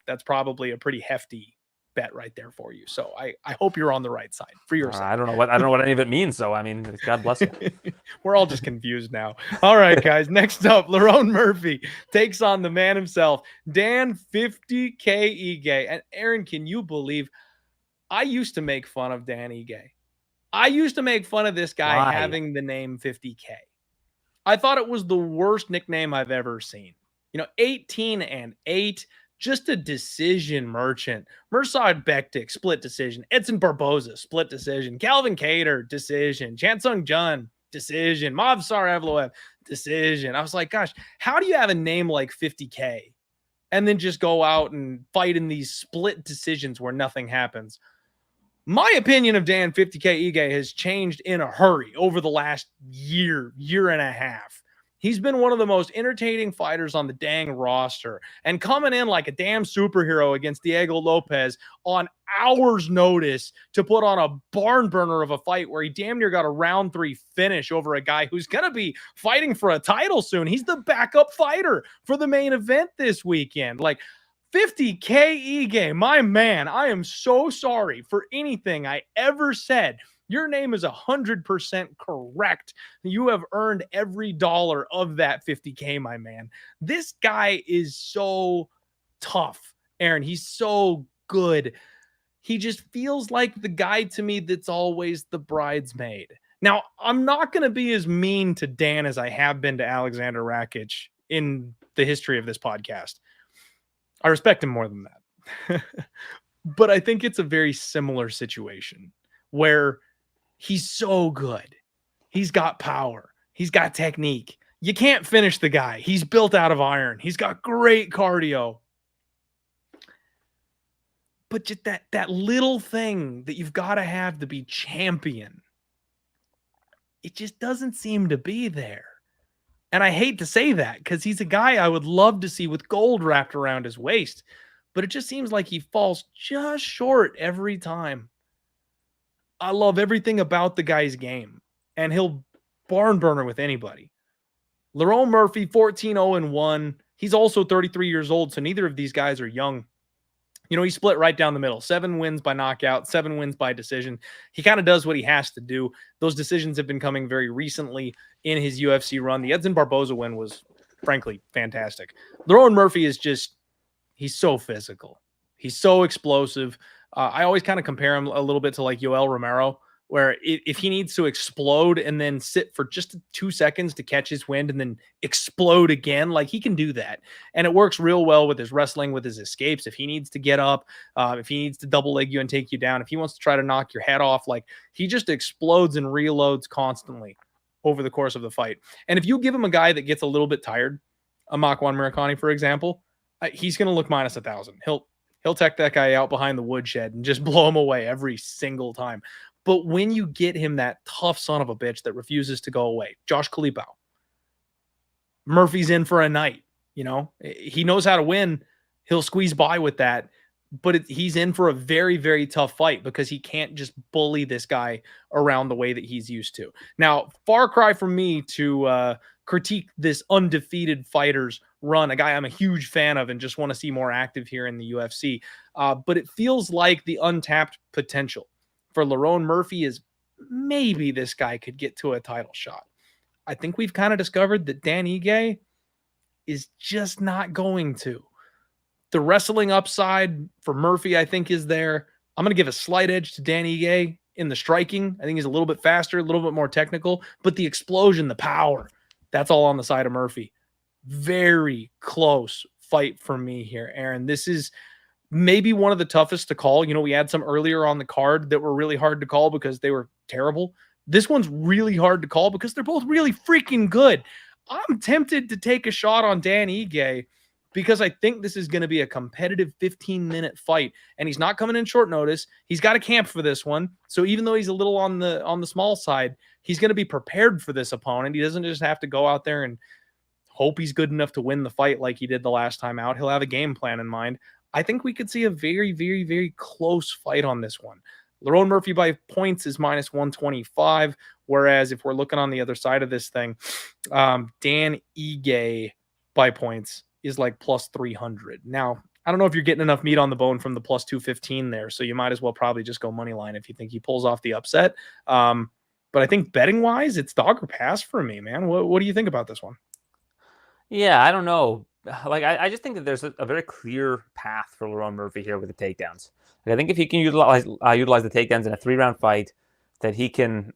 A: that's probably a pretty hefty bet right there for you. So I hope you're on the right side for your side.
B: I don't know what any of it means. So, I mean, God bless you.
A: We're all just confused now. All right, guys. Next up, Lerone Murphy takes on the man himself, Dan 50K Ige. And Aaron, can you believe I used to make fun of Dan Ige? I used to make fun of this guy having the name 50K. I thought it was the worst nickname I've ever seen. 18-8. Just a decision merchant. Mirsad Bektik, split decision. Edson Barboza, split decision. Calvin Kattar, decision. Chansung Jun, decision. Movsar Evloev, decision. I was like, gosh, how do you have a name like 50K and then just go out and fight in these split decisions where nothing happens? My opinion of Dan 50K Ige has changed in a hurry over the last year and a half. He's been one of the most entertaining fighters on the dang roster, and coming in like a damn superhero against Diego Lopez on hours' notice to put on a barn burner of a fight where he damn near got a round 3 finish over a guy who's going to be fighting for a title soon. He's the backup fighter for the main event this weekend. Like, 50K Ige, my man, I am so sorry for anything I ever said. Your name is 100% correct. You have earned every dollar of that 50K, my man. This guy is so tough, Aaron. He's so good. He just feels like the guy to me that's always the bridesmaid. Now, I'm not going to be as mean to Dan as I have been to Aleksandar Rakić in the history of this podcast. I respect him more than that. But I think it's a very similar situation where he's so good. He's got power. He's got technique. You can't finish the guy. He's built out of iron. He's got great cardio. But just that little thing that you've got to have to be champion, it just doesn't seem to be there. And I hate to say that because he's a guy I would love to see with gold wrapped around his waist. But it just seems like he falls just short every time. I love everything about the guy's game, and he'll barn burner with anybody. Lerone Murphy, 14-0-1. He's also 33 years old, so neither of these guys are young. He split right down the middle. 7 wins by knockout, 7 wins by decision. He kind of does what he has to do. Those decisions have been coming very recently in his UFC run. The Edson Barboza win was, frankly, fantastic. Lerone Murphy is he's so physical. He's so explosive. I always kind of compare him a little bit to like Yoel Romero, where if he needs to explode and then sit for just 2 seconds to catch his wind and then explode again, like he can do that. And it works real well with his wrestling, with his escapes. If he needs to get up, if he needs to double leg you and take you down, if he wants to try to knock your head off, like he just explodes and reloads constantly over the course of the fight. And if you give him a guy that gets a little bit tired, a Makwan Murakami, for example, he's going to look minus 1,000. He'll tech that guy out behind the woodshed and just blow him away every single time. But when you get him that tough son of a bitch that refuses to go away, Josh Kalipau, Murphy's in for a night. He knows how to win. He'll squeeze by with that. But he's in for a very, very tough fight because he can't just bully this guy around the way that he's used to. Now, far cry from me to critique this undefeated fighter's run, a guy I'm a huge fan of and just want to see more active here in the UFC. But it feels like the untapped potential for Lerone Murphy is maybe this guy could get to a title shot. I think we've kind of discovered that Dan Ige is just not going to. The wrestling upside for Murphy, I think, is there. I'm going to give a slight edge to Dan Ige in the striking. I think he's a little bit faster, a little bit more technical, but the explosion, the power, that's all on the side of Murphy. Very close fight for me here, Aaron. This is maybe one of the toughest to call. You know, we had some earlier on the card that were really hard to call because they were terrible. This one's really hard to call because they're both really freaking good. I'm tempted to take a shot on Dan Ige because I think this is going to be a competitive 15-minute fight, and he's not coming in short notice. He's got a camp for this one. So even though he's a little on the small side, he's going to be prepared for this opponent. He doesn't just have to go out there and hope he's good enough to win the fight like he did the last time out. He'll have a game plan in mind. I think we could see a very, very, very close fight on this one. Lerone Murphy by points is minus 125, whereas if we're looking on the other side of this thing, Dan Ige by points is like plus 300. Now, I don't know if you're getting enough meat on the bone from the plus 215 there, so you might as well probably just go money line if you think he pulls off the upset. But I think betting-wise, it's dog or pass for me, man. What do you think about this one?
B: Yeah, I don't know. Like, I just think that there's a very clear path for Lerone Murphy here with the takedowns. Like, I think if he can utilize the takedowns in a 3-round fight, that he can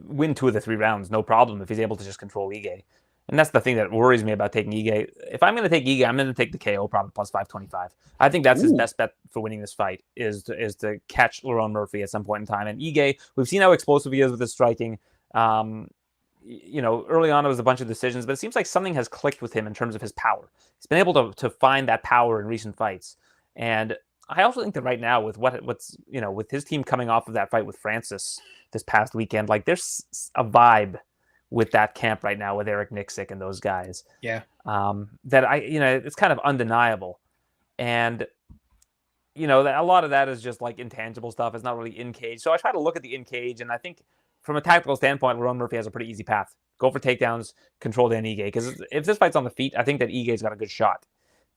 B: win 2 of the 3 rounds, no problem, if he's able to just control Ige. And that's the thing that worries me about taking Ige. If I'm going to take Ige, I'm going to take the KO, probably plus 525. I think that's his best bet for winning this fight, is to catch Lerone Murphy at some point in time. And Ige, we've seen how explosive he is with his striking. You know, early on it was a bunch of decisions, but it seems like something has clicked with him in terms of his power. He's been able to find that power in recent fights. And I also think that right now with what's with his team coming off of that fight with Francis this past weekend, like there's a vibe with that camp right now with Eric Nixick and those guys.
A: Yeah.
B: That it's kind of undeniable. And that a lot of that is just like intangible stuff. It's not really in cage. So I try to look at the in cage, and I think from a tactical standpoint, Lerone Murphy has a pretty easy path. Go for takedowns, control Dan Ige. Because if this fight's on the feet, I think that Ige's got a good shot.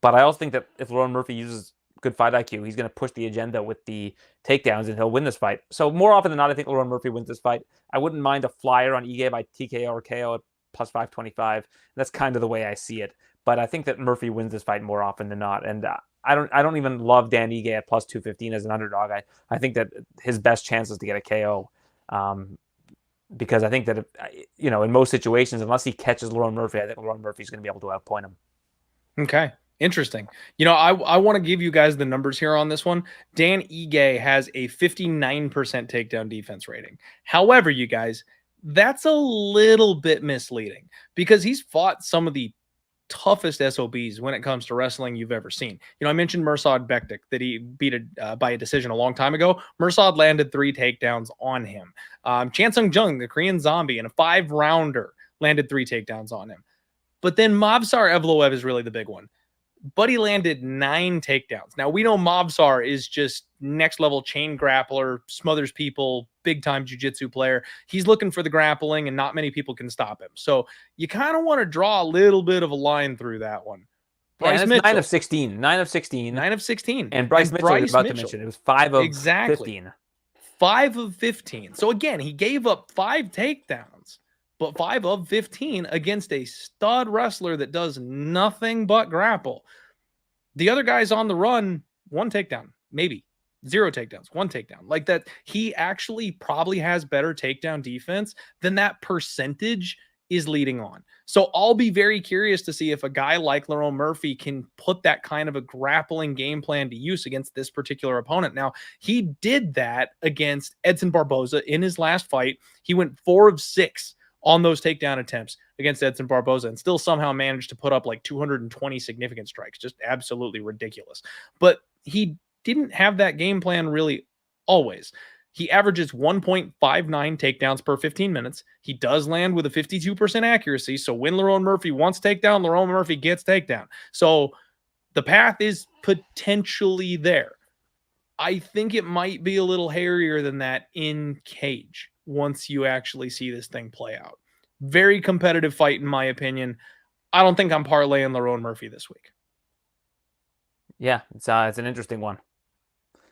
B: But I also think that if Lerone Murphy uses good fight IQ, he's going to push the agenda with the takedowns, and he'll win this fight. So more often than not, I think Lerone Murphy wins this fight. I wouldn't mind a flyer on Ige by TKO or KO at plus 525. That's kind of the way I see it. But I think that Murphy wins this fight more often than not. And I don't even love Dan Ige at plus 215 as an underdog. I think that his best chance is to get a KO. Because I think that, in most situations, unless he catches Lerone Murphy, I think Lerone Murphy's going to be able to outpoint him.
A: Okay. Interesting. I want to give you guys the numbers here on this one. Dan Ige has a 59% takedown defense rating. However, you guys, that's a little bit misleading because he's fought some of the toughest SOBs when it comes to wrestling you've ever seen. I mentioned Mirsad Bektik that he beat by a decision a long time ago. Mirsad landed 3 takedowns on him. Chan Sung Jung, the Korean zombie, in a 5-rounder, landed 3 takedowns on him. But then Movsar Evloev is really the big one. Buddy landed 9 takedowns. Now, we know Movsar is just next-level chain grappler, smothers people, big-time jiu-jitsu player. He's looking for the grappling, and not many people can stop him. So you kind of want to draw a little bit of a line through that one.
B: Bryce Mitchell. 9 of 16. 9 of 16.
A: 9 of 16.
B: And Bryce Mitchell, I was about to mention, it was 5 of 15.
A: 5 of 15. So, again, he gave up 5 takedowns, but 5 of 15 against a stud wrestler that does nothing but grapple. The other guy's on the run, 1 takedown, maybe 0 takedowns, 1 takedown. Like that, he actually probably has better takedown defense than that percentage is leading on. So I'll be very curious to see if a guy like Lerone Murphy can put that kind of a grappling game plan to use against this particular opponent. Now, he did that against Edson Barboza in his last fight. He went 4 of 6 on those takedown attempts against Edson Barboza and still somehow managed to put up like 220 significant strikes. Just absolutely ridiculous. But he didn't have that game plan really always. He averages 1.59 takedowns per 15 minutes. He does land with a 52% accuracy. So when Lerone Murphy wants takedown, Lerone Murphy gets takedown. So the path is potentially there. I think it might be a little hairier than that in cage once you actually see this thing play out. Very competitive fight, in my opinion. I don't think I'm parlaying Lerone Murphy this week.
B: Yeah, it's an interesting one.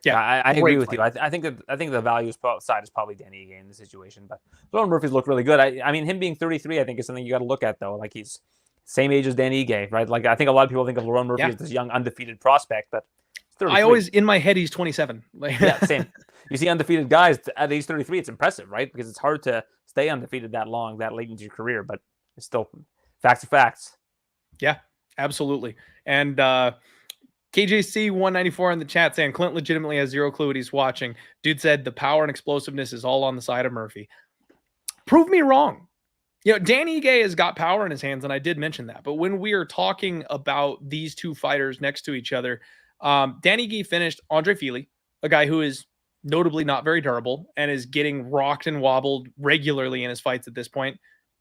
B: Yeah, I agree with
A: fight.
B: you. I think the value side is probably Dan Ige in the situation, but Lerone Murphy's looked really good. I mean, him being 33, I think is something you got to look at though. Like he's same age as Dan Ige, right? Like I think a lot of people think of Lerone Murphy as this young undefeated prospect, but he's 33.
A: I always in my head he's 27.
B: Yeah, same. You see undefeated guys at age 33, it's impressive, right? Because it's hard to stay undefeated that long, that late into your career, but it's still facts are facts.
A: Yeah, absolutely. And KJC 194 in the chat saying Clint legitimately has zero clue what he's watching. Dude said the power and explosiveness is all on the side of Murphy. Prove me wrong. You know, Dan Ige has got power in his hands, and I did mention that. But when we are talking about these two fighters next to each other, Dan Ige finished Andre Fili, a guy who is notably not very durable and is getting rocked and wobbled regularly in his fights at this point.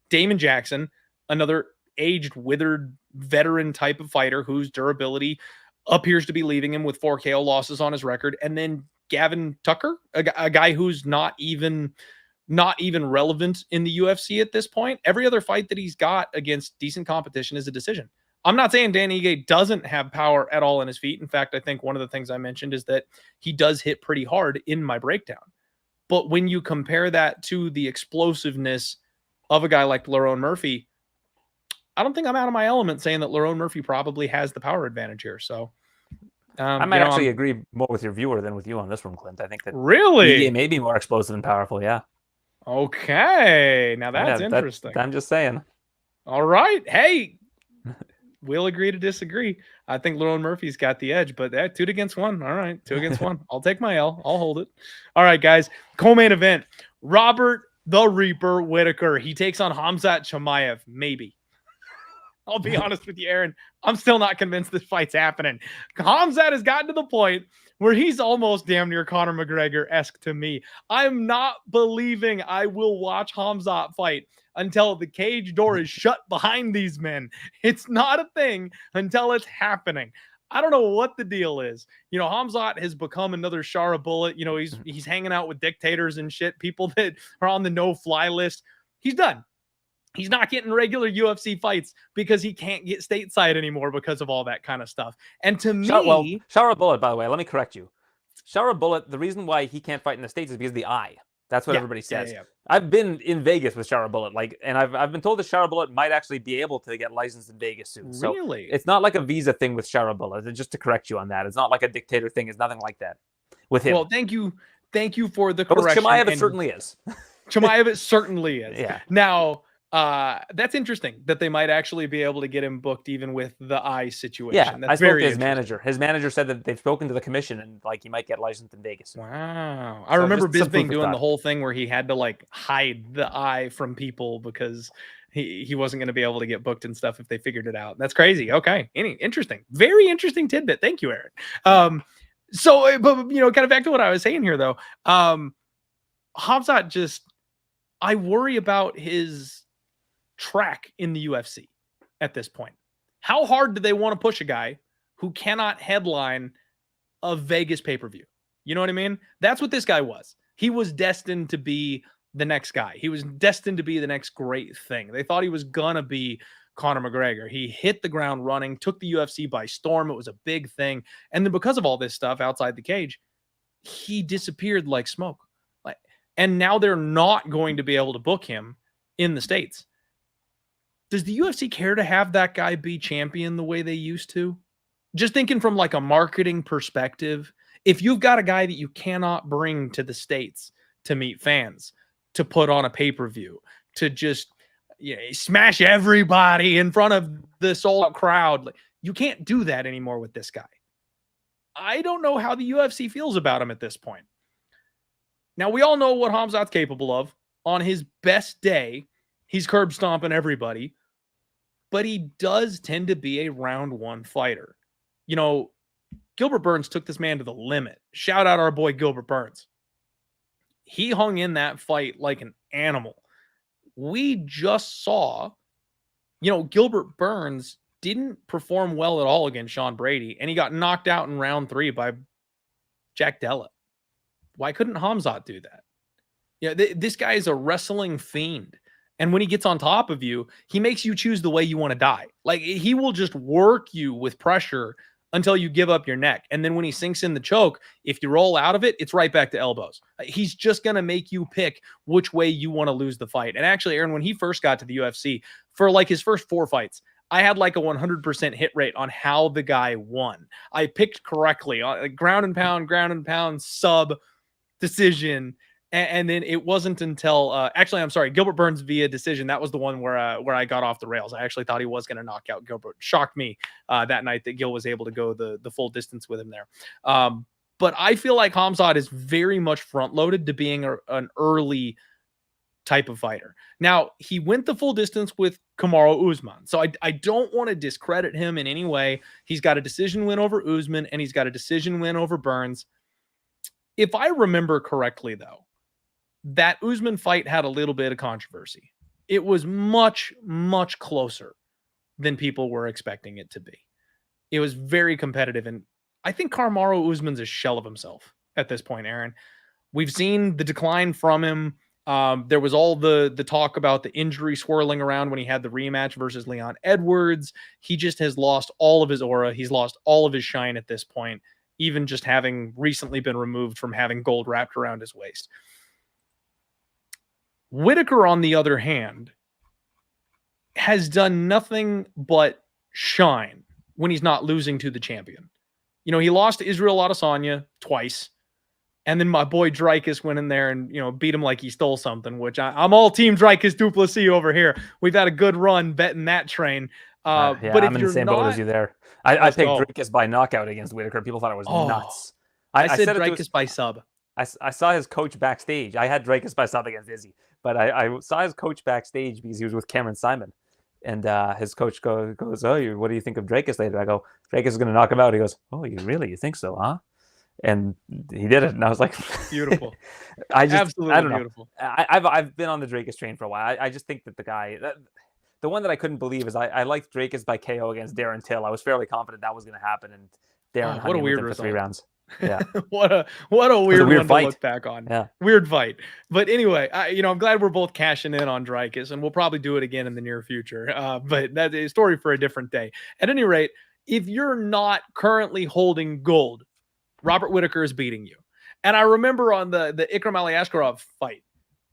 A: Damon Jackson, another aged, withered, veteran type of fighter whose durability appears to be leaving him with 4 KO losses on his record. And then Gavin Tucker, a guy who's not even relevant in the UFC at this point. Every other fight that he's got against decent competition is a decision. I'm not saying Dan Ige doesn't have power at all in his feet. In fact, I think one of the things I mentioned is that he does hit pretty hard in my breakdown. But when you compare that to the explosiveness of a guy like Lerone Murphy, I don't think I'm out of my element saying that Lerone Murphy probably has the power advantage here. So
B: I might actually agree more with your viewer than with you on this one, Clint. I think that
A: really
B: Ige may be more explosive and powerful. Yeah.
A: Okay. Now that's interesting.
B: I'm just saying.
A: All right. Hey, we'll agree to disagree. I think Lerone Murphy's got the edge, but 2 against 1. All right. 2 against 1. I'll take my L. I'll hold it. All right, guys. Co-main event. Robert the Reaper Whittaker. He takes on Khamzat Chimaev. Maybe. I'll be honest with you, Aaron. I'm still not convinced this fight's happening. Khamzat has gotten to the point where he's almost damn near Conor McGregor-esque to me. I'm not believing I will watch Khamzat fight until the cage door is shut behind these men. It's not a thing until it's happening. I don't know what the deal is. You know, Khamzat has become another Shara bullet. You know, he's hanging out with dictators and shit, people that are on the no-fly list. He's done. He's not getting regular UFC fights because he can't get stateside anymore because of all that kind of stuff. And to me...
B: Shara Bullet, by the way, let me correct you. Shara Bullet, the reason why he can't fight in the States is because of the eye. That's what everybody says. Yeah. I've been in Vegas with Shara Bullet, and I've been told that Shara Bullet might actually be able to get licensed in Vegas soon. So
A: really?
B: It's not like a visa thing with Shara Bullet. Just to correct you on that. It's not like a dictator thing. It's nothing like that with him.
A: Well, thank you for the correction.
B: Chimaev, it certainly is.
A: Chimaev, it certainly is.
B: Yeah.
A: Now... that's interesting that they might actually be able to get him booked even with the eye situation.
B: Yeah,
A: that's
B: I spoke to his manager. His manager said that they've spoken to the commission and he might get licensed in Vegas.
A: Wow. I remember Bisping doing the whole thing where he had to hide the eye from people because he wasn't going to be able to get booked and stuff if they figured it out. That's crazy. Okay. Interesting. Very interesting tidbit. Thank you, Aaron. So, but kind of back to what I was saying here though. Khamzat I worry about his track in the UFC at this point. How hard do they want to push a guy who cannot headline a Vegas pay-per-view? You know what I mean? That's what this guy was. He was destined to be the next guy. He was destined to be the next great thing. They thought he was gonna be Conor McGregor. He hit the ground running, took the UFC by storm. It was a big thing. And then because of all this stuff outside the cage, he disappeared like smoke. And now they're not going to be able to book him in the States. Does the UFC care to have that guy be champion the way they used to? Just thinking from a marketing perspective, if you've got a guy that you cannot bring to the States to meet fans, to put on a pay-per-view, to just smash everybody in front of the sold-out crowd, you can't do that anymore with this guy. I don't know how the UFC feels about him at this point. Now, we all know what Khamzat's capable of. On his best day, he's curb stomping everybody. But he does tend to be a round one fighter. Gilbert Burns took this man to the limit. Shout out our boy Gilbert Burns. He hung in that fight like an animal. We just saw, Gilbert Burns didn't perform well at all against Sean Brady, and he got knocked out in round 3 by Jack Della. Why couldn't Khamzat do that? This guy is a wrestling fiend. And when he gets on top of you, he makes you choose the way you want to die. He will just work you with pressure until you give up your neck. And then when he sinks in the choke, if you roll out of it, it's right back to elbows. He's just going to make you pick which way you want to lose the fight. And actually, Aaron, when he first got to the UFC, for like his first 4 fights, I had like a 100% hit rate on how the guy won. I picked correctly on ground and pound, sub, decision. And then it wasn't until actually, I'm sorry, Gilbert Burns via decision. That was the one where I got off the rails. I actually thought he was going to knock out Gilbert. Shocked me that night that Gil was able to go the full distance with him there. But I feel like Khamzat is very much front loaded to being an early type of fighter. Now, he went the full distance with Kamaru Usman. So I don't want to discredit him in any way. He's got a decision win over Usman and he's got a decision win over Burns. If I remember correctly, though, that Usman fight had a little bit of controversy. It was much, much closer than people were expecting it to be. It was very competitive. And I think Kamaru Usman's a shell of himself at this point, Aaron. We've seen the decline from him. There was all the talk about the injury swirling around when he had the rematch versus Leon Edwards. He just has lost all of his aura. He's lost all of his shine at this point, even just having recently been removed from having gold wrapped around his waist. Whitaker, on the other hand, has done nothing but shine when he's not losing to the champion. You know, he lost to Israel Adesanya twice. And then my boy Dricus went in there and, beat him like he stole something, which I'm all team Dricus Duplessis over here. We've had a good run betting that train.
B: Yeah,
A: but
B: I'm in the same boat as you there. I picked Dricus by knockout against Whitaker. People thought it was nuts.
A: I said Dricus by sub.
B: I saw his coach backstage. I had Dricus by sub against Izzy, but I saw his coach backstage because he was with Cameron Simon. And his coach goes, "Oh, what do you think of Dricus later?" I go, "Dricus is going to knock him out." He goes, "Oh, you think so, huh?" And he did it, and I was like,
A: "Beautiful."
B: Absolutely, I don't know.
A: Beautiful.
B: I've been on the Dricus train for a while. I just think that the one that I couldn't believe is I liked Dricus by KO against Darren Till. I was fairly confident that was going to happen, and Darren hung in with him for 3 rounds. Yeah,
A: what a weird one
B: fight
A: to look back on.
B: Yeah,
A: weird fight. But anyway, I'm glad we're both cashing in on Dricus, and we'll probably do it again in the near future. But that's a story for a different day. At any rate, if you're not currently holding gold, Robert Whitaker is beating you. And I remember on the Ikram Aliaskarov fight,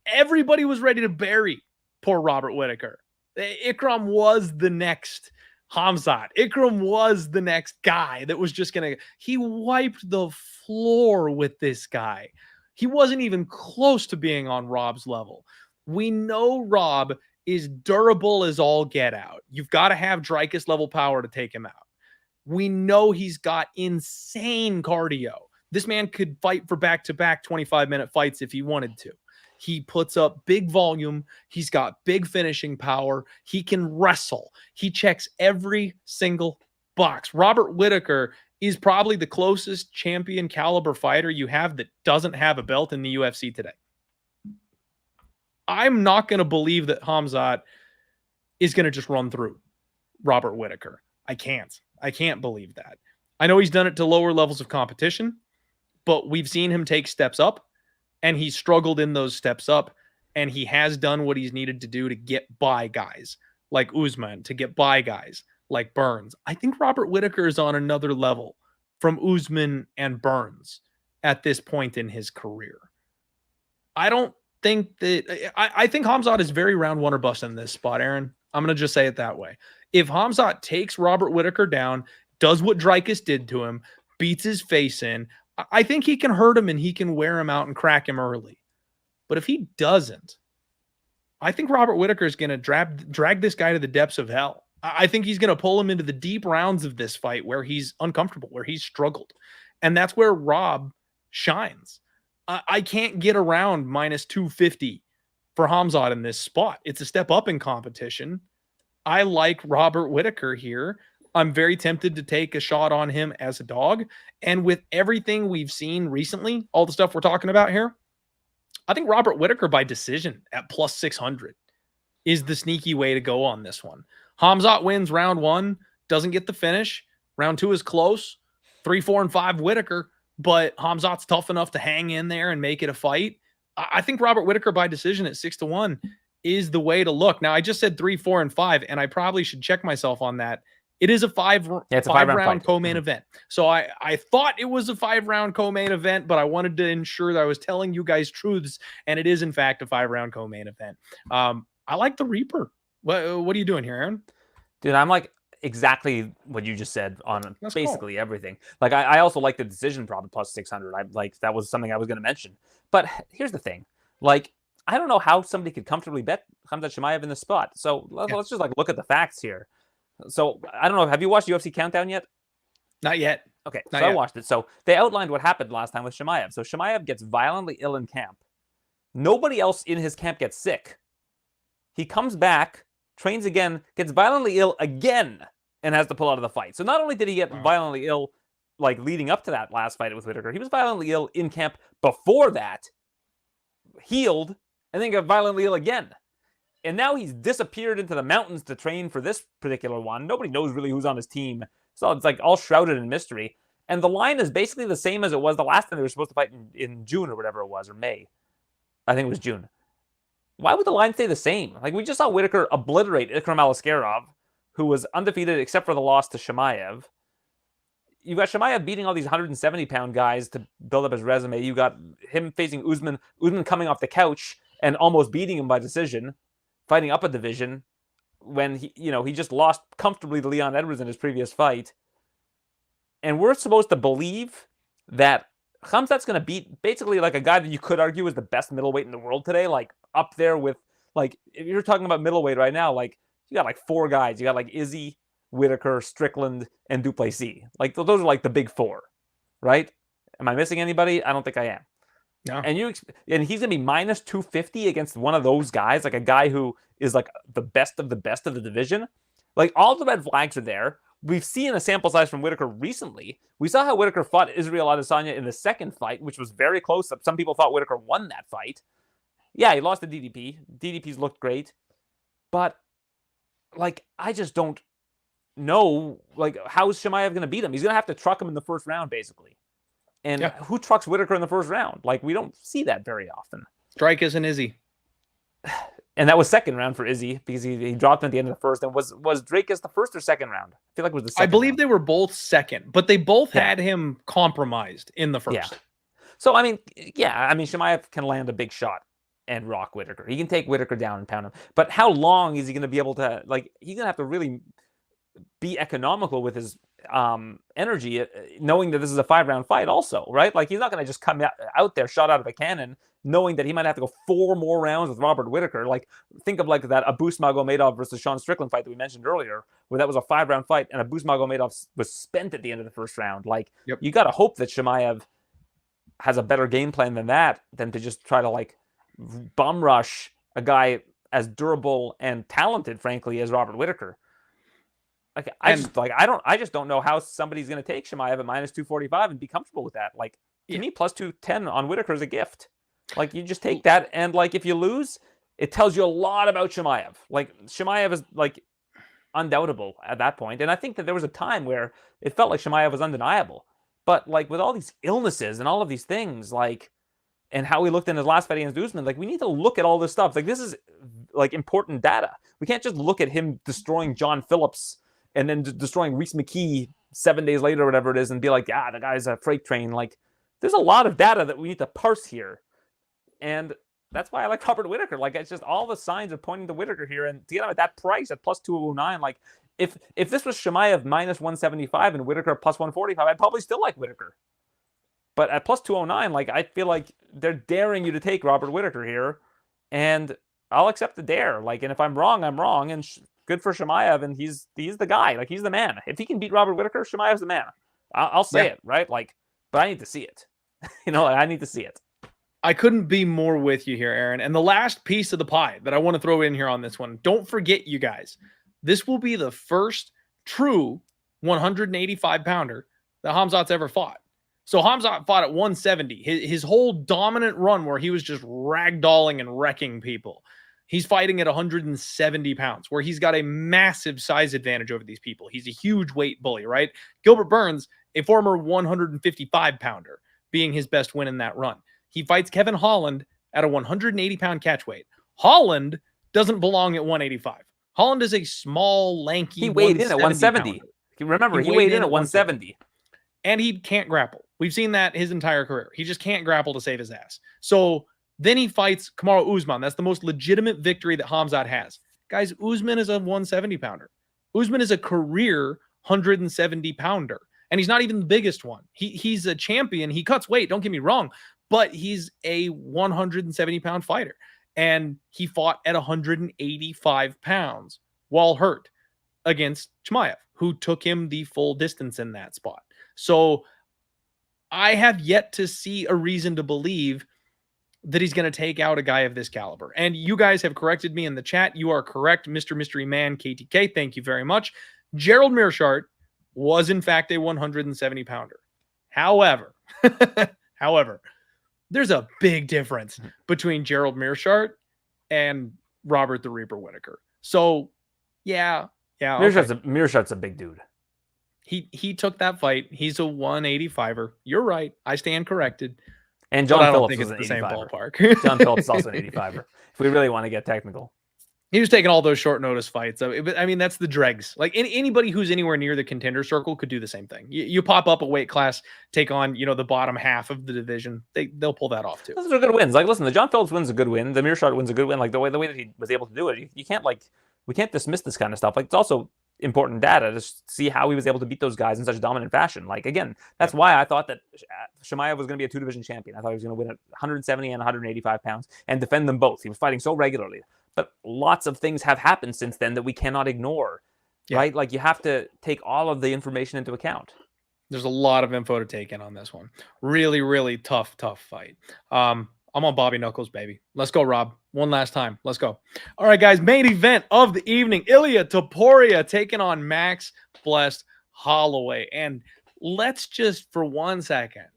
A: everybody was ready to bury poor Robert Whitaker. Ikram was the next Khamzat. Ikram was the next guy that was just going to... He wiped the floor with this guy. He wasn't even close to being on Rob's level. We know Rob is durable as all get out. You've got to have Dricus level power to take him out. We know he's got insane cardio. This man could fight for back-to-back 25-minute fights if he wanted to. He puts up big volume. He's got big finishing power. He can wrestle. He checks every single box. Robert Whitaker is probably the closest champion caliber fighter you have that doesn't have a belt in the UFC today. I'm not going to believe that Khamzat is going to just run through Robert Whitaker. I can't believe that. I know he's done it to lower levels of competition, but we've seen him take steps up, and he's struggled in those steps up, and he has done what he's needed to do to get by guys like Usman, to get by guys like Burns. I think Robert Whitaker is on another level from Usman and Burns at this point in his career. I don't think that... I think Khamzat is very round one or bust in this spot, Aaron. I'm going to just say it that way. If Khamzat takes Robert Whitaker down, does what Dricus did to him, beats his face in, I think he can hurt him and he can wear him out and crack him early. But if he doesn't, I think Robert Whitaker is going to drag this guy to the depths of hell. I think he's going to pull him into the deep rounds of this fight where he's uncomfortable, where he's struggled. And that's where Rob shines. I can't get around minus 250 for Khamzat in this spot. It's a step up in competition. I like Robert Whitaker here. I'm very tempted to take a shot on him as a dog. And with everything we've seen recently, all the stuff we're talking about here, I think Robert Whitaker by decision at plus 600 is the sneaky way to go on this one. Khamzat wins round 1, doesn't get the finish. Round 2 is close. 3, 4, and 5 Whitaker, but Khamzat's tough enough to hang in there and make it a fight. I think Robert Whitaker by decision at 6-1 is the way to look. Now, I just said 3, 4, and 5, and I probably should check myself on that. It is a
B: it's a
A: five
B: round
A: round
B: fight.
A: co-main event. So I thought it was a 5-round co-main event, but I wanted to ensure that I was telling you guys truths, and it is in fact a 5-round co-main event. I like the Reaper. What are you doing here, Aaron?
B: Dude, I'm like exactly what you just said on
A: That's
B: basically everything. Like I also like the decision probably plus 600. I like that was something I was going to mention. But here's the thing. Like I don't know how somebody could comfortably bet Khamzat Chimaev in this spot. So let's just like look at the facts here. So I don't know. Have you watched UFC Countdown yet?
A: Not yet.
B: Okay,
A: Not
B: so
A: yet.
B: I watched it. So they outlined what happened last time with Chimaev. So Chimaev gets violently ill in camp. Nobody else in his camp gets sick. He comes back, trains again, gets violently ill again, and has to pull out of the fight. So not only did he get violently ill, like leading up to that last fight with Whittaker, he was violently ill in camp before that, healed, and then got violently ill again. And now he's disappeared into the mountains to train for this particular one. Nobody knows really who's on his team. So it's like all shrouded in mystery. And the line is basically the same as it was the last time they were supposed to fight in June or whatever it was, or May. I think it was June. Why would the line stay the same? Like, we just saw Whittaker obliterate Ikram Aliskerov, who was undefeated except for the loss to Chimaev. You got Chimaev beating all these 170-pound guys to build up his resume. You got him facing Usman coming off the couch and almost beating him by decision, fighting up a division when he just lost comfortably to Leon Edwards in his previous fight. And we're supposed to believe that Khamzat's going to beat basically like a guy that you could argue is the best middleweight in the world today, like up there with, like, if you're talking about middleweight right now, like you got like 4 guys. You got like Izzy, Whittaker, Strickland, and Duplessis. Like those are like the big 4, right? Am I missing anybody? I don't think I am.
A: No.
B: And he's gonna be minus 250 against one of those guys, like a guy who is like the best of the division. Like all the red flags are there. We've seen a sample size from Whittaker recently. We saw how Whittaker fought Israel Adesanya in the second fight, which was very close. Some people thought Whittaker won that fight. Yeah, he lost to DDP. DDP's looked great. But, like, I just don't know, like, how is Chimaev going to beat him? He's going to have to truck him in the first round, basically. And who trucks Whittaker in the first round? Like, we don't see that very often.
A: Strike isn't Izzy.
B: And that was second round for Izzy because he dropped him at the end of the first. And was Drake as the first or second round? I feel like it was the second.
A: I believe
B: round.
A: They were both second, but they both had him compromised in the first.
B: Yeah. So, I mean, Chimaev can land a big shot and rock Whittaker. He can take Whittaker down and pound him. But how long is he going to be able to, like, he's going to have to really be economical with his energy, knowing that this is a 5-round fight also, right? Like, he's not going to just come out there shot out of a cannon, knowing that he might have to go 4 more rounds with Robert Whittaker. Like, think of like that Abus Magomedov versus Sean Strickland fight that we mentioned earlier, where that was a 5-round fight and Abus Magomedov was spent at the end of the first round. Like, you got to hope that Chimaev has a better game plan than that, than to just try to like bum rush a guy as durable and talented, frankly, as Robert Whittaker. Like, I just don't know how somebody's going to take Chimaev at minus 245 and be comfortable with that. Like, to me, plus 210 on Whittaker is a gift. Like, you just take that, and like, if you lose, it tells you a lot about Chimaev. Like, Chimaev is like undoubtable at that point. And I think that there was a time where it felt like Chimaev was undeniable. But like, with all these illnesses and all of these things, like, and how he looked in his last fight against Usman, like, we need to look at all this stuff. Like, this is like important data. We can't just look at him destroying John Phillips and then destroying Reese McKee 7 days later or whatever it is and be like, yeah, the guy's a freight train. Like, there's a lot of data that we need to parse here. And that's why I like Robert Whittaker. Like, it's just all the signs are pointing to Whittaker here. And to get him at that price at plus 209, like, if this was Chimaev minus 175 and Whittaker plus 145, I'd probably still like Whittaker. But at plus 209, like, I feel like they're daring you to take Robert Whittaker here. And I'll accept the dare. Like, and if I'm wrong, I'm wrong. And good for Chimaev. And he's the guy. Like, he's the man. If he can beat Robert Whittaker, Chimaev's the man. I'll say it, right? Like, but I need to see it. I need to see it.
A: I couldn't be more with you here, Aaron. And the last piece of the pie that I want to throw in here on this one, don't forget, you guys, this will be the first true 185-pounder that Khamzat's ever fought. So Khamzat fought at 170. His whole dominant run where he was just ragdolling and wrecking people. He's fighting at 170 pounds, where he's got a massive size advantage over these people. He's a huge weight bully, right? Gilbert Burns, a former 155-pounder, being his best win in that run. He fights Kevin Holland at a 180-pound catch weight. Holland doesn't belong at 185. Holland is a small, lanky.
B: He weighed in at 170.
A: pounder.
B: Remember, he weighed in at 170.
A: And he can't grapple. We've seen that his entire career. He just can't grapple to save his ass. So then he fights Kamaru Usman. That's the most legitimate victory that Khamzat has. Guys, Usman is a 170 pounder. Usman is a career 170 pounder. And he's not even the biggest one. He's a champion. He cuts weight, don't get me wrong, but he's a 170 pound fighter. And he fought at 185 pounds while hurt against Chimaev, who took him the full distance in that spot. So I have yet to see a reason to believe that he's going to take out a guy of this caliber. And you guys have corrected me in the chat. You are correct, Mr. Mystery Man, KTK. Thank you very much. Gerald Meerschaert was, in fact, a 170 pounder. However, there's a big difference between Gerald Meerschaert and Robert the Reaper Whittaker. So, yeah.
B: Meerschaert's a big dude.
A: He took that fight. He's a 185er. You're right. I stand corrected.
B: And John Phillips
A: was
B: an
A: the same
B: 85er.
A: ballpark.
B: John Phillips is also an 85er. If we really want to get technical.
A: He was taking all those short notice fights. I mean, that's the dregs. Like anybody who's anywhere near the contender circle could do the same thing. You pop up a weight class, take on, the bottom half of the division. They'll pull that off too.
B: Those are good wins. Like, listen, the John Phillips win's a good win. The Meerschaert win's a good win. Like the way that he was able to do it, you can't we can't dismiss this kind of stuff. Like, it's also important data to see how he was able to beat those guys in such a dominant fashion. Like, again, that's why I thought that Chimaev was going to be a 2-division champion. I thought he was going to win at 170 and 185 pounds and defend them both. He was fighting so regularly. But lots of things have happened since then that we cannot ignore, right? Like, you have to take all of the information into account.
A: There's a lot of info to take in on this one. Really, really tough fight. I'm on Bobby Knuckles, baby. Let's go, Rob. One last time. Let's go. All right, guys. Main event of the evening. Ilia Topuria taking on Max Blessed Holloway. And let's just, for 1 second,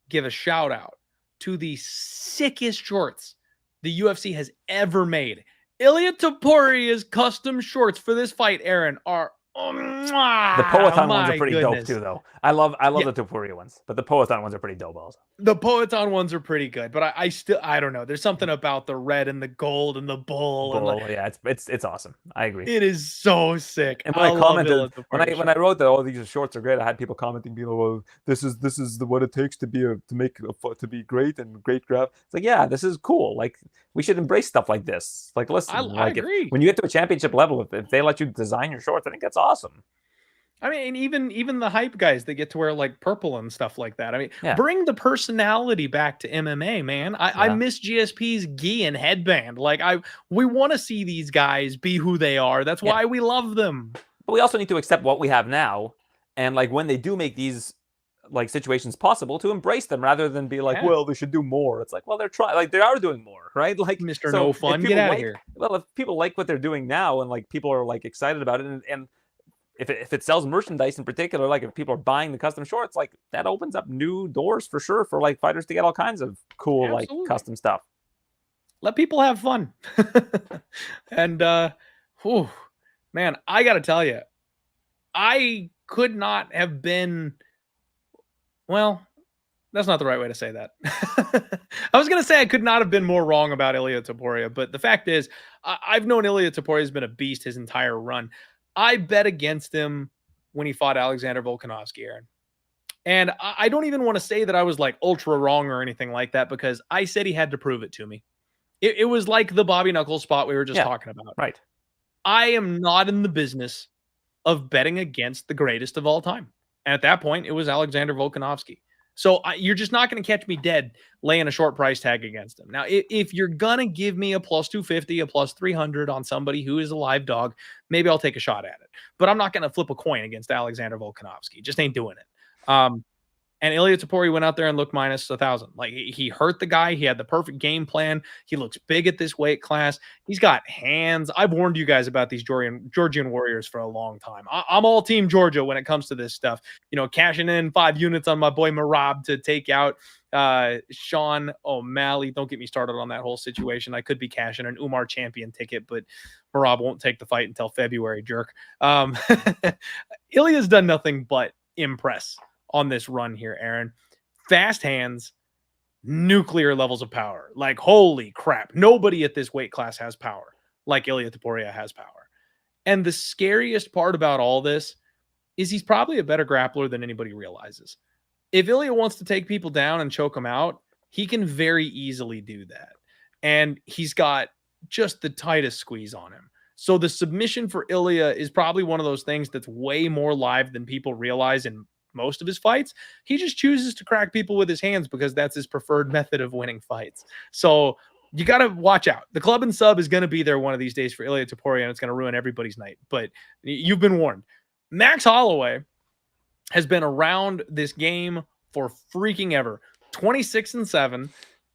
A: give a shout out to the sickest shorts the UFC has ever made. Ilia Topuria's custom shorts for this fight, Aaron, are
B: the Poethon ones are pretty dope too, though. I love the Topuria ones, but the Poethon ones are pretty dope also.
A: The Poethon ones are pretty good, but I don't know. There's something about the red and the gold and the bull.
B: Yeah, it's awesome. I agree.
A: It is so sick.
B: And when I commented, when I wrote that all these shorts are great, I had people commenting, being like, "Well, this is what it takes to be great and great graph." It's like, yeah, this is cool. Like, we should embrace stuff like this. Like, listen,
A: I agree.
B: When you get to a championship level, if they let you design your shorts, I think that's awesome.
A: I mean, even the hype guys that get to wear like purple and stuff like that. I mean, bring the personality back to MMA, man. I miss GSP's gi and headband. Like, we want to see these guys be who they are. That's why we love them.
B: But we also need to accept what we have now, and like when they do make these like situations possible, to embrace them rather than be like, well, they should do more. It's like, well, they're trying, like they are doing more, right? Like,
A: Mr. No Fun, get out of here.
B: Well, if people like what they're doing now and like people are like excited about it, and if it sells merchandise in particular, like if people are buying the custom shorts, like that opens up new doors for sure for like fighters to get all kinds of cool like custom stuff.
A: Let people have fun. And man, I gotta tell you, I could not have been, well, that's not the right way to say that. I was going to say I could not have been more wrong about Ilia Topuria, but the fact is, I've known Ilia Topuria has been a beast his entire run. I bet against him when he fought Alexander Volkanovski, Aaron. And I don't even want to say that I was like ultra wrong or anything like that, because I said he had to prove it to me. It was like the Bobby Knuckles spot we were just talking about.
B: Right.
A: I am not in the business of betting against the greatest of all time. And at that point, it was Alexander Volkanovski. So you're just not going to catch me dead laying a short price tag against him. Now, if you're going to give me a plus 250, a plus 300 on somebody who is a live dog, maybe I'll take a shot at it. But I'm not going to flip a coin against Alexander Volkanovski. Just ain't doing it. And Ilia Topuria went out there and looked minus 1,000. Like, he hurt the guy. He had the perfect game plan. He looks big at this weight class. He's got hands. I've warned you guys about these Georgian warriors for a long time. I'm all team Georgia when it comes to this stuff. Cashing in 5 units on my boy Merab to take out Sean O'Malley. Don't get me started on that whole situation. I could be cashing an Umar champion ticket, but Merab won't take the fight until February, jerk. Ilia's done nothing but impress on this run here, Aaron. Fast hands, nuclear levels of power. Like, holy crap. Nobody at this weight class has power like Ilia Topuria has power. And the scariest part about all this is he's probably a better grappler than anybody realizes. If Ilia wants to take people down and choke them out, he can very easily do that. And he's got just the tightest squeeze on him. So the submission for Ilia is probably one of those things that's way more live than people realize in most of his fights. He just chooses to crack people with his hands because that's his preferred method of winning fights. So you got to watch out. The club and sub is going to be there one of these days for Ilia Topuria, and it's going to ruin everybody's night. But you've been warned. Max Holloway has been around this game for freaking ever. 26-7.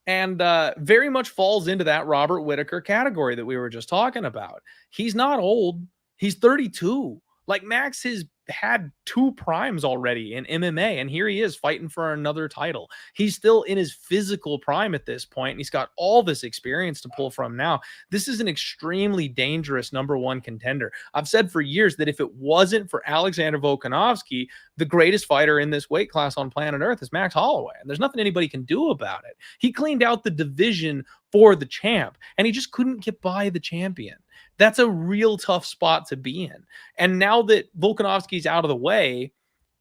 A: And very much falls into that Robert Whittaker category that we were just talking about. He's not old. He's 32. Like, Max has had 2 primes already in MMA, and here he is fighting for another title. He's still in his physical prime at this point, and he's got all this experience to pull from now. This is an extremely dangerous #1 contender. I've said for years that if it wasn't for Alexander Volkanovski, the greatest fighter in this weight class on planet Earth is Max Holloway, and there's nothing anybody can do about it. He cleaned out the division for the champ, and he just couldn't get by the champion. That's a real tough spot to be in. And now that Volkanovski's out of the way,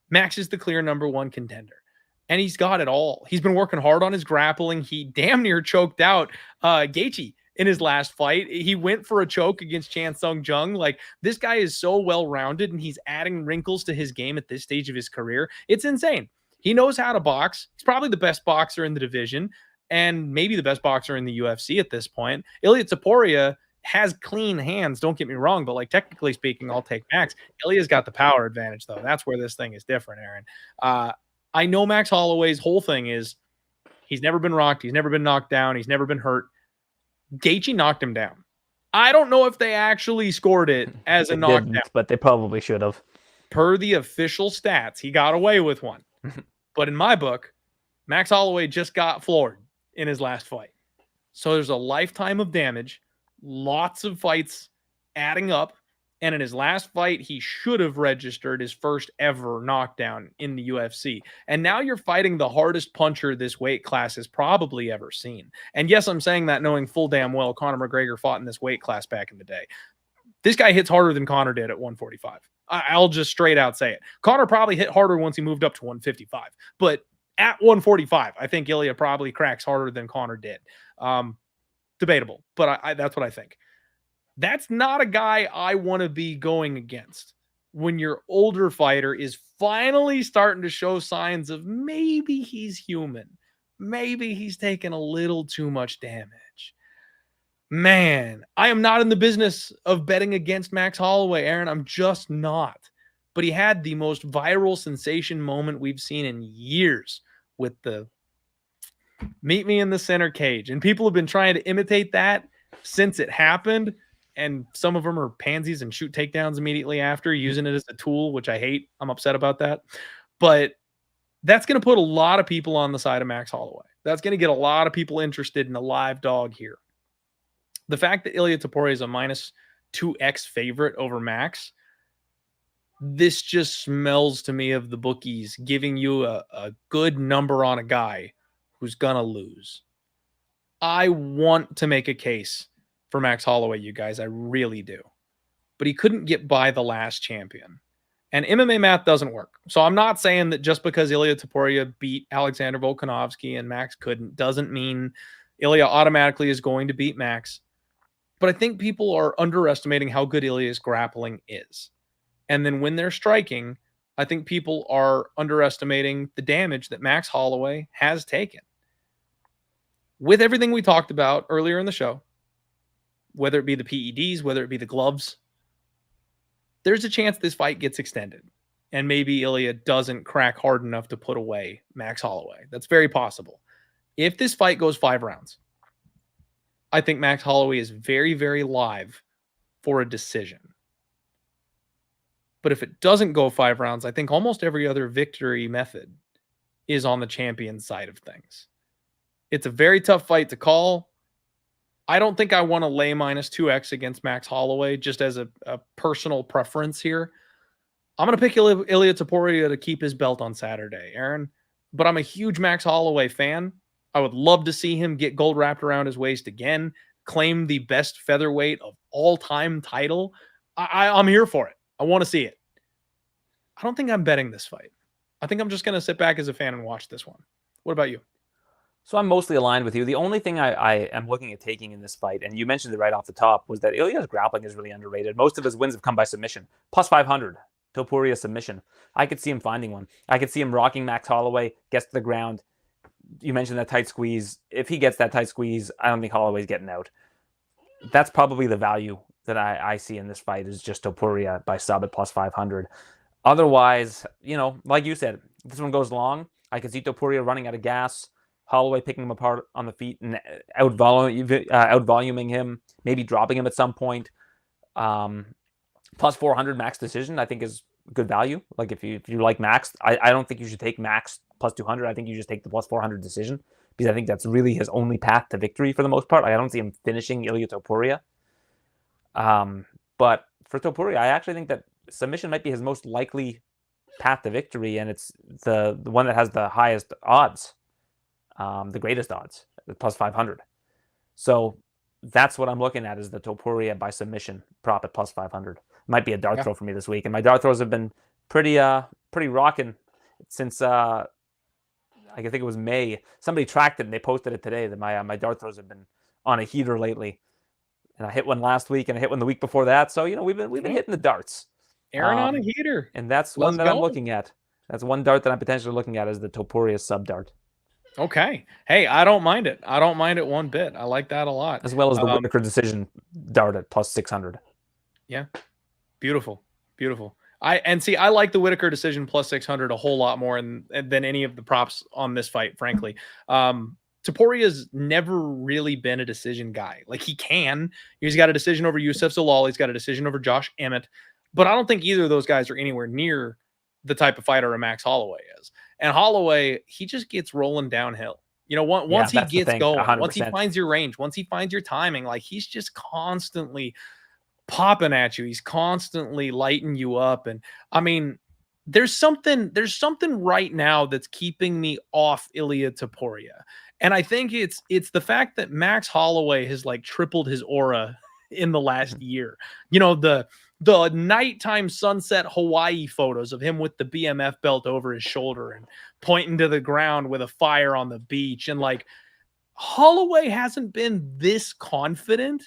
A: Max is the clear #1 contender. And he's got it all. He's been working hard on his grappling. He damn near choked out Gaethje in his last fight. He went for a choke against Chan Sung Jung. Like, this guy is so well-rounded, and he's adding wrinkles to his game at this stage of his career. It's insane. He knows how to box. He's probably the best boxer in the division, and maybe the best boxer in the UFC at this point. Ilia Topuria has clean hands, don't get me wrong, but, like, technically speaking, I'll take Max. Ilia's got the power advantage, though. That's where this thing is different, Aaron. I know Max Holloway's whole thing is he's never been rocked, he's never been knocked down, he's never been hurt. Gaethje knocked him down. I don't know if they actually scored it as a knockdown,
B: but they probably should have.
A: Per the official stats, he got away with one. But in my book, Max Holloway just got floored in his last fight. So there's a lifetime of damage, lots of fights adding up, and in his last fight, he should have registered his first ever knockdown in the UFC. And now you're fighting the hardest puncher this weight class has probably ever seen. And yes, I'm saying that knowing full damn well Conor McGregor fought in this weight class back in the day. This guy hits harder than Conor did at 145. I'll just straight out say it. Conor probably hit harder once he moved up to 155. But at 145, I think Ilia probably cracks harder than Conor did. Debatable, but that's what I think. That's not a guy I want to be going against when your older fighter is finally starting to show signs of maybe he's human. Maybe he's taking a little too much damage. Man, I am not in the business of betting against Max Holloway, Aaron. I'm just not. But he had the most viral sensation moment we've seen in years with the meet me in the center cage. And people have been trying to imitate that since it happened. And some of them are pansies and shoot takedowns immediately after, using it as a tool, which I hate. I'm upset about that. But that's going to put a lot of people on the side of Max Holloway. That's going to get a lot of people interested in a live dog here. The fact that Ilia Topuria is a -2x favorite over Max, this just smells to me of the bookies giving you a good number on a guy who's going to lose. I want to make a case for Max Holloway, you guys. I really do. But he couldn't get by the last champion. And MMA math doesn't work. So I'm not saying that just because Ilia Topuria beat Alexander Volkanovski and Max couldn't, doesn't mean Ilia automatically is going to beat Max. But I think people are underestimating how good Ilia's grappling is. And then when they're striking, I think people are underestimating the damage that Max Holloway has taken. With everything we talked about earlier in the show, whether it be the PEDs, whether it be the gloves, there's a chance this fight gets extended. And maybe Ilia doesn't crack hard enough to put away Max Holloway. That's very possible. If this fight goes 5 rounds, I think Max Holloway is very, very live for a decision. But if it doesn't go 5 rounds, I think almost every other victory method is on the champion's side of things. It's a very tough fight to call. I don't think I want to lay -2x against Max Holloway just as a personal preference here. I'm going to pick Ilia Topuria to keep his belt on Saturday, Aaron. But I'm a huge Max Holloway fan. I would love to see him get gold wrapped around his waist again, claim the best featherweight of all time title. I'm here for it. I want to see it. I don't think I'm betting this fight. I think I'm just going to sit back as a fan and watch this one. What about you?
B: So I'm mostly aligned with you. The only thing I am looking at taking in this fight, and you mentioned it right off the top, was that Ilia's grappling is really underrated. Most of his wins have come by submission. Plus 500. Topuria submission. I could see him finding one. I could see him rocking Max Holloway, gets to the ground. You mentioned that tight squeeze. If he gets that tight squeeze, I don't think Holloway's getting out. That's probably the value that I see in this fight, is just Topuria by sub at plus 500. Otherwise, like you said, if this one goes long, I could see Topuria running out of gas, Holloway picking him apart on the feet and out-voluming him, maybe dropping him at some point. Plus 400 max decision, I think, is good value. Like if you like max, I don't think you should take max plus 200. I think you just take the plus 400 decision, because I think that's really his only path to victory for the most part. I don't see him finishing Ilia Topuria. But for Topuria, I actually think that submission might be his most likely path to victory, and it's the one that has the highest odds, the greatest odds, plus 500. So that's what I'm looking at, is the Topuria by submission prop at plus 500. Might be a dart throw for me this week, and my dart throws have been pretty rocking since I think it was May. Somebody tracked it and they posted it today that my dart throws have been on a heater lately. And I hit one last week and I hit one the week before that. So we've been hitting the darts.
A: Aaron on a heater,
B: and that's one that I'm looking at. That's one dart that I'm potentially looking at, is the Topuria sub dart.
A: Okay. Hey, I don't mind it. I don't mind it one bit. I like that a lot.
B: As well as the Whitaker decision dart at plus 600.
A: Yeah. Beautiful. I like the Whitaker decision plus 600 a whole lot more than any of the props on this fight, frankly. Topuria's never really been a decision guy. Like, he's got a decision over Youssef Zalal. He's got a decision over Josh Emmett. But I don't think either of those guys are anywhere near the type of fighter a Max Holloway is. And Holloway, he just gets rolling downhill. Once he gets going, 100%. Once he finds your range, once he finds your timing, like, he's just constantly popping at you. He's constantly lighting you up. And I mean, there's something right now that's keeping me off Ilia Topuria. And I think it's the fact that Max Holloway has like tripled his aura in the last year. The nighttime sunset Hawaii photos of him with the BMF belt over his shoulder and pointing to the ground with a fire on the beach. And like, Holloway hasn't been this confident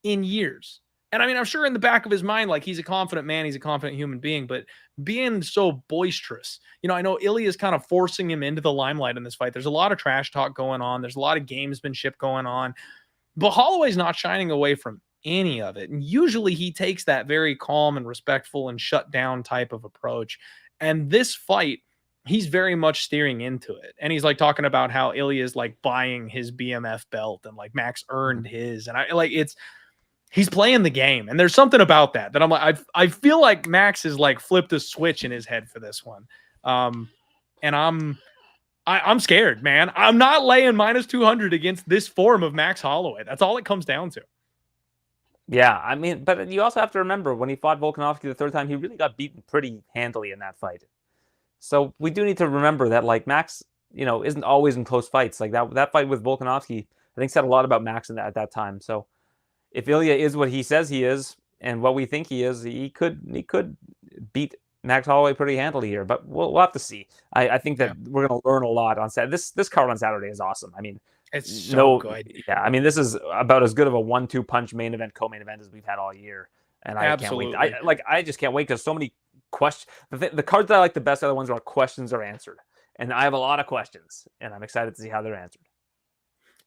A: in years. And I mean, I'm sure in the back of his mind, like, he's a confident man, he's a confident human being, but being so boisterous, I know Ilia is kind of forcing him into the limelight in this fight. There's a lot of trash talk going on. There's a lot of gamesmanship going on, but Holloway's not shining away from any of it. And usually he takes that very calm and respectful and shut down type of approach. And this fight, he's very much steering into it. And he's like talking about how Ilia is like buying his BMF belt and like Max earned his. And he's playing the game. And there's something about that I'm like, I feel like Max has like flipped a switch in his head for this one. And I'm scared, man. I'm not laying minus 200 against this form of Max Holloway. That's all it comes down to.
B: Yeah, I mean, but you also have to remember, when he fought Volkanovski the third time, he really got beaten pretty handily in that fight. So we do need to remember that, like, Max, isn't always in close fights. Like that fight with Volkanovski, I think, said a lot about Max at that time. So if Ilia is what he says he is and what we think he is, he could beat Max Holloway pretty handily here. But we'll have to see. I think that we're going to learn a lot on Saturday. This card on Saturday is awesome. I mean,
A: it's so good.
B: Yeah, I mean, this is about as good of a 1-2 punch main event, co-main event as we've had all year. And I can't wait. I just can't wait, because so many questions. The cards that I like the best are the ones where questions are answered. And I have a lot of questions, and I'm excited to see how they're answered.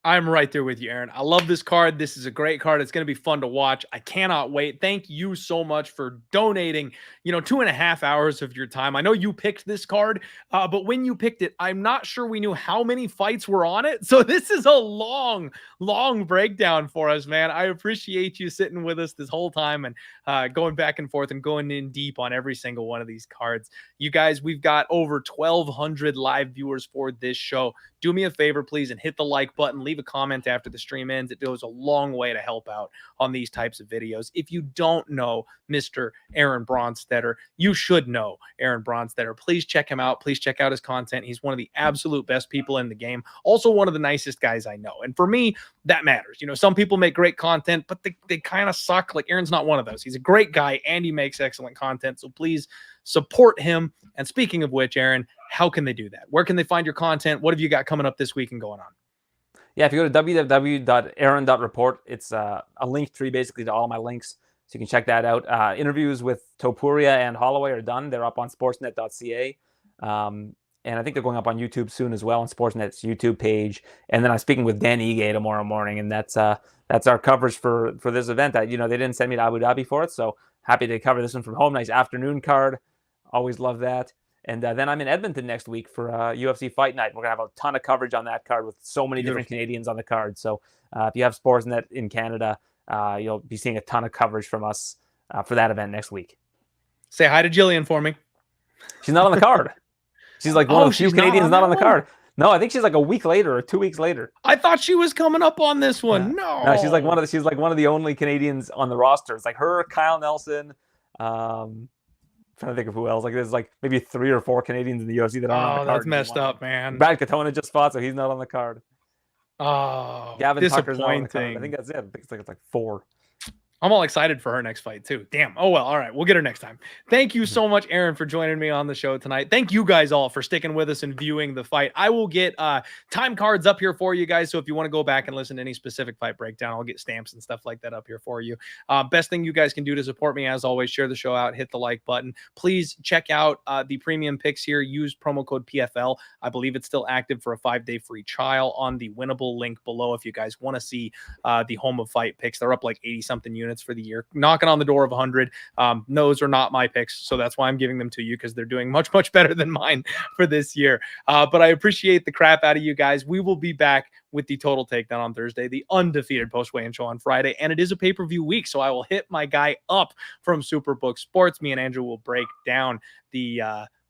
A: I'm right there with you, Aaron. I love this card. This is a great card. It's going to be fun to watch. I cannot wait. Thank you so much for donating, 2.5 hours of your time. I know you picked this card, but when you picked it, I'm not sure we knew how many fights were on it. So this is a long, long breakdown for us, man. I appreciate you sitting with us this whole time and going back and forth and going in deep on every single one of these cards. You guys, we've got over 1,200 live viewers for this show. Do me a favor, please, and hit the like button. Leave leave a comment after the stream ends. It goes a long way to help out on these types of videos. If you don't know Mr. Aaron Bronstetter, you should know Aaron Bronstetter. Please check him out. Please check out his content. He's one of the absolute best people in the game. Also one of the nicest guys I know. And for me, that matters. You know, some people make great content, but they kind of suck. Like, Aaron's not one of those. He's a great guy and he makes excellent content. So please support him. And speaking of which, Aaron, how can they do that? Where can they find your content? What have you got coming up this week and going on?
B: Yeah, if you go to www.aaron.report, it's a link tree basically to all my links. So you can check that out. Interviews with Topuria and Holloway are done. They're up on sportsnet.ca. And I think they're going up on YouTube soon as well, on Sportsnet's YouTube page. And then I'm speaking with Dan Ige tomorrow morning, and that's our coverage for this event. They didn't send me to Abu Dhabi for it, so happy to cover this one from home. Nice afternoon card. Always love that. And then I'm in Edmonton next week for UFC Fight Night. We're going to have a ton of coverage on that card with so many different Canadians on the card. So if you have Sportsnet in Canada, you'll be seeing a ton of coverage from us for that event next week.
A: Say hi to Jillian for me.
B: She's not on the card. She's like one of the few Canadians not on the card. No, I think she's like a week later or 2 weeks later.
A: I thought she was coming up on this one.
B: Yeah. No, she's like one of the only Canadians on the roster. It's like her, Kyle Nelson, trying to think of who else. Like there's like maybe 3 or 4 Canadians in the UFC that aren't on the card.
A: That's messed up, man.
B: Brad Katona just fought, so he's not on the card.
A: Oh,
B: Gavin Tucker's not on the card. I think that's it. I think it's like 4.
A: I'm all excited for her next fight too. Damn. Oh, well. All right. We'll get her next time. Thank you so much, Aaron, for joining me on the show tonight. Thank you guys all for sticking with us and viewing the fight. I will get time cards up here for you guys. So if you want to go back and listen to any specific fight breakdown, I'll get stamps and stuff like that up here for you. Best thing you guys can do to support me, as always, share the show out, hit the like button. Please check out the premium picks here. Use promo code PFL. I believe it's still active for a 5-day free trial on the winnable link below. If you guys want to see the home of fight picks, they're up like 80 something units for the year, knocking on the door of 100. Those are not my picks, so that's why I'm giving them to you, because they're doing much better than mine for this year. But I appreciate the crap out of you guys. We will be back with the Total Takedown on Thursday, the undefeated post-weigh-in show on Friday, and it is a pay-per-view week, so I will hit my guy up from Superbook Sports. Me and Andrew will break down the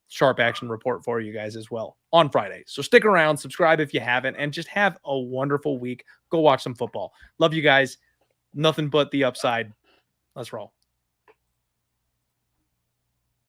A: Sharp Action Report for you guys as well on Friday. So stick around, subscribe if you haven't, and just have a wonderful week. Go watch some football. Love you guys. Nothing but the upside. Let's roll.